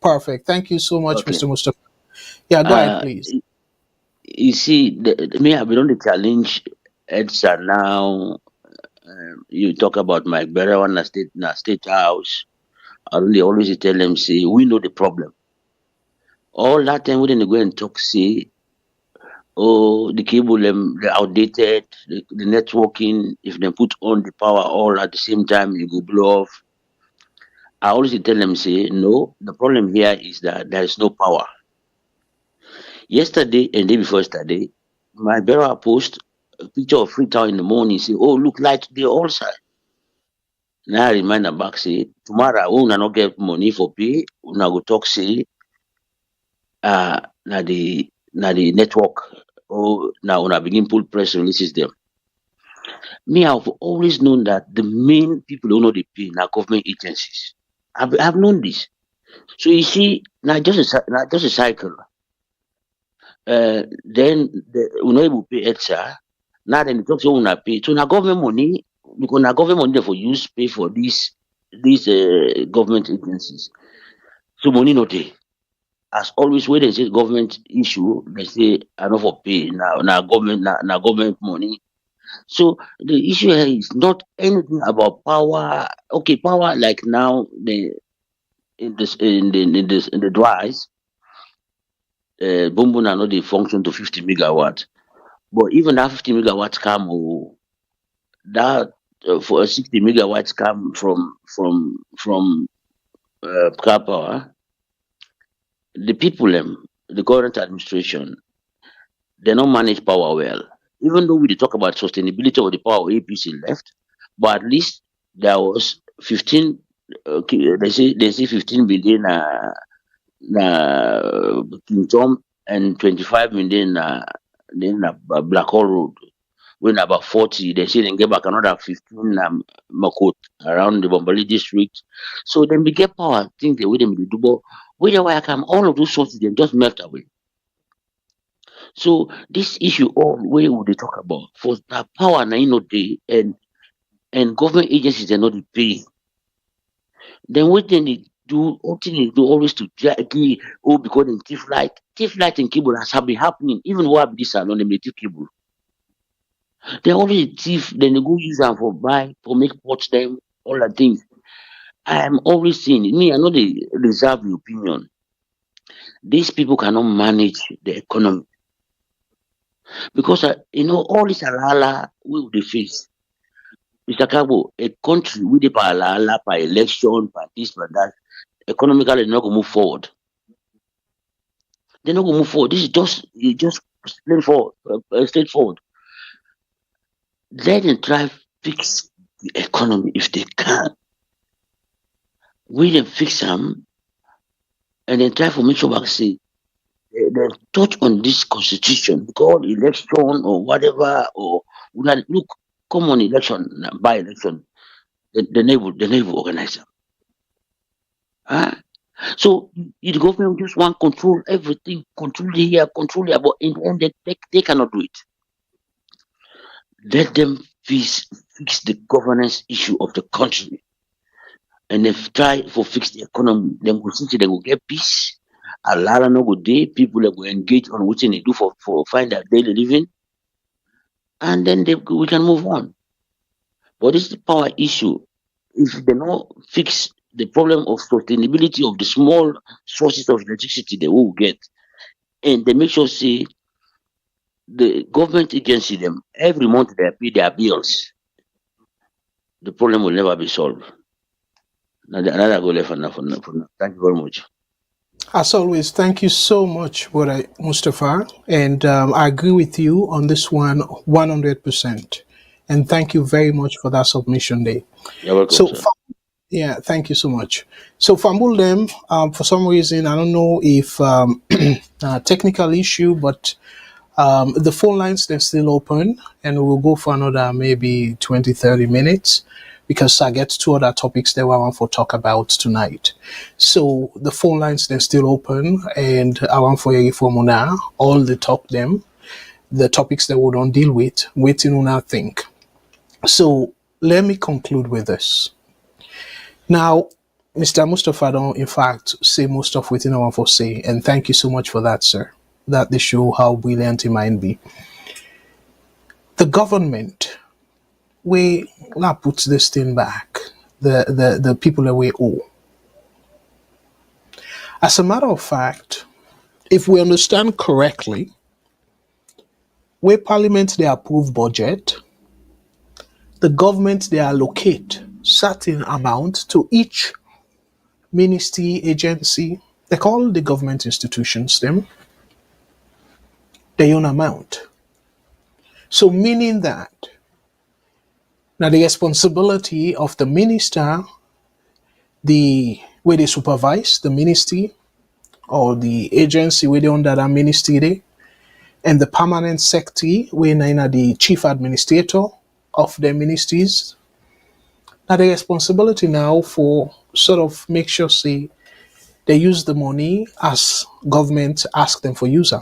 Perfect. Thank you so much, Okay. Mr. Mustafa. Yeah, go ahead, please. You see, me have been on the challenge EDSA now. You talk about my brother on a state house. I really always tell them, say, we know the problem. All that time we didn't go and talk, say, oh, the cable, they're outdated, the networking, if they put on the power all at the same time, you go blow off. I always tell them, say, no, the problem here is that there is no power. Yesterday and day before yesterday, my brother post a picture of Freetown in the morning, say, oh, look, light they all side. Now I remind them back, say, tomorrow, we will not get money for pay, we will go talk, say, na the network, oh, now when I begin pull press releases them. Me, I've always known that the main people who know the pay are government agencies. I've known this. So you see, not just a cycle. Then we know we pay EDSA. Now then, the talk say we pay. So now government money, because now government money they for use pay for these government agencies. So money not there. As always, when they say government issue, they say enough for pay. Now government money. So the issue here is not anything about power. Okay, power like now in the dries, boom boom now they function to 50 megawatts. But even that 50 megawatts come, that for 60 megawatts come from car power. The people, the current administration, they don't manage power well. Even though we dey talk about sustainability of the power APC left, but at least there was 15. They say 15 million King Tom and 25 million then Black Hole Road. When about 40, they say they get back another 15 Makot around the Bombali district. So then we get power. Think the way them do, but where I come, all of those sources they just melt away. So this issue, all where would they talk about for the power na no day and government agencies they not dey pay. Then what they do, all thing they do always to agree, because in thief light and cable has been happening. Even what this Salone they thief cable. They always thief, then they go use them for buy, for make pots them, all that things. I am always saying, me, I know they reserve the opinion. These people cannot manage the economy. Because all this alala we will face. Mr. Kargbo, a country with the alala per election, per this, per that, economically they're not gonna move forward. They're not gonna move forward. This is just straightforward. Let them try fix the economy if they can. We then fix them and then try to make sure back say they touch on this constitution because election or whatever or look common election by election the neighbor organize them. So the government just want control everything, control here, but in the end they cannot do it. Let them fix the governance issue of the country. And if try for fix the economy, then go see they will get peace. A lot of no good day, people will engage on what they do for find their daily living, and then we can move on. But this is the power issue. If they not fix the problem of sustainability of the small sources of electricity they will get, and they make sure say the government agency them every month they pay their bills, the problem will never be solved. Another go left for now. Thank you very much. As always, thank you so much, Brother Mustafa, and I agree with you on this one 100%. And thank you very much for that submission there. You're welcome, So, sir. yeah, thank you so much. So, Fambulem, for some reason, I don't know if technical issue, but the phone lines, they're still open, and we'll go for another maybe 20, 30 minutes. Because I get two other topics that I want to talk about tonight. So the phone lines, they're still open, and I want for you for Mona, all the topics that we don't deal with, waiting on our think. So let me conclude with this. Now, Mr. Mustafa don't, in fact, say most of what I want to say, and thank you so much for that, sir. That they show how brilliant he might be. The government, we now puts this thing back, the people that we owe. As a matter of fact, if we understand correctly, where Parliament they approve budget, the government they allocate certain amount to each ministry, agency, they call the government institutions them, their own amount. So meaning that now the responsibility of the minister, the way they supervise the ministry or the agency where they under that ministry they, and the permanent secretary where the chief administrator of the ministries. Now the responsibility now for sort of make sure say they use the money as government ask them for user.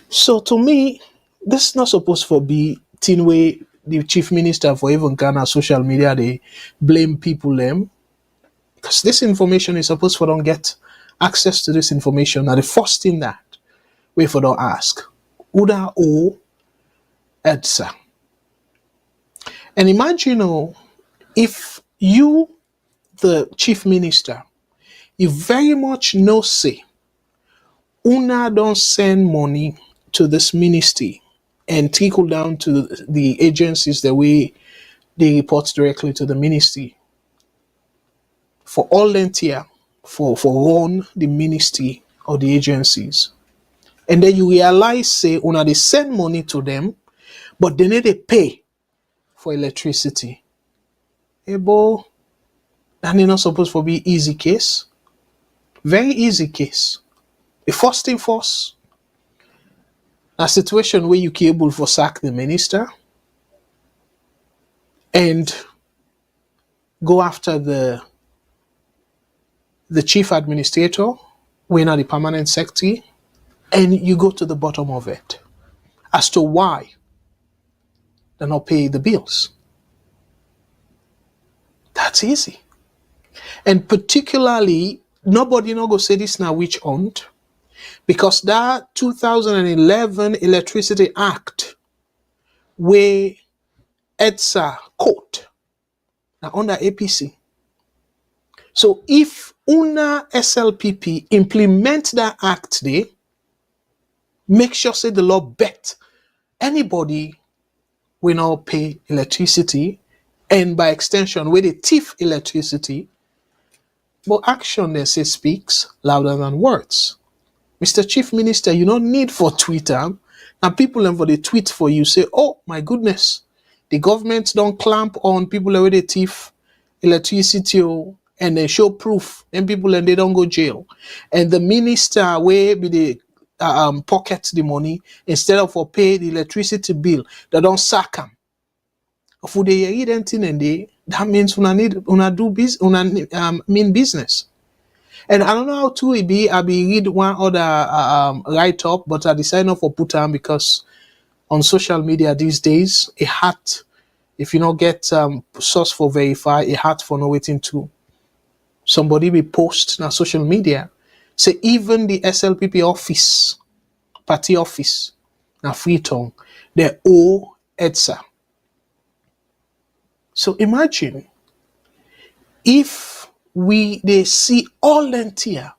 So to me, this is not supposed to be thing way the chief minister for even Ghana social media they blame people them, because this information is supposed for them get access to this information. Now the first thing that we for don't ask Uda or EDSA. And imagine if you, the chief minister, you very much know say Una don't send money to this ministry and trickle down to the agencies the way they report directly to the ministry for all volunteer for run the ministry or the agencies. And then you realize say Una they send money to them, but they need to pay for electricity. Ebo, that is not supposed to be easy case. Very easy case. The first thing first, a situation where you can able for sack the minister and go after the chief administrator, when are the permanent secretary, and you go to the bottom of it as to why they're not paying the bills. That's easy. And particularly, nobody not go say this now which owned, because that 2011 Electricity Act where EDSA court now under APC. So if UNA SLPP implement that act there, make sure say the law bet anybody will not pay electricity, and by extension where they thief electricity, but action they say speaks louder than words. Mr. Chief Minister, you don't need for Twitter, and people and for the tweet for you say, oh my goodness, the government don't clamp on people where they thief electricity and they show proof, and people and they don't go jail. And the minister where be the pocket the money instead of for pay the electricity bill, they don't sack them. If they read anything and they, that means una do business, mean business. And I don't know how to it be. I be read one other write up, but I decided not for put on because on social media these days, a hat, if you don't get source for verify, a hat for no waiting to. Somebody be post on social media, say even the SLPP office, party office, na Freetown, they owe EDSA. So imagine if they see all volunteer,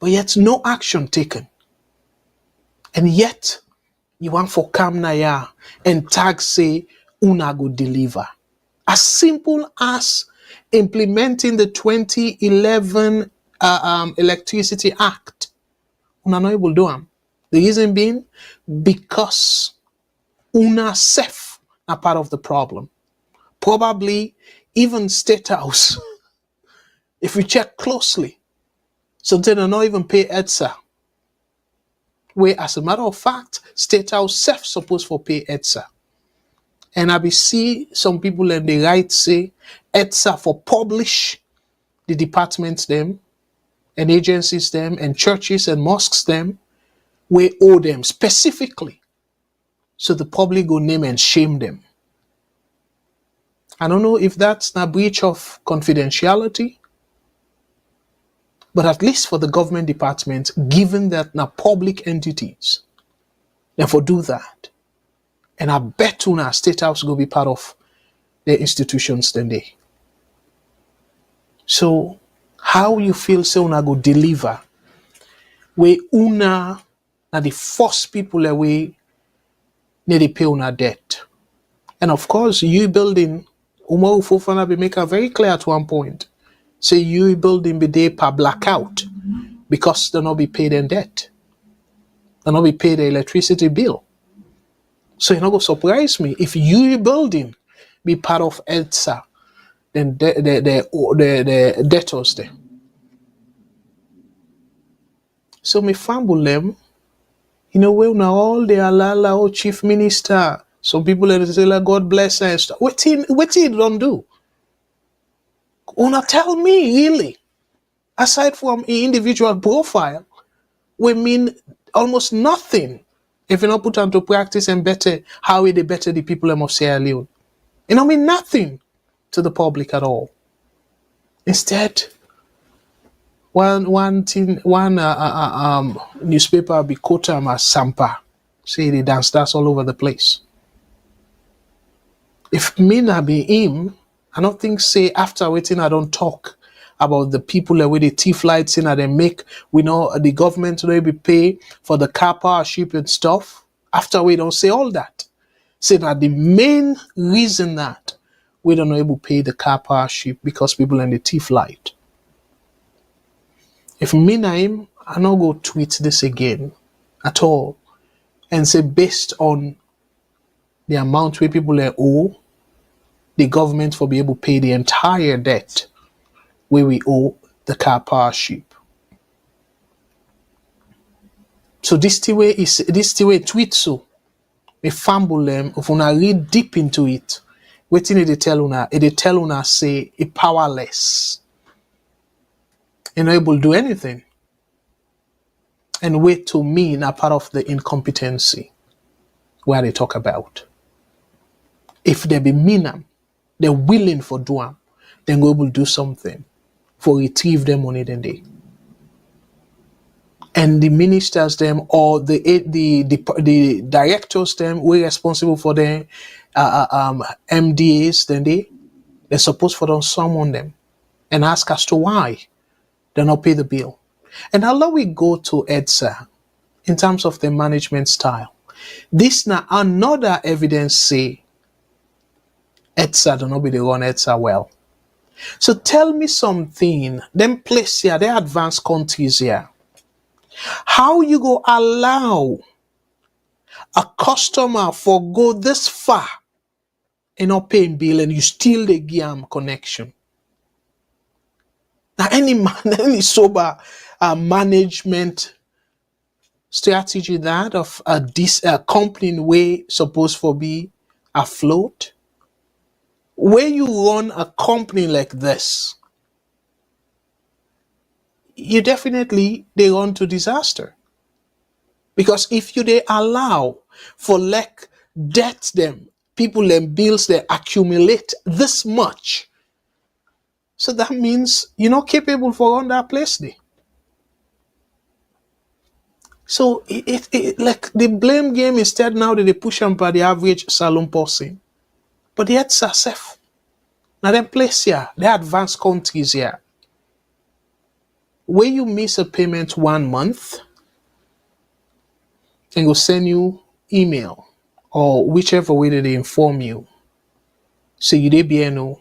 but yet no action taken, and yet you want for come naya and tag say una go deliver. As simple as implementing the 2011 Electricity Act, una no able do am. The reason being because una self are part of the problem. Probably even State House. If we check closely, something they not even pay EDSA. Where, as a matter of fact, State House self supposed for pay EDSA. And I be see some people and they write say EDSA for publish the departments them and agencies them and churches and mosques them we owe them specifically. So the public go name and shame them. I don't know if that's a breach of confidentiality, but at least for the government department, given that now public entities, therefore do that. And I bet una State House will be part of their institutions then they. So how you feel say una go deliver where una na the first people away need to pay una debt. And of course you building Umaru Fofana be make it very clear at one point. Say you building be there per blackout because they not be paid in debt. They not be paid the electricity bill. So you not go surprise me if you building be part of EDSA, then the debtors there. So me fumble them, well now all the alala chief minister. Some people say like God bless us. What he don't do? Una tell me really, aside from individual profile, we mean almost nothing if you not put into practice and better how they better the people of Sierra Leone. It don't mean nothing to the public at all. Instead, one newspaper be quote them as Sampa, say they dance all over the place. If me not be him, I don't think say after waiting I don't talk about the people that with the thief lights in and they make, we know the government will be pay for the car power ship and stuff. After we don't say all that. Say that the main reason that we don't able to pay the car power ship because people in the thief light. If me na him, I not go tweet this again at all and say based on the amount where people owe, the government for be able to pay the entire debt where we owe the car power ship. So this the way tweet so. We fumble them if una read deep into it. Waiting they tell una say it powerless. You're not able to do anything. And wait to me na part of the incompetency where they talk about. If they be mean them, they're willing for do them, then go able to do something for retrieve their money then they. And the ministers them or the directors them we're responsible for the MDAs then they're supposed for them summon them and ask as to why they not pay the bill. And how long we go to EDSA in terms of the management style. This now another evidence say EDSA do not be the run EDSA well. So tell me something, them place here, they advanced countries here. How you go allow a customer for go this far and not paying bill and you still the give am connection? Now any sober management strategy that of a company way supposed for be afloat? Where you run a company like this, you definitely they run to disaster. Because if you they allow for like debt them, people and bills they accumulate this much, so that means you're not capable for run that place there. So it like the blame game instead now that they push them by the average Salone person. But the EDSA safe. Now them place here, they advanced countries here. Where you miss a payment 1 month, and go send you email or whichever way that they inform you. So you dey BNO.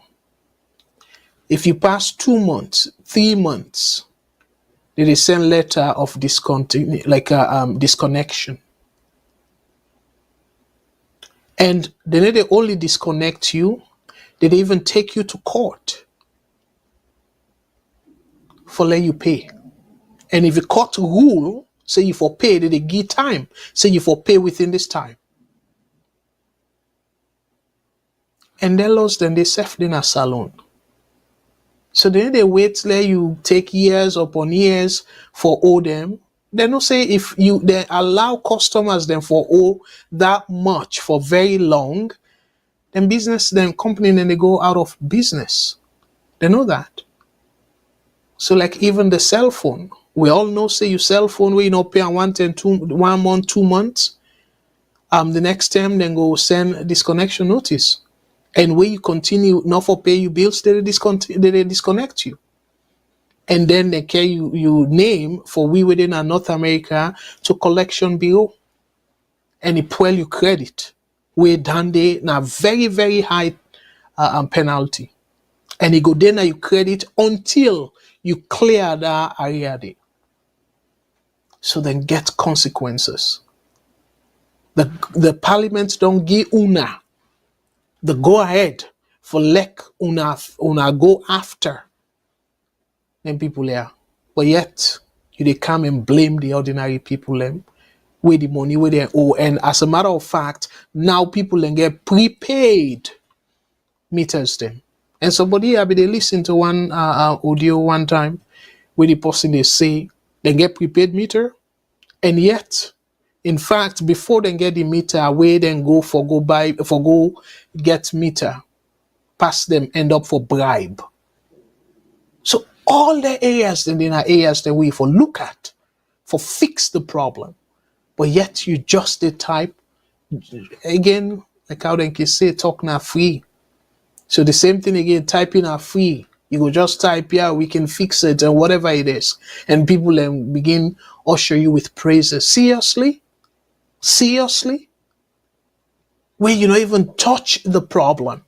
If you pass 2 months, 3 months, they send letter of disconnection. And then they only disconnect you, they even take you to court for let you pay. And if the court rule, say you for pay, they give time. Say you for pay within this time. And they lost, then they serve in a salon. So then they wait, let you take years upon years for owe them. They don't say if they allow customers then for owe that much for very long, then company then they go out of business. They know that. So like even the cell phone, we all know say you cell phone where you not pay 1 month, 2 months. The next time then go send disconnection notice. And where you continue not for pay you bills, they disconnect you. And then they carry you name for we within North America to collection bureau. And it pull you credit. We done they now very, very high penalty. And it go then you credit until you clear that area there. So then get consequences. The parliament don't give una the go ahead for like una go after them people there. But yet they come and blame the ordinary people them with the money where they owe. And as a matter of fact, now people then get prepaid meters them. And somebody I be they listen to one audio one time where the person they say they get prepaid meter, and yet, in fact, before they get the meter, away then go get meter, pass them end up for bribe. So all the areas then are areas that we for look at for fix the problem, but yet you just the type again like how they can say talk now free. So the same thing again, typing are free. You go just type, yeah, we can fix it and whatever it is. And people then begin usher you with praises. Seriously? Seriously? Where you don't even touch the problem.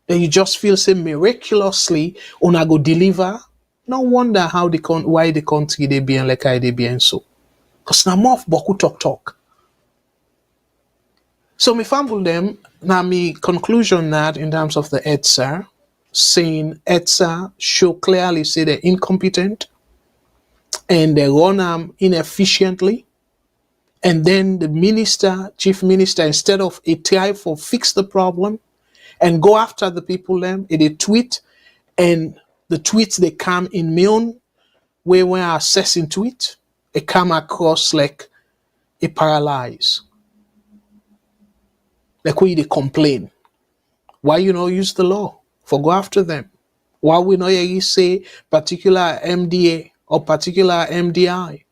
Then you just feel say miraculously una go deliver. No wonder how why the country they be and like I they be and so. Because now more of boku talk. So me fumble them, now me conclusion that in terms of the EDSA, saying EDSA show clearly say they're incompetent and they run them inefficiently. And then the minister, chief minister, instead of a try for fix the problem and go after the people them, they tweet, and the tweets they come in my own way when I assessing tweet, it come across like a paralyze. Like we they complain. Why you not use the law for go after them? Why we not hear you say particular MDA or particular MDI?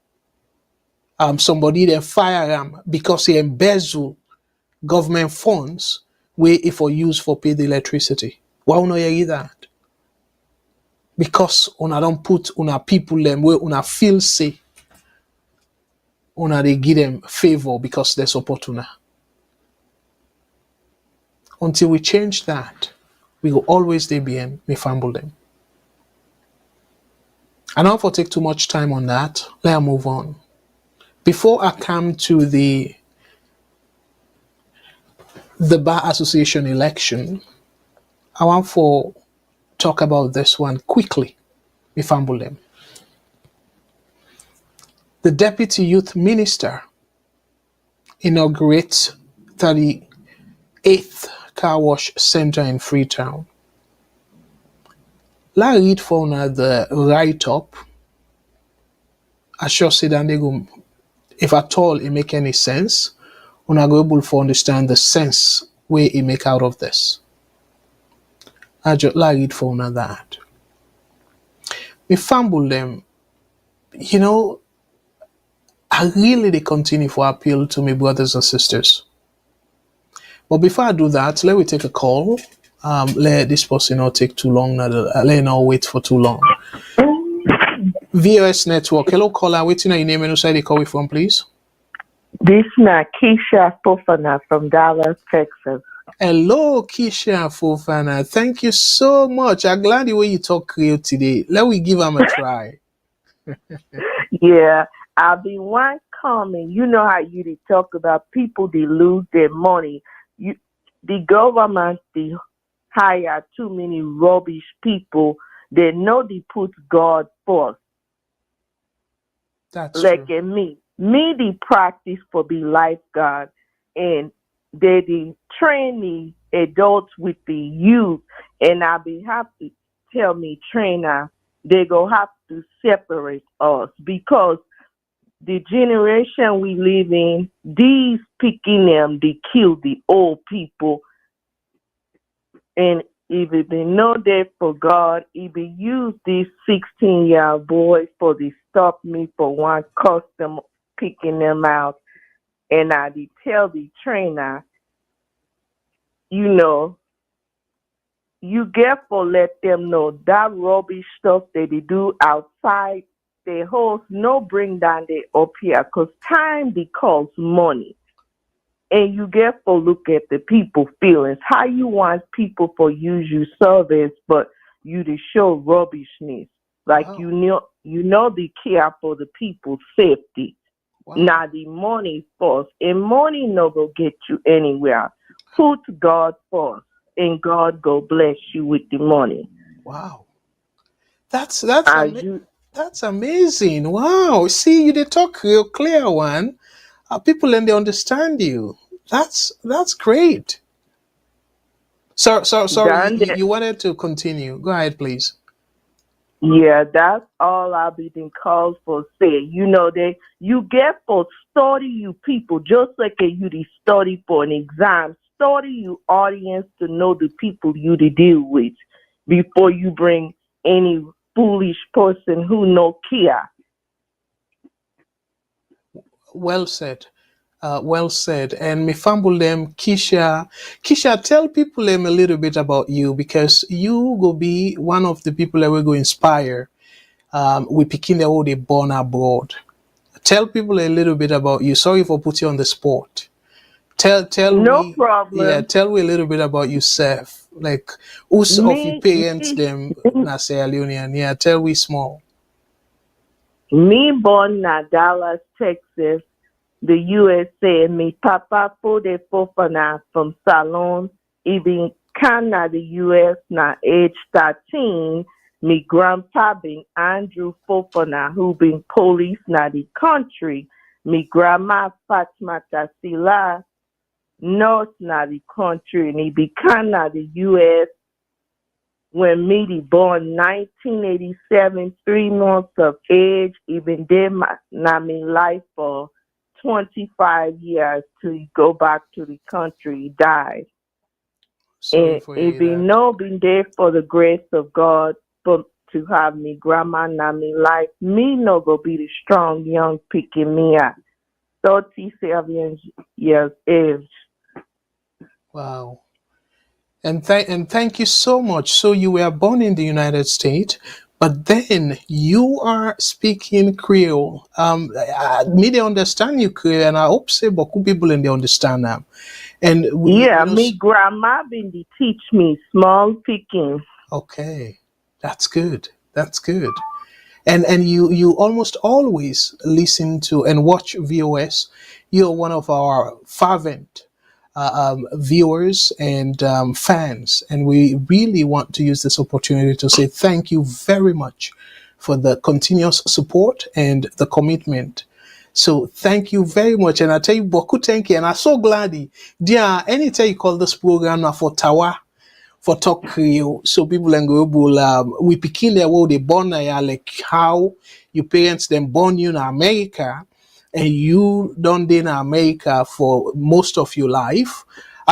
Somebody they fire him because he embezzle government funds where if for use for pay the electricity. Why we not hear that? Because una don't put una people them where una feel say una they give them favor because they support una. Until we change that, we will always they be in me fumble them. I don't want to take too much time on that. Let's move on. Before I come to the Bar Association election, I want to talk about this one quickly. Me fumble them. The Deputy Youth Minister inaugurates 38th car wash center in Freetown. Let's read for now the write-up. I sure say that they go, if at all it make any sense, we're not able to understand the sense where it make out of this. I just like it for now that. We fumble them, you know, I really they continue to appeal to my brothers and sisters. But before I do that, let me take a call. Let this person not take too long. Let not wait for too long. VOS Network. Hello, caller. Waiting on your name and who side they call you from, please. This is Keisha Fofana from Dallas, Texas. Hello, Keisha Fofana. Thank you so much. I'm glad the way you talk Creole today. Let me give them a try. Yeah, I'll be one comment. You know how you talk about people they lose their money. The government they hire too many rubbish people. They know they put God first. That's like true. me the practice for be lifeguard, and they train the adults with the youth, and I be have to tell me trainer they go have to separate us because the generation we live in, these picking them, they kill the old people. And if it be no day for God, he be use this 16-year-old boy for the stop me for one custom picking them out. And I did tell the trainer, you know, you get for let them know that rubbish stuff that they do outside the host, no bring down the up here, because time becomes money. And you get for look at the people feelings. How you want people for use your service, but you to show rubbishness. Like Wow. you know the care for the people's safety. Wow. Now the money first. And money no go get you anywhere. Put God first, and God go bless you with the money. Wow. That's amazing. Wow. See, you they talk real clear one. People and they understand you. That's great. Sorry, Done you wanted to continue. Go ahead, please. Yeah, that's all I've been called for. Say, that you get for study you people just like you de study for an exam. Study you audience to know the people you to deal with before you bring any foolish person who no care. Well said. Well said. And me fumble them, Kisha. Kisha, tell people them a little bit about you because you go be one of the people that we go inspire. We picking the old they born abroad. Tell people a little bit about you. Sorry for putting you on the spot. Tell No we yeah, problem. tell me a little bit about yourself. Like who's of your Me, parents me, them na Sierra Leonean. Yeah, tell we small. me born na Dallas, Texas, the USA. Me papa for the fofana from Salone, even Canada, the US, na age 13. Me grandpa been Andrew Fofana, who been police na the country. Me grandma Fatima Tasila, nurse na the country. And he be Canada, the US, when me born 1987, 3 months of age, even then na me life for 25 years till he go back to the country. He died. Sorry And for if you he that. no been there for the grace of God for to have me grandma na me life, me no go be the strong young picking me at 37 years age. Wow. And thank you so much. So you were born in the United States, but then you are speaking Creole. Me they understand you Creole, and I hope say beaucoup people and they understand them. And Yeah, me grandma been to teach me small picking. okay, that's good. That's good. And you almost always listen to and watch VOS. You're one of our fervent viewers and fans, and we really want to use this opportunity to say thank you very much for the continuous support and the commitment. So thank you very much, and I tell you, Boku, thank you, and I'm so glad. Dear, anytime you call this program now for Tawa for talk Creole, so people and go we picking their way they born there, like how your parents then born you in America, and you done in America for most of your life.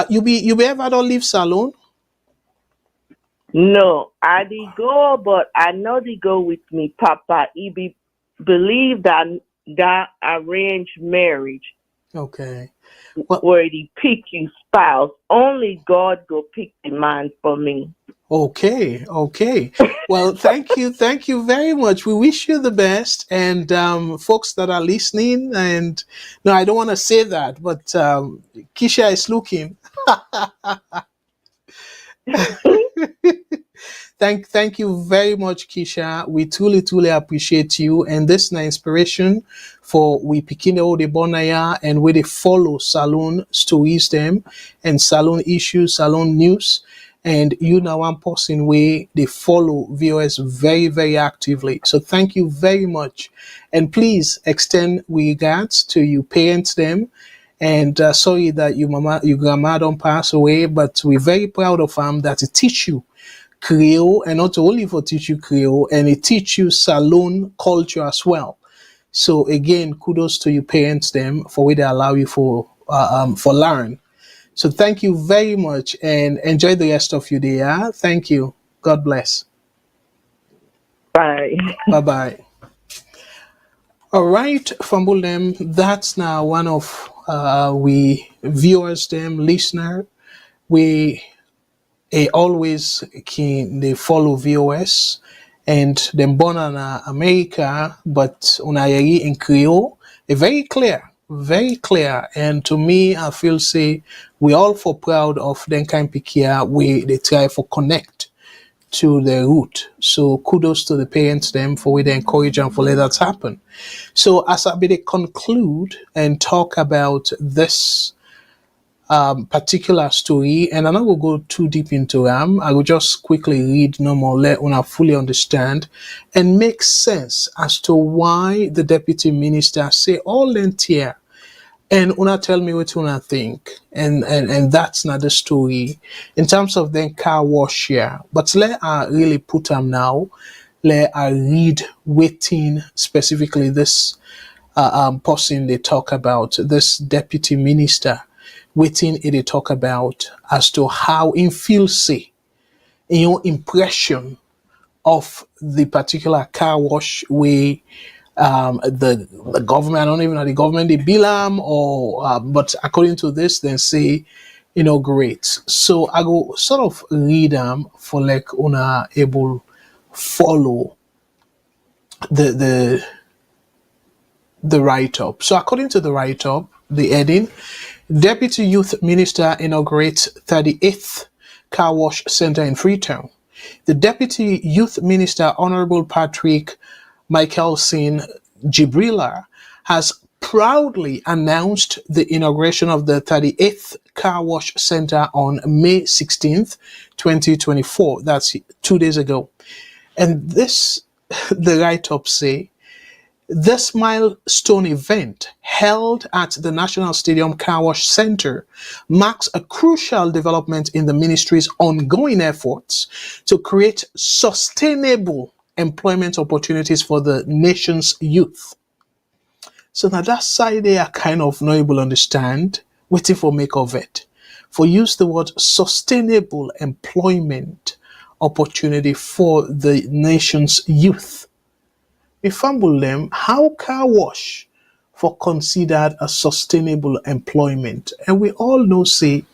You be ever don't leave Salone? No, I did go, but I know they go with me, Papa. He believe that arranged marriage Okay. Well, where he pick you spouse. Only God go pick the man for me. okay, okay. Well, thank you very much. We wish you the best, and folks that are listening. And no, I don't want to say that, but Kisha is looking. Thank you very much, Kisha. We truly appreciate you, and this is an inspiration for we picking all the bonaya and we they follow Salone stories them and Salone issues, Salone news, and you now one person way they follow VOS very actively. So thank you very much, and please extend regards to your parents them. And sorry that your grandma don't pass away, but we're very proud of them that it teach you Creole, and not only for teach you Creole, and it teach you Salone culture as well. So again, kudos to your parents them for where they allow you for learn. So thank you very much, and enjoy the rest of your day. Yeah? Thank you. God bless. Bye. Bye bye. All right, fumble them. That's now one of we viewers them listener. We always can they follow VOS and them born in America, but unayari in Creole. Very clear. And to me, I feel say we all for proud of them kind pikia we they try for connect to the root. So kudos to the parents them for where they encourage and for let that happen. So as I be conclude and talk about this particular story, and I'm not going to go too deep into them. I will just quickly read no more, let una fully understand and make sense as to why the deputy minister say all length here And una tell me what una think. And that's not the story in terms of then car wash here. But let I really put them now. Let I read waiting specifically this person they talk about, this deputy minister, waiting they talk about as to how in feel say in your impression of the particular car wash way the government, I don't even know the government, they bill them or but according to this, then say inaugurate. So I go sort of read them for like una able follow the write up. So according to the write up, the heading: Deputy Youth Minister inaugurates 38th car wash center in Freetown. The Deputy Youth Minister, Honorable Patrick Michaelson Jibrila, has proudly announced the inauguration of the 38th car wash center on May 16th, 2024. That's 2 days ago. And this, the write-up say, this milestone event held at the National Stadium Car Wash Center marks a crucial development in the ministry's ongoing efforts to create sustainable employment opportunities for the nation's youth. So now that side they are kind of not able to understand, waiting for make of it. For use the word sustainable employment opportunity for the nation's youth. We fumble them, how car wash for considered a sustainable employment? And we all know say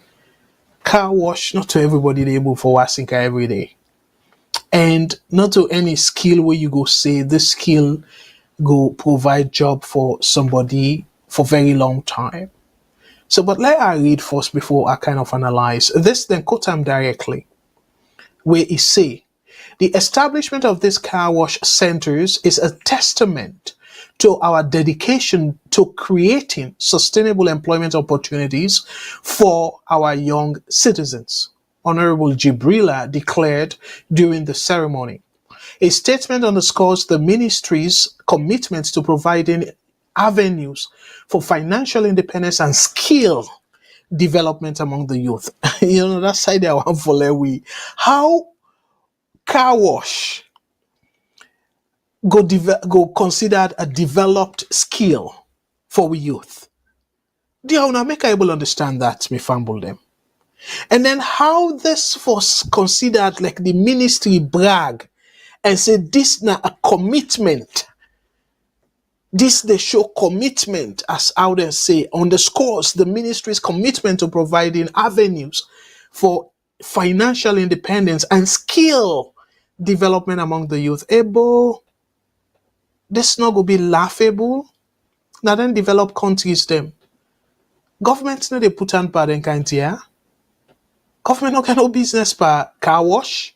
car wash not to everybody they able for washing car every day. And not to any skill where you go say this skill go provide job for somebody for very long time. So but let I read first before I kind of analyze. This then quote him directly, where he say, the establishment of these car wash centers is a testament to our dedication to creating sustainable employment opportunities for our young citizens, Honorable Jibrila declared during the ceremony. A statement underscores the ministry's commitment to providing avenues for financial independence and skill development among the youth. That side I want for we. How car wash go considered a developed skill for we youth. They are make able understand that me fumble them. And then how this was considered like the ministry brag and say this na a commitment. This they show commitment, as how they say, underscores the ministry's commitment to providing avenues for financial independence and skill development among the youth. Able, this not going to be laughable. Now then develop countries them. Governments no they put on part in kind here. Government no can no business per car wash.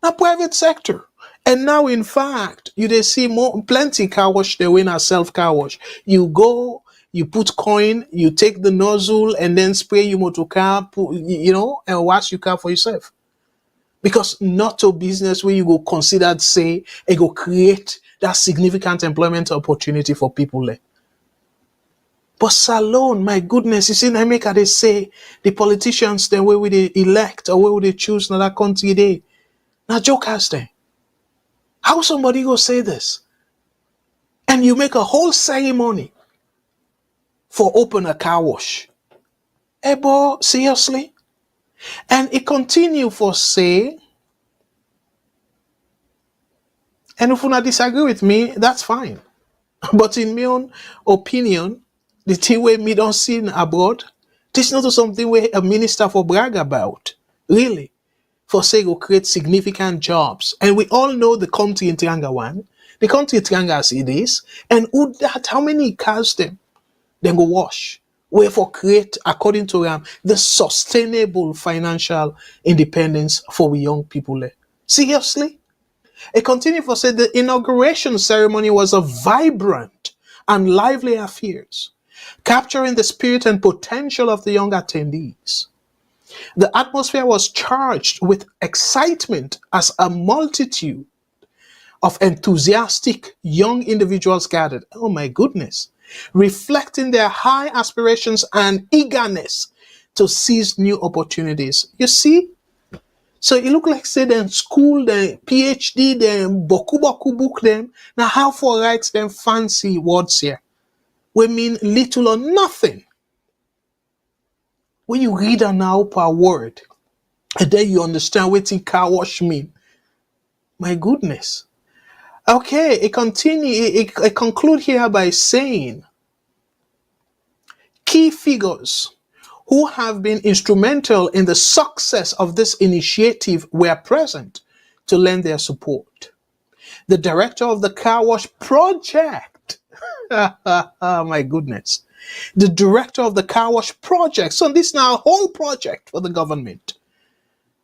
Now private sector. And now in fact, you they see plenty car wash they win a self car wash. You go, you put coin, you take the nozzle and then spray your motor car, and wash your car for yourself. Because not a business where you go considered say it go create that significant employment opportunity for people there. But Salone, my goodness, you see, I make they say the politicians then where would they elect or where would they choose in that country they now jokers then. How somebody go say this? And you make a whole ceremony for open a car wash. Boy, seriously? And it continue for say, and if you not disagree with me, that's fine. But in my own opinion, the thing where me don't see abroad, this is not something where a minister for brag about. Really. For say go create significant jobs. And we all know the country in Trianga one. The country in Trianga as it is. And who that how many cars them? Then go wash. Where for create, according to them, the sustainable financial independence for we young people there. Seriously? It continued for say the inauguration ceremony was a vibrant and lively affair, capturing the spirit and potential of the young attendees. The atmosphere was charged with excitement as a multitude of enthusiastic young individuals gathered. Oh my goodness. reflecting their high aspirations and eagerness to seize new opportunities. You see? So it look like say them school, them PhD, them boku book them. Now how for write them fancy words here? We mean little or nothing. When you read an now per word, and then you understand what in car wash mean. My goodness. Okay, it conclude here by saying key figures who have been instrumental in the success of this initiative were present to lend their support. The director of the car wash project. Oh my goodness. The director of the car wash project. So this now a whole project for the government.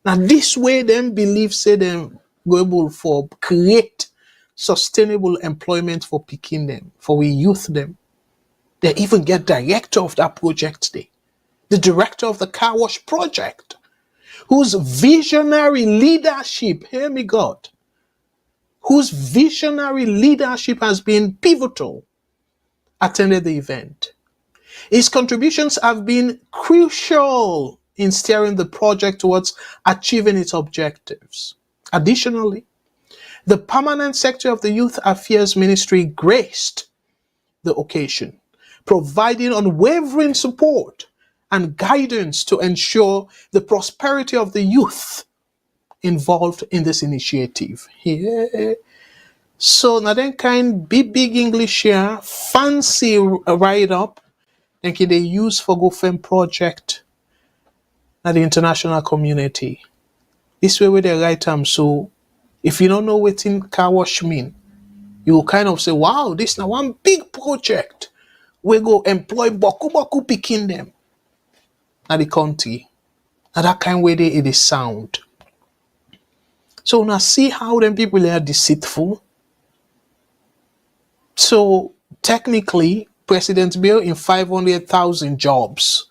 Now this way them believe say them go able for create sustainable employment for picking them, for we youth them. They even get director of that project there. The director of the car wash project, whose visionary leadership, hear me God, whose visionary leadership has been pivotal, attended the event. His contributions have been crucial in steering the project towards achieving its objectives. Additionally, the permanent secretary of the Youth Affairs Ministry graced the occasion, providing unwavering support and guidance to ensure the prosperity of the youth involved in this initiative. Yeah. So now then kind big English here, fancy write up, and they use for GoFem project at the international community. This way where they write them. So if you don't know what in car wash mean, you will kind of say, wow, this now one big project. We go employ boku picking them at the county. And that kind of way it is sound. So now see how them people are deceitful. So technically, President Bill in 500,000 jobs.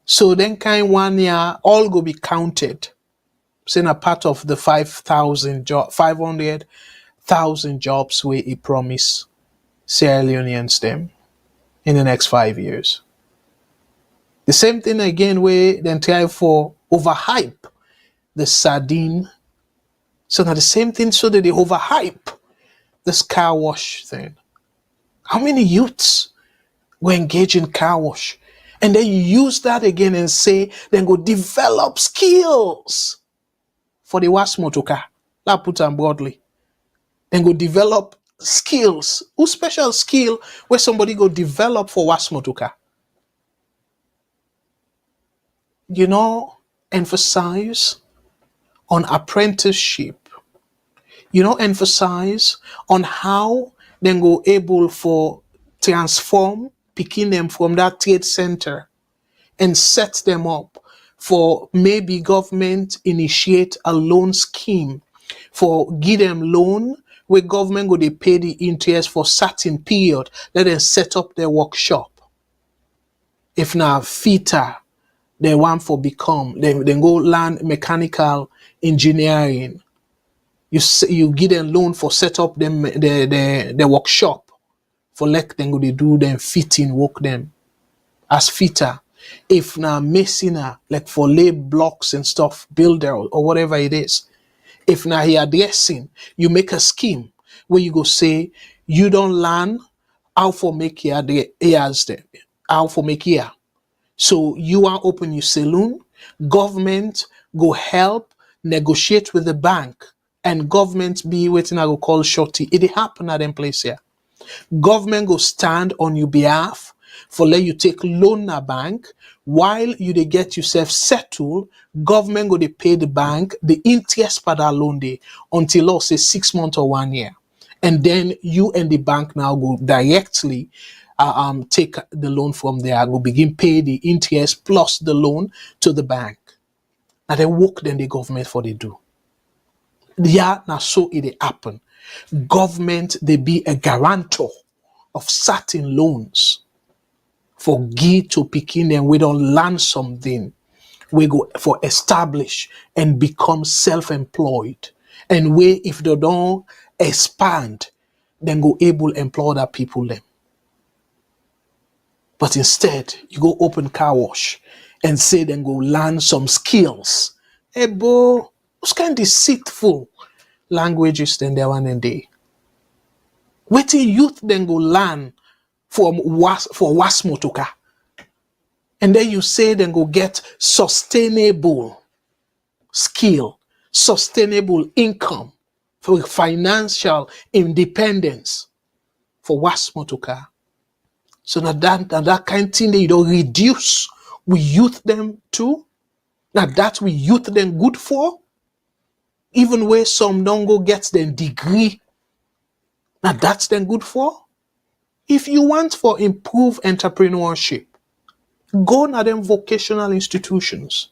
So then kind 1 year all go be counted. Saying a part of the 500,000 jobs where he promised Sierra Leoneans them in the next 5 years. The same thing again where they try for overhype the sardine. So now the same thing so that they overhype this car wash thing. How many youths go engage in car wash? And then you use that again and say, then go develop skills for the wash motoka. That put them broadly. Then go develop skills. Who special skill where somebody go develop for wash motoka? You know, emphasize on apprenticeship. You know, emphasize on how then go able for transform, picking them from that trade center and set them up for maybe government initiate a loan scheme for give them loan where government go they pay the interest for certain period, let them set up their workshop. If now fitter, they want for become, then go learn mechanical engineering. You give them loan for set up them the workshop for let them go they do them fitting work them as fitter. If now masoner like for lay blocks and stuff, builder or whatever it is. If now he addressing, you make a scheme where you go say you don't learn how for make here the ears them, how for make here. So you are open your saloon, government go help negotiate with the bank, and government be waiting I go call shorty. It happen at them place here. Government go stand on your behalf for let you take loan na bank while you they get yourself settled. Government go they pay the bank the interest per that loan day until say 6 months or 1 year, and then you and the bank now go directly take the loan from there, go begin pay the interest plus the loan to the bank. Now they work then the government for they do. Yeah, now so it happen. Government they be a guarantor of certain loans for give to picking them. We don't learn something. We go for establish and become self-employed. And we if they don't expand, then go able employ other people them. But instead, you go open car wash and say then go learn some skills. Hey, bro, those kind of deceitful languages then they one and day. Waiting youth then go learn for was motoka. And then you say then go get sustainable skill, sustainable income for financial independence for was motoka. So now that kind of thing they don't reduce, we youth them too. Now that we youth them good for, even where some don't go get them degree. Now that's them good for. If you want for improve entrepreneurship, go to them vocational institutions.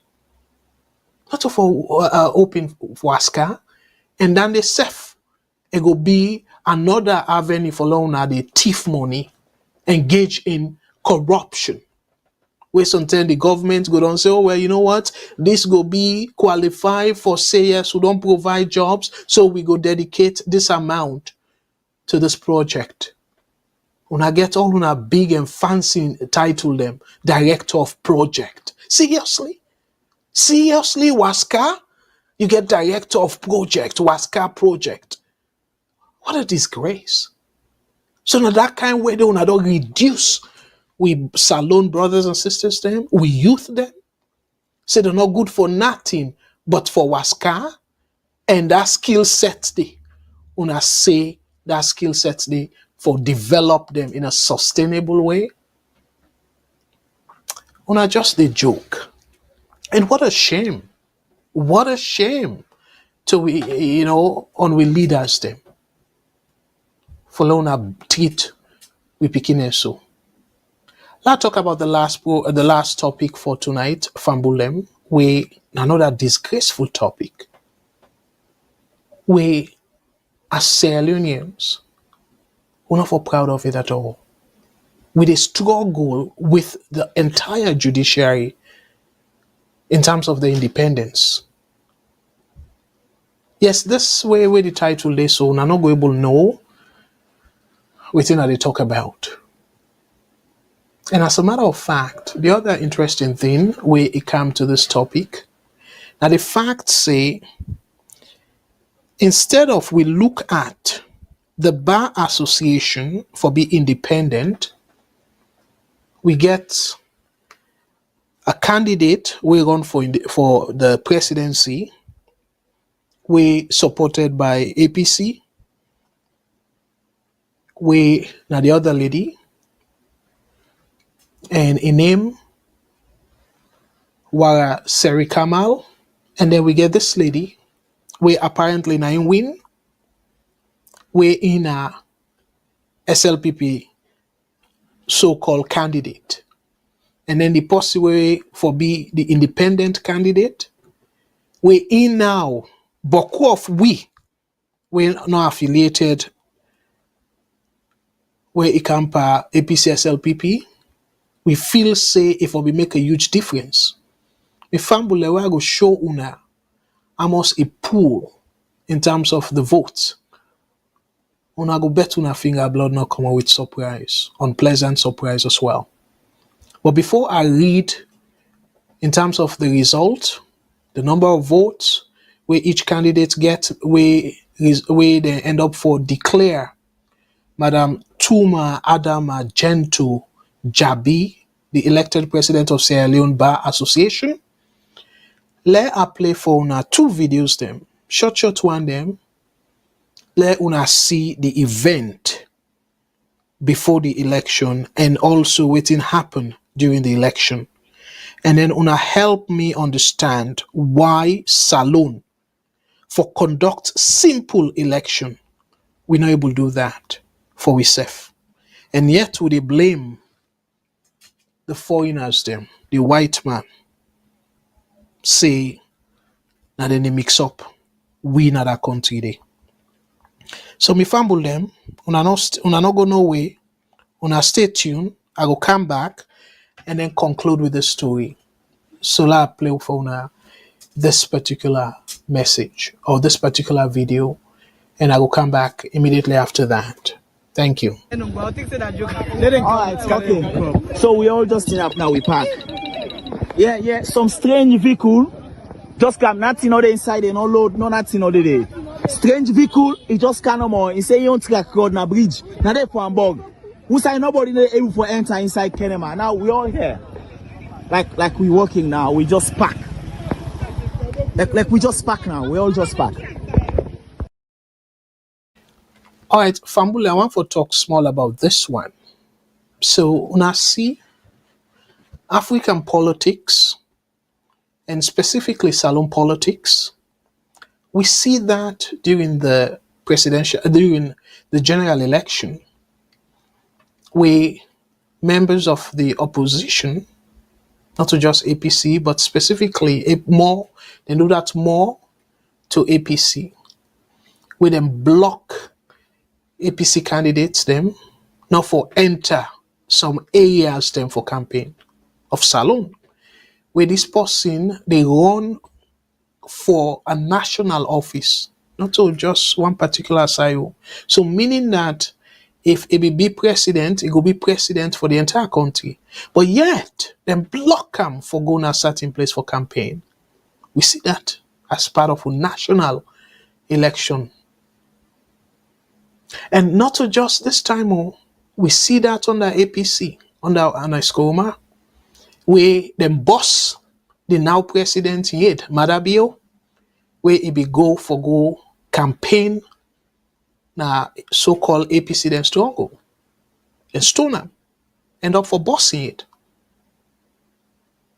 Not for open for ASCA, and then they safe. It go be another avenue for loan the thief money, engage in corruption. Where sometimes the government go down say, oh well, you know what? This go be qualified for sayers who don't provide jobs, so we go dedicate this amount to this project. When I get all una big and fancy title them, director of project. Seriously? Seriously, Waska? You get director of project, Waska project. What a disgrace. So now that kind of way they don't reduce. We Salone brothers and sisters them, we youth them. Say they're not good for nothing but for Waska. And that skill set they. Una say that skill set they for develop them in a sustainable way. Una just the joke. And what a shame. What a shame to we, on we leaders them. For una treat we picking so. Let's talk about the last topic for tonight, Fambulem, where another disgraceful topic. Where as Sierra Leoneans, we're not for proud of it at all. With a struggle with the entire judiciary in terms of the independence. Yes, this way where the title is so we're not going to know within that they talk about. And as a matter of fact, the other interesting thing where it comes to this topic, now the facts say, instead of we look at the Bar Association for being independent, we get a candidate we run for the presidency, we supported by APC, we now the other lady, and in name Wara Seri Kamal, and then we get this lady, we apparently now win, we in a SLPP so-called candidate, and then the possible for be the independent candidate, we in now boku of we not affiliated, where it can pa APC SLPP. We feel say if we make a huge difference. If Fambulewa go show una almost a pool in terms of the votes. Una go bet una finger blood not come out with surprise, unpleasant surprise as well. But before I read in terms of the result, the number of votes where each candidate get, where they end up for declare Madam Tuma Adama Gento Jabi, the elected president of Sierra Leone Bar Association. Let I play for una two videos them, short one them. Let una see the event before the election and also waiting happen during the election. And then una help me understand why Salone for conduct simple election we not able to do that for we safe. And yet we they blame the foreigners them, the white man, say now then they mix up we not that country they. So me fumble them, una not go no way, una stay tuned, I go come back and then conclude with the story. So let play for una this particular message or this particular video, and I will come back immediately after that. Thank you. All right, okay. So we all just in up now. We park. Yeah. Some strange vehicle just come. Nothing on the inside. They no load. No nothing on the day. Strange vehicle. It just can't no more. He say you don't track road na bridge. Now they for Hamburg. Who say nobody they able for enter inside Kenema. Now we all here. Like we working now. We just park. Like we just park now. We all just park. All right, Fambule, I want to talk small about this one. So, una see African politics, and specifically Salone politics, we see that during the general election, we members of the opposition, not to just APC, but specifically they do that more to APC, we then block APC candidates them not for enter some areas them for campaign of Salone, where this person they run for a national office, not to just one particular SIO. So meaning that if it be president, it will be president for the entire country. But yet, them block them for going a certain place for campaign. We see that as part of a national election. And not to just this time, we see that under APC, under Anaskoma, where them boss, the now president yet, Madabio, where he be go campaign na so-called APC then struggle. And Stoner end up for bossing it.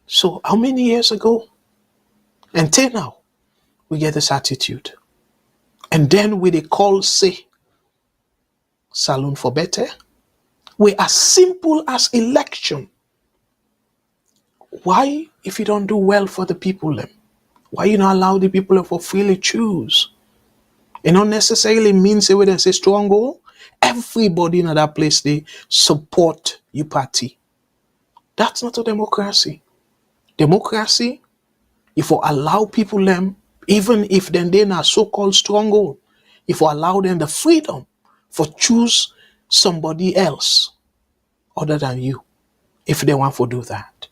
So how many years ago? Until now, we get this attitude. And then we they call say Salone for better. We as simple as election. Why, if you don't do well for the people then? Why you not allow the people to freely choose? It not necessarily means they will say strong. Everybody in that place they support your party. That's not a democracy. Democracy, if you allow people them, even if then they are so-called stronghold, if you allow them the freedom for choose somebody else other than you, if they want to do that.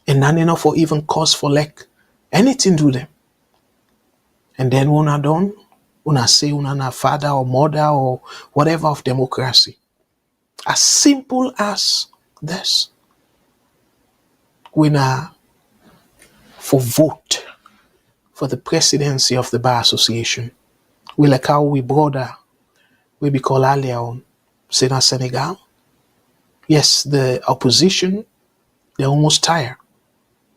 And not enough for even cause for like anything to them. And then when I done, when I say when I father or mother or whatever of democracy. As simple as this. When I for vote for the presidency of the Bar Association, we like how we brother, we be called earlier on, Senegal. Yes, the opposition, they're almost tired.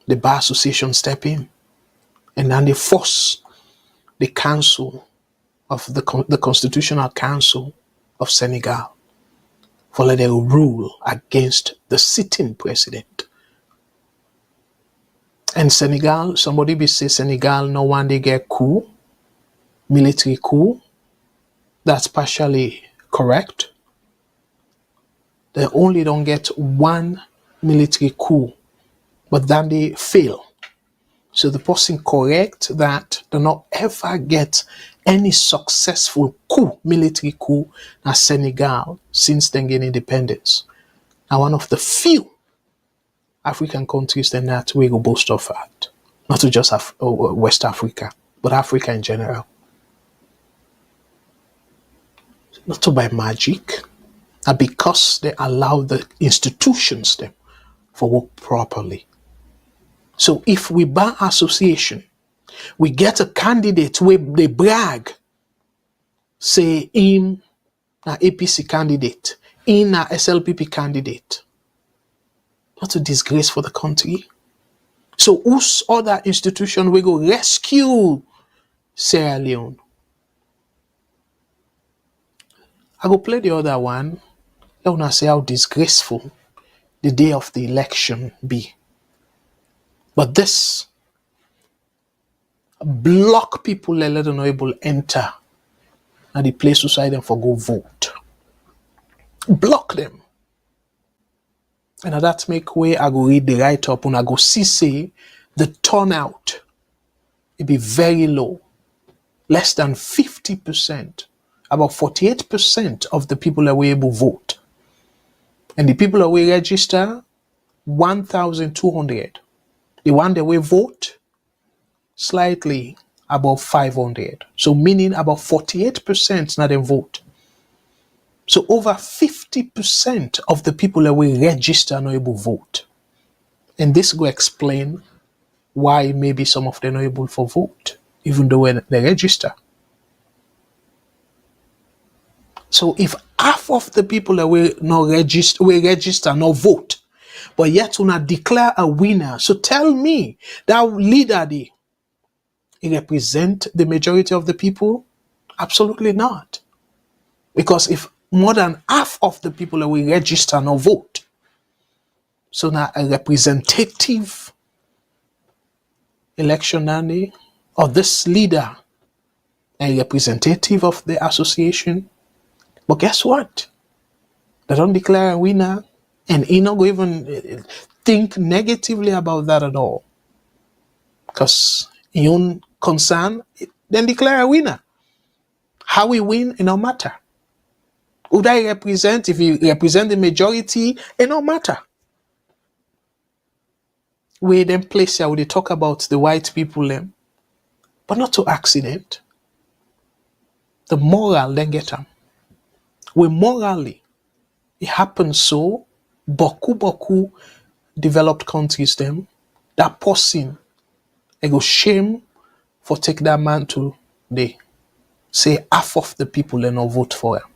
The Bar Association step in. And then they force the council of the Constitutional Council of Senegal for let them rule against the sitting president. And Senegal, somebody be say Senegal no one they get coup, military coup. That's partially correct. They only don't get one military coup, but then they fail. So the person correct that do not ever get any successful coup, military coup, in Senegal since they gain independence. Now one of the few African countries that we go boast of that. Not to just West Africa, but Africa in general. Not to by magic, and because they allow the institutions them for work properly. So if we bar association, we get a candidate where they brag, say him an APC candidate, in an SLPP candidate. Not a disgrace for the country. So whose other institution we go rescue Sierra Leone? I go play the other one. I want to say how disgraceful the day of the election be. But this block people let them not able to enter at the place beside them for go vote. Block them. And that make way I go read the write-up and I go see say the turnout it be very low. Less than 50% about 48% of the people that were able to vote. And the people that will register, 1,200. The one that will vote, slightly above 500. So meaning about 48% not them vote. So over 50% of the people that will register not able to vote. And this will explain why maybe some of them are able to vote, even though when they register. So if half of the people that will register, not vote, but yet will not declare a winner. So tell me that leader, he represent the majority of the people? Absolutely not. Because if more than half of the people that will register, not vote, so now a representative election of this leader, a representative of the association. But guess what? They don't declare a winner, and he not go even think negatively about that at all. Because your own concern, then declare a winner. How we win, it don't matter. Who I represent, if you represent the majority, it don't matter. We then place here, we talk about the white people, but not to accident. The moral then get them. We morally, it happens so, boku developed countries them, that person, they go shame for take that man to they say half of the people they not vote for him.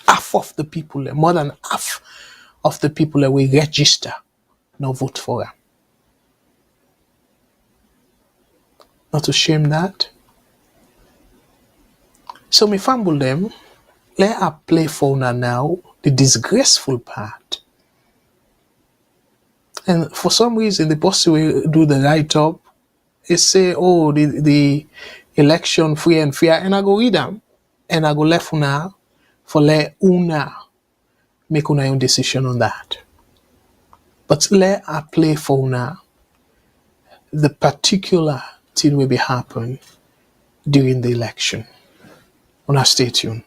Half of the people, more than half of the people that will register not vote for him. Not to shame that. So me fumble them, let her play for now the disgraceful part. And for some reason, the person will do the write-up, they say, oh, the election free and fair, and I go read them, and I go left una for let una make una own decision on that. But let her play for una the particular thing will be happen during the election. Una stay tuned.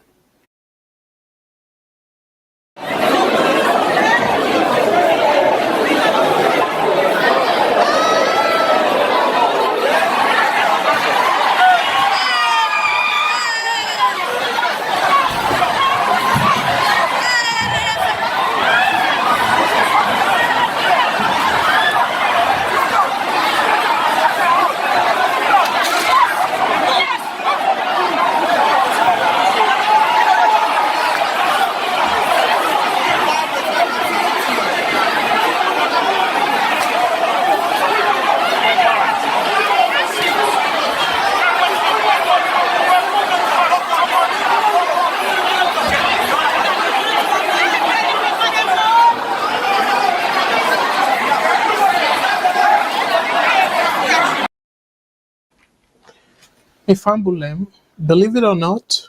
If fumble them, believe it or not,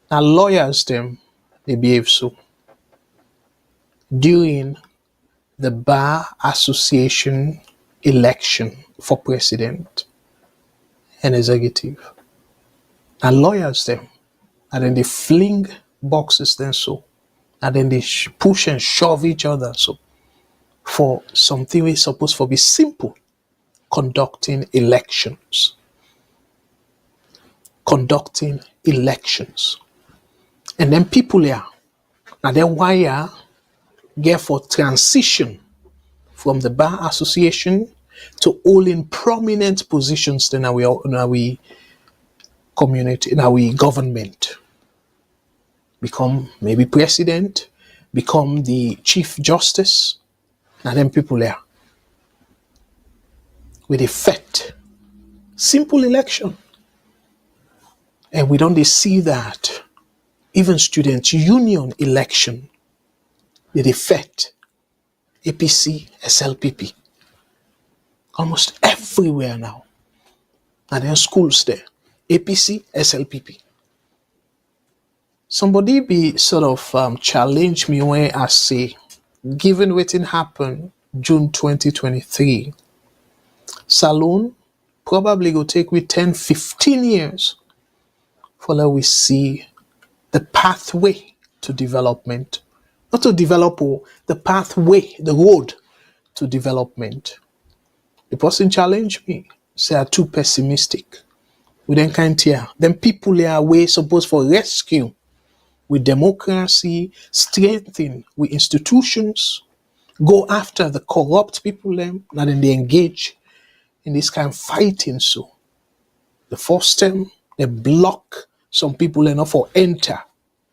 now lawyers them, they behave so. During the Bar Association election for president and executive. And lawyers them, and then they fling boxes then so. And then they push and shove each other so. For something we supposed to be simple, conducting elections. Conducting elections. And then people here, and then why get for transition from the Bar Association to holding prominent positions in our community, in our government. Become maybe president, become the chief justice, and then people here. With effect. Simple election. And we don't see that even student union election, the effect, APC, SLPP, almost everywhere now. And then schools there, APC, SLPP. Somebody be sort of challenge me when I say, given what happened June 2023, Salone probably go take we 10, 15 years for let we see the pathway to development. Not to develop, the pathway, the road to development. The person challenged me, say I'm too pessimistic. We then can't hear. Then people are way supposed for rescue with democracy, strengthen with institutions, go after the corrupt people them, and then they engage in this kind of fighting. So the first time they block some people enough for enter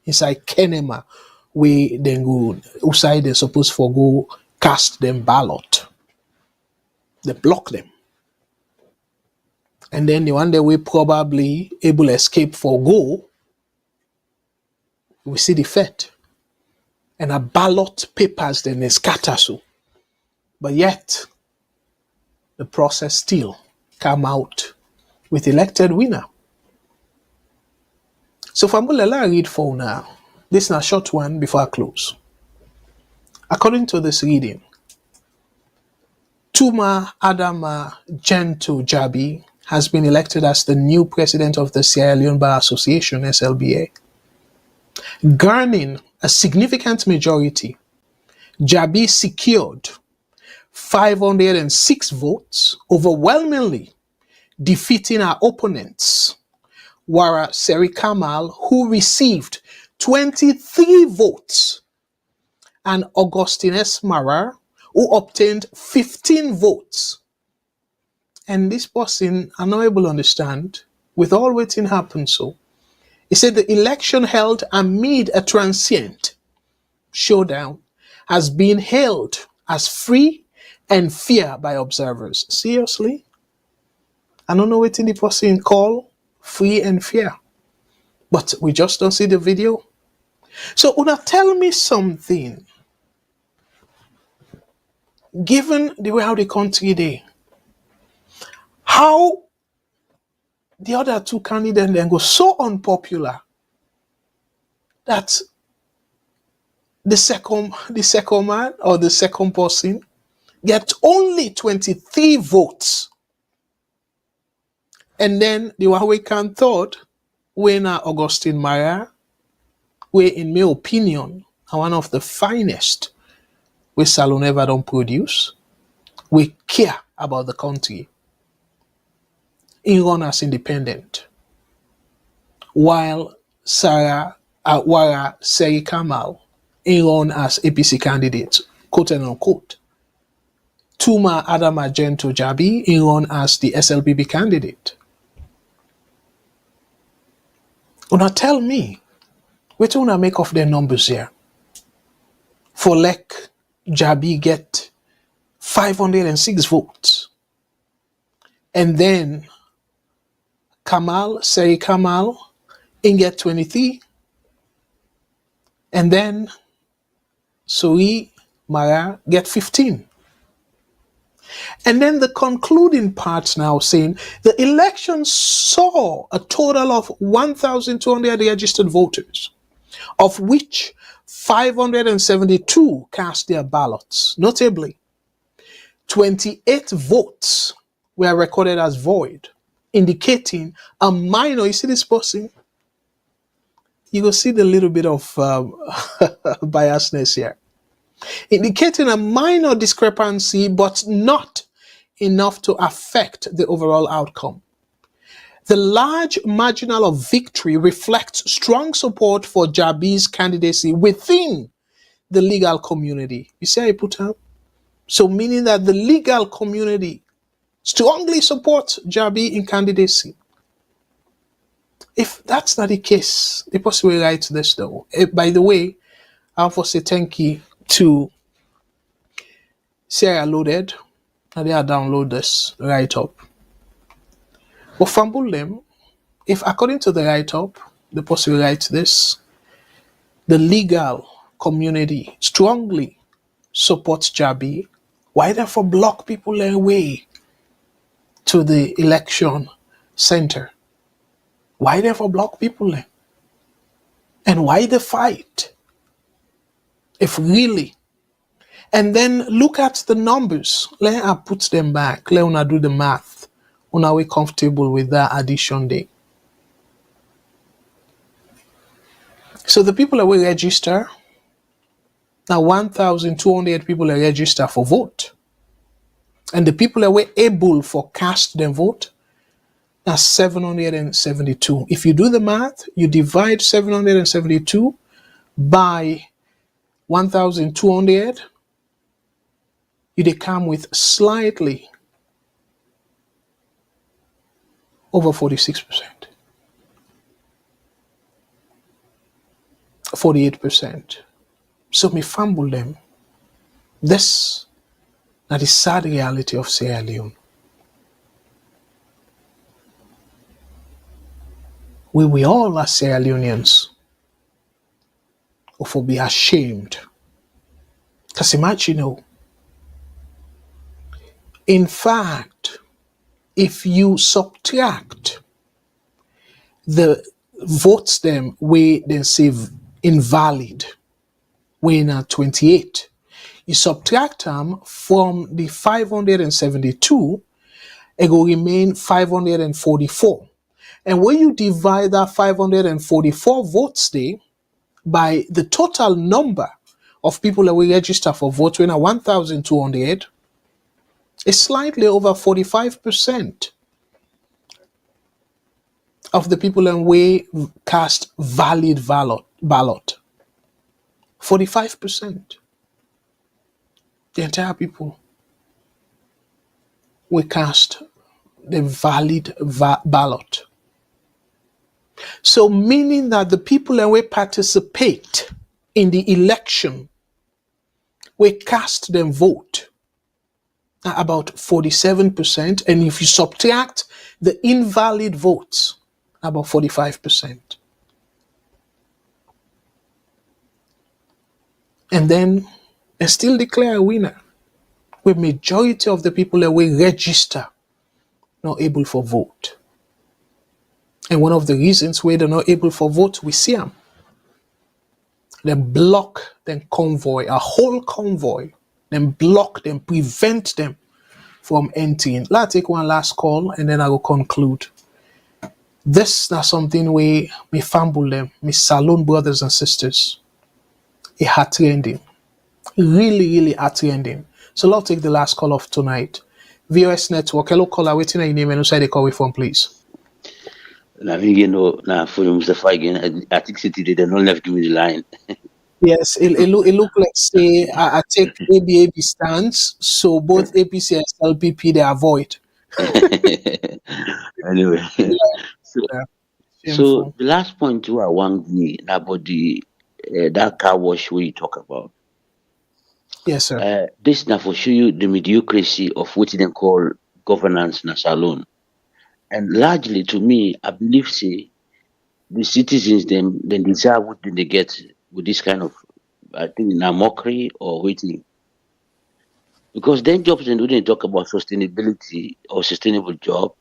inside Kenema, where then go outside they're supposed for go cast them ballot. They block them. And then the one that we probably able to escape for go, we see the fate. And a ballot papers then they scatter so. But yet, the process still come out with elected winner. So Fambulela read for now. This is a short one before I close. According to this reading, Tuma Adama Gento Jabi has been elected as the new president of the Sierra Leone Bar Association, SLBA. Garnering a significant majority, Jabi secured 506 votes, overwhelmingly defeating our opponents, Wara Seri Kamal, who received 23 votes, and Augustine S. Mara, who obtained 15 votes. And this person, I'm not able to understand, with all waiting happened so. He said the election held amid a transient showdown has been hailed as free and fair by observers. Seriously? I don't know what the person call free and fair. But we just don't see the video. So Una, tell me something. Given the way how the country they, how the other two candidates then go so unpopular that the second man or the second person get only 23 votes. And then the one we can third, winner Augustine Mara, where in my opinion are one of the finest we Salone ever don't produce. We care about the country. In run as independent. While Wara Seri Kamal in run as APC candidate, quote and unquote. Tuma Adama Gento Jabi in run as the SLPP candidate. Una tell me, what una make of the numbers here? For like Jabi get 506 votes. And then Seri Kamal in get 23. And then Suri Mara get 15. And then the concluding part now saying the election saw a total of 1,200 registered voters, of which 572 cast their ballots. Notably, 28 votes were recorded as void, indicating a minor, you see this person? You will see the little bit of biasness here. Indicating a minor discrepancy, but not enough to affect the overall outcome. The large margin of victory reflects strong support for Jabi's candidacy within the legal community. You see how I put up? So meaning that the legal community strongly supports Jabi in candidacy. If that's not the case, the person will write this though. By the way, I want to say thank you to Sierra Loaded, and they are download this write-up. But Fambulem, if according to the write-up, the person will write this, the legal community strongly supports Jabi, why therefore block people their way to the election center? Why therefore block people there? And why the fight? If really, and then look at the numbers. Let her put them back. Let una do the math. Una we comfortable with that addition day. So the people that will register, now 1,200 people are registered for vote. And the people that were able for cast their vote, that's 772. If you do the math, you divide 772 by 1,200, you come with slightly over 46%. 48%. So me fumble them. This is the sad reality of Sierra Leone. We all are Sierra Leoneans or be ashamed. Because imagine, in fact, if you subtract the votes them where they say invalid, when at 28, you subtract them from the 572, it will remain 544. And when you divide that 544 votes there by the total number of people that will register for vote, when at 1,200, it's slightly over 45% of the people that will cast valid ballot. 45%. The entire people will cast the valid ballot. So meaning that the people that will participate in the election will cast them vote at about 47%. And if you subtract the invalid votes, about 45%. And then they still declare a winner, with majority of the people that will register not able for vote. And one of the reasons why they're not able for vote, we see them. They block them convoy, a whole convoy, then block them, prevent them from entering. Let's take one last call and then I will conclude. This is something where me fumble them, me Salone brothers and sisters. A heart rending. Really heart-rending. So let's take the last call of tonight. VOS Network, hello caller, waiting on your name and who side they call from, please. Now, for Mr. Fagan, I think City they don't left give me the line. Yes, it look like say I take AB stance, so both APC and SLPP they avoid. Anyway, Yeah. so the last point I want me about the that car wash we talk about. Yes, sir. This now for show you the mediocrity of what they call governance in Salone. And largely to me, I believe say the citizens then deserve what they get with this kind of, I think, now mockery or waiting. Because then jobs and when they talk about sustainability or sustainable job,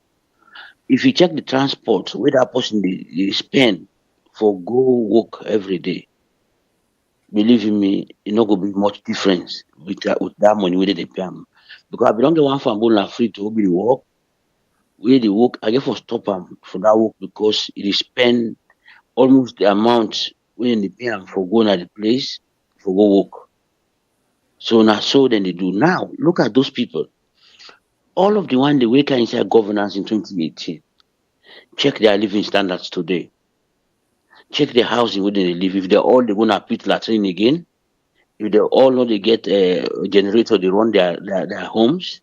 if you check the transport where that person they spend for go work every day, believe in me, it's not gonna be much difference with that money where they pay them. Because I belong to one farm going free to be the work. Where they work, I get for stop them for that work because it is spend almost the amount when they pay them for going at the place for go work. So now so then they do. Now look at those people. All of the one they wake inside governance in 2018. Check their living standards today. Check the housing where they live. If they're all they're gonna put latrine again, if they all know they get a generator, they run their homes.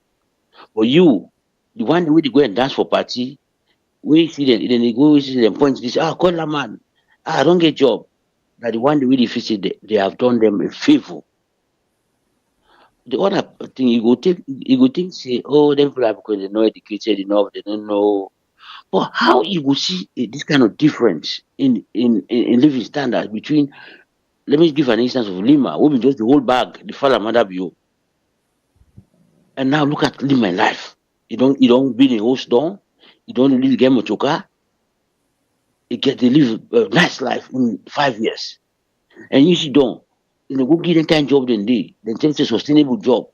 But you, the one the way they go and dance for party, we see them, then they go see them point this, call that man. I don't get job. That the one the way they visit, they have done them a favor. The other thing you go think say, oh, them people are because they're not educated enough, they don't know. But how you will see this kind of difference in living standards between, let me give an instance of Lima, who just the whole bag, the father mother bio. And now look at Lima in life. You don't build a house down, you don't really get motoka. They live a nice life in 5 years. And you see don't. You go give them kind of job then take a sustainable job.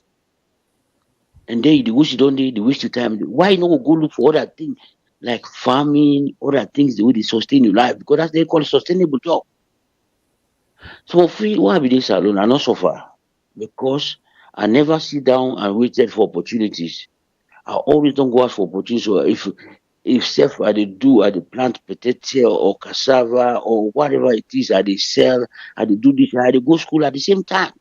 And then the wish you don't need, the waste your time. Why not go look for other things like farming, other things the way they sustain your life? Because that's they call a sustainable job. So free why be this alone? I not suffer because I never sit down and waited for opportunities. I always don't go out for opportunities. So if self I dey do, I dey plant potato or cassava or whatever it is, I dey sell, I dey do this, I dey go school at the same time.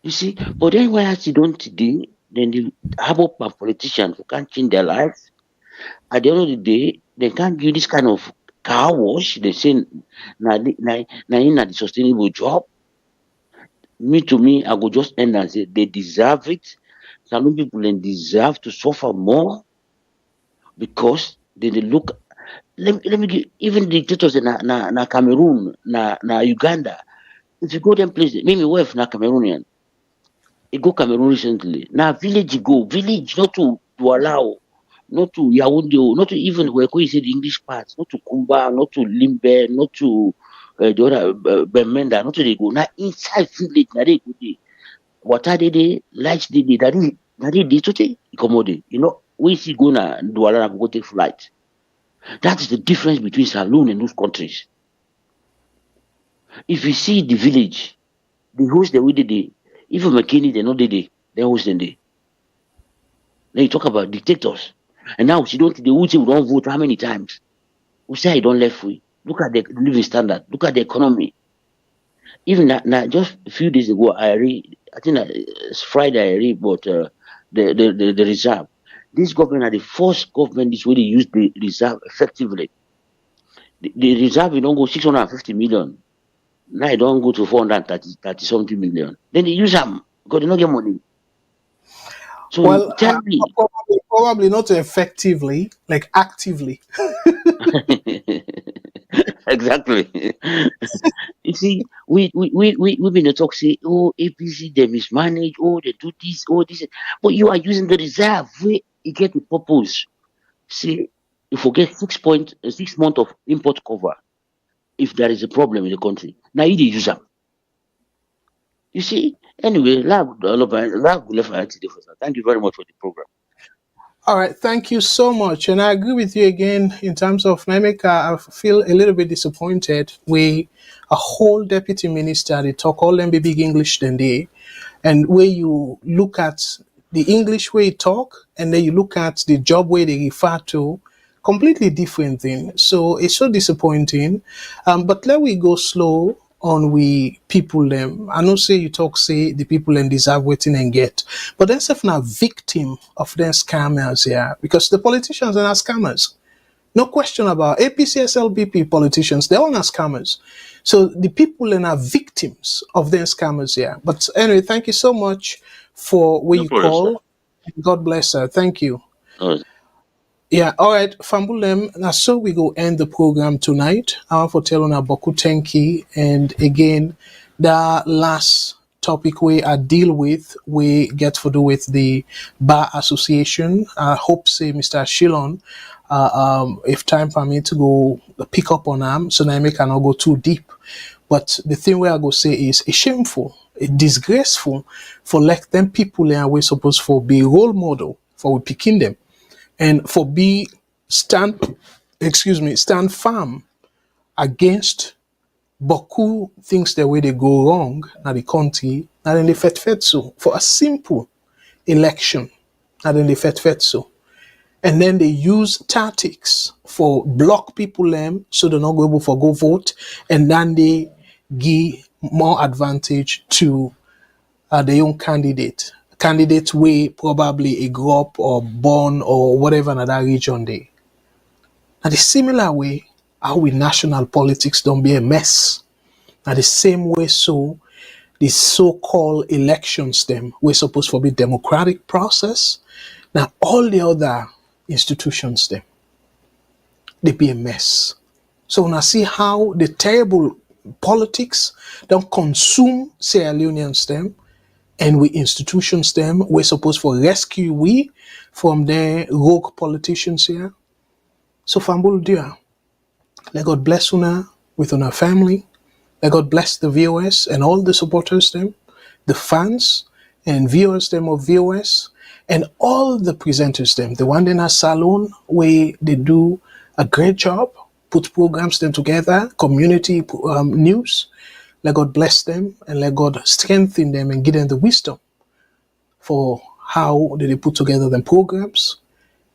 You see, but then why I see don't today, then the harbor politicians who can't change their lives. At the end of the day, they can't give this kind of car wash. They say na in the sustainable job. Me to me, I go just end and say they deserve it. Some people then deserve to suffer more because they look. Let me give even the dictators in na Cameroon, na Uganda. If you go them places, me wife na Cameroonian. He go Cameroon recently. Now village you go, village not to allow, not to Yaoundé, not to even where you say the English parts, not to Kumba, not to Limbe, not to the other Bemenda, not to they go. Now inside village, now they go there. Water they lights they they today commode. You know, we see go na Douala go take flight. That is the difference between Salone and those countries. If you see the village, the host the way they even McKinney, they know they host them there. Then you talk about dictators. And now she don't they would say we don't vote how many times? We say I don't left free. Look at the living standard, look at the economy. Even now just a few days ago I read I think it's Friday I read about the reserve. This government are the first government this way they use the reserve effectively. The reserve you don't go 650 million. Now I don't go to 430 something million. Then they use them because they don't get money. So Well, tell me. probably not effectively, like actively. Exactly. You see, we've been a talk say, oh, APC they mismanage, oh, they do this, oh, this, but you are using the reserve where you get the purpose. See, you forget 6 months of import cover if there is a problem in the country. Now you use them. You see, anyway, thank you very much for the program. All right, thank you so much. And I agree with you again in terms of Nameka. I feel a little bit disappointed with a whole deputy minister, they talk all them be big English than they. And where you look at the English way he talk, and then you look at the job way they refer to, completely different thing. So it's so disappointing. But let we go slow on we people them. I know say you talk say the people and deserve waiting and get, but then self now victim of them scammers here because the politicians are not scammers. No question about APC SLPP politicians, they're all not scammers. So the people are victims of them scammers here. But anyway, thank you so much for what you call. God bless her. Thank you. Yeah, all right, Fambulem. Now, so we go end the program tonight. I want to tell on Boku Tenki, and again, the last topic I deal with, we get to do with the Bar Association. I hope, say, Mr. Shilon, if time permit to go pick up on them, so that I cannot go too deep. But the thing where I go say is it's shameful, it's disgraceful for like them people and we're supposed to be role model for we picking them. And for stand firm against Boku things the way they go wrong na the country, na then they fet so for a simple election, na then they fet so. And then they use tactics for block people them so they're not go able for go vote, and then they give more advantage to the young candidate way probably a grow up or born or whatever in that region they. Now the similar way how we national politics don't be a mess. Now the same way so the so-called elections them we're supposed to be democratic process. Now all the other institutions them they be a mess. So now see how the terrible politics don't consume Sierra Leoneans them. And we institutions them, we're supposed to rescue we from the rogue politicians here. So Fambul dear, let God bless una with una family. Let God bless the viewers and all the supporters them, the fans and viewers them of viewers, and all the presenters them. The one in our Salone where they do a great job put programs them together, community news. Let God bless them and let God strengthen them and give them the wisdom for how they put together them programs.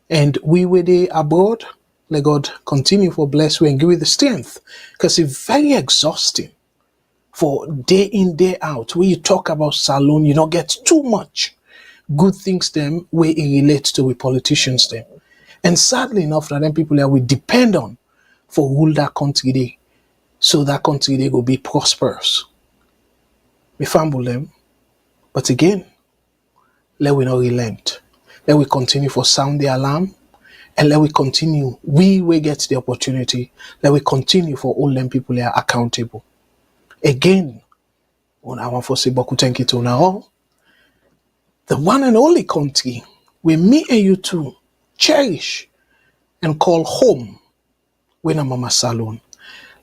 And we were there abroad. Let God continue for bless we and give you the strength, because it's very exhausting for day in, day out. When you talk about Salone, you don't get too much good things them where it relates to with politicians them. And sadly enough, that them people that we depend on for rule that country day, so that country they will be prosperous. We fumble them, but again, let we not relent. Let we continue for sound the alarm, and let we continue. We will get the opportunity. Let we continue for all them people that are accountable. Again, on our for say boku thank you to all. The one and only country where me and you two cherish and call home, when Mama Salone.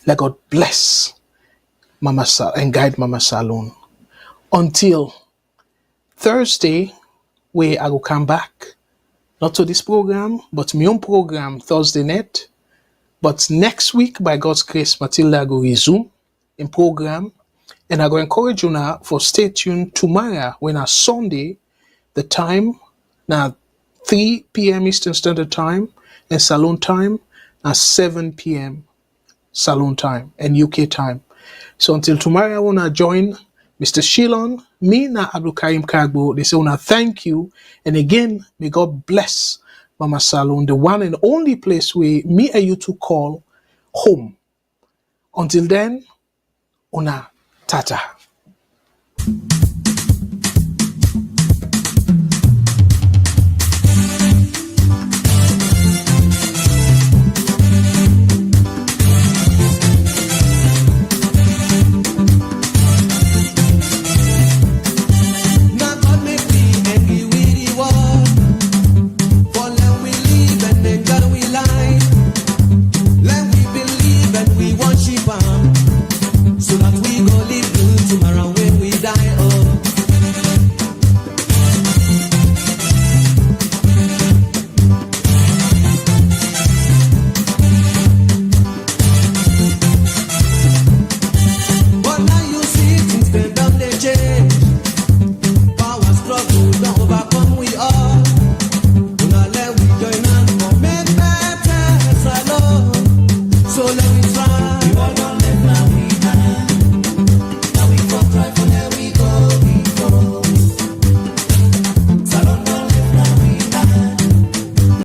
Let God bless Mama and guide Mama Salone until Thursday, where I will come back, not to this program, but my own program, Thursday night. But next week, by God's grace, Matilda will resume in program. And I will encourage you now for stay tuned tomorrow when on Sunday, the time, now 3 p.m. Eastern Standard Time and Salone time, at 7 p.m. Salone time and UK time. So until tomorrow, I want to join Mr. Shilon, me na Abdul Karim Kargbo. They say, I want to thank you. And again, may God bless Mama Salone, the one and only place where me and you two call home. Until then, una tata.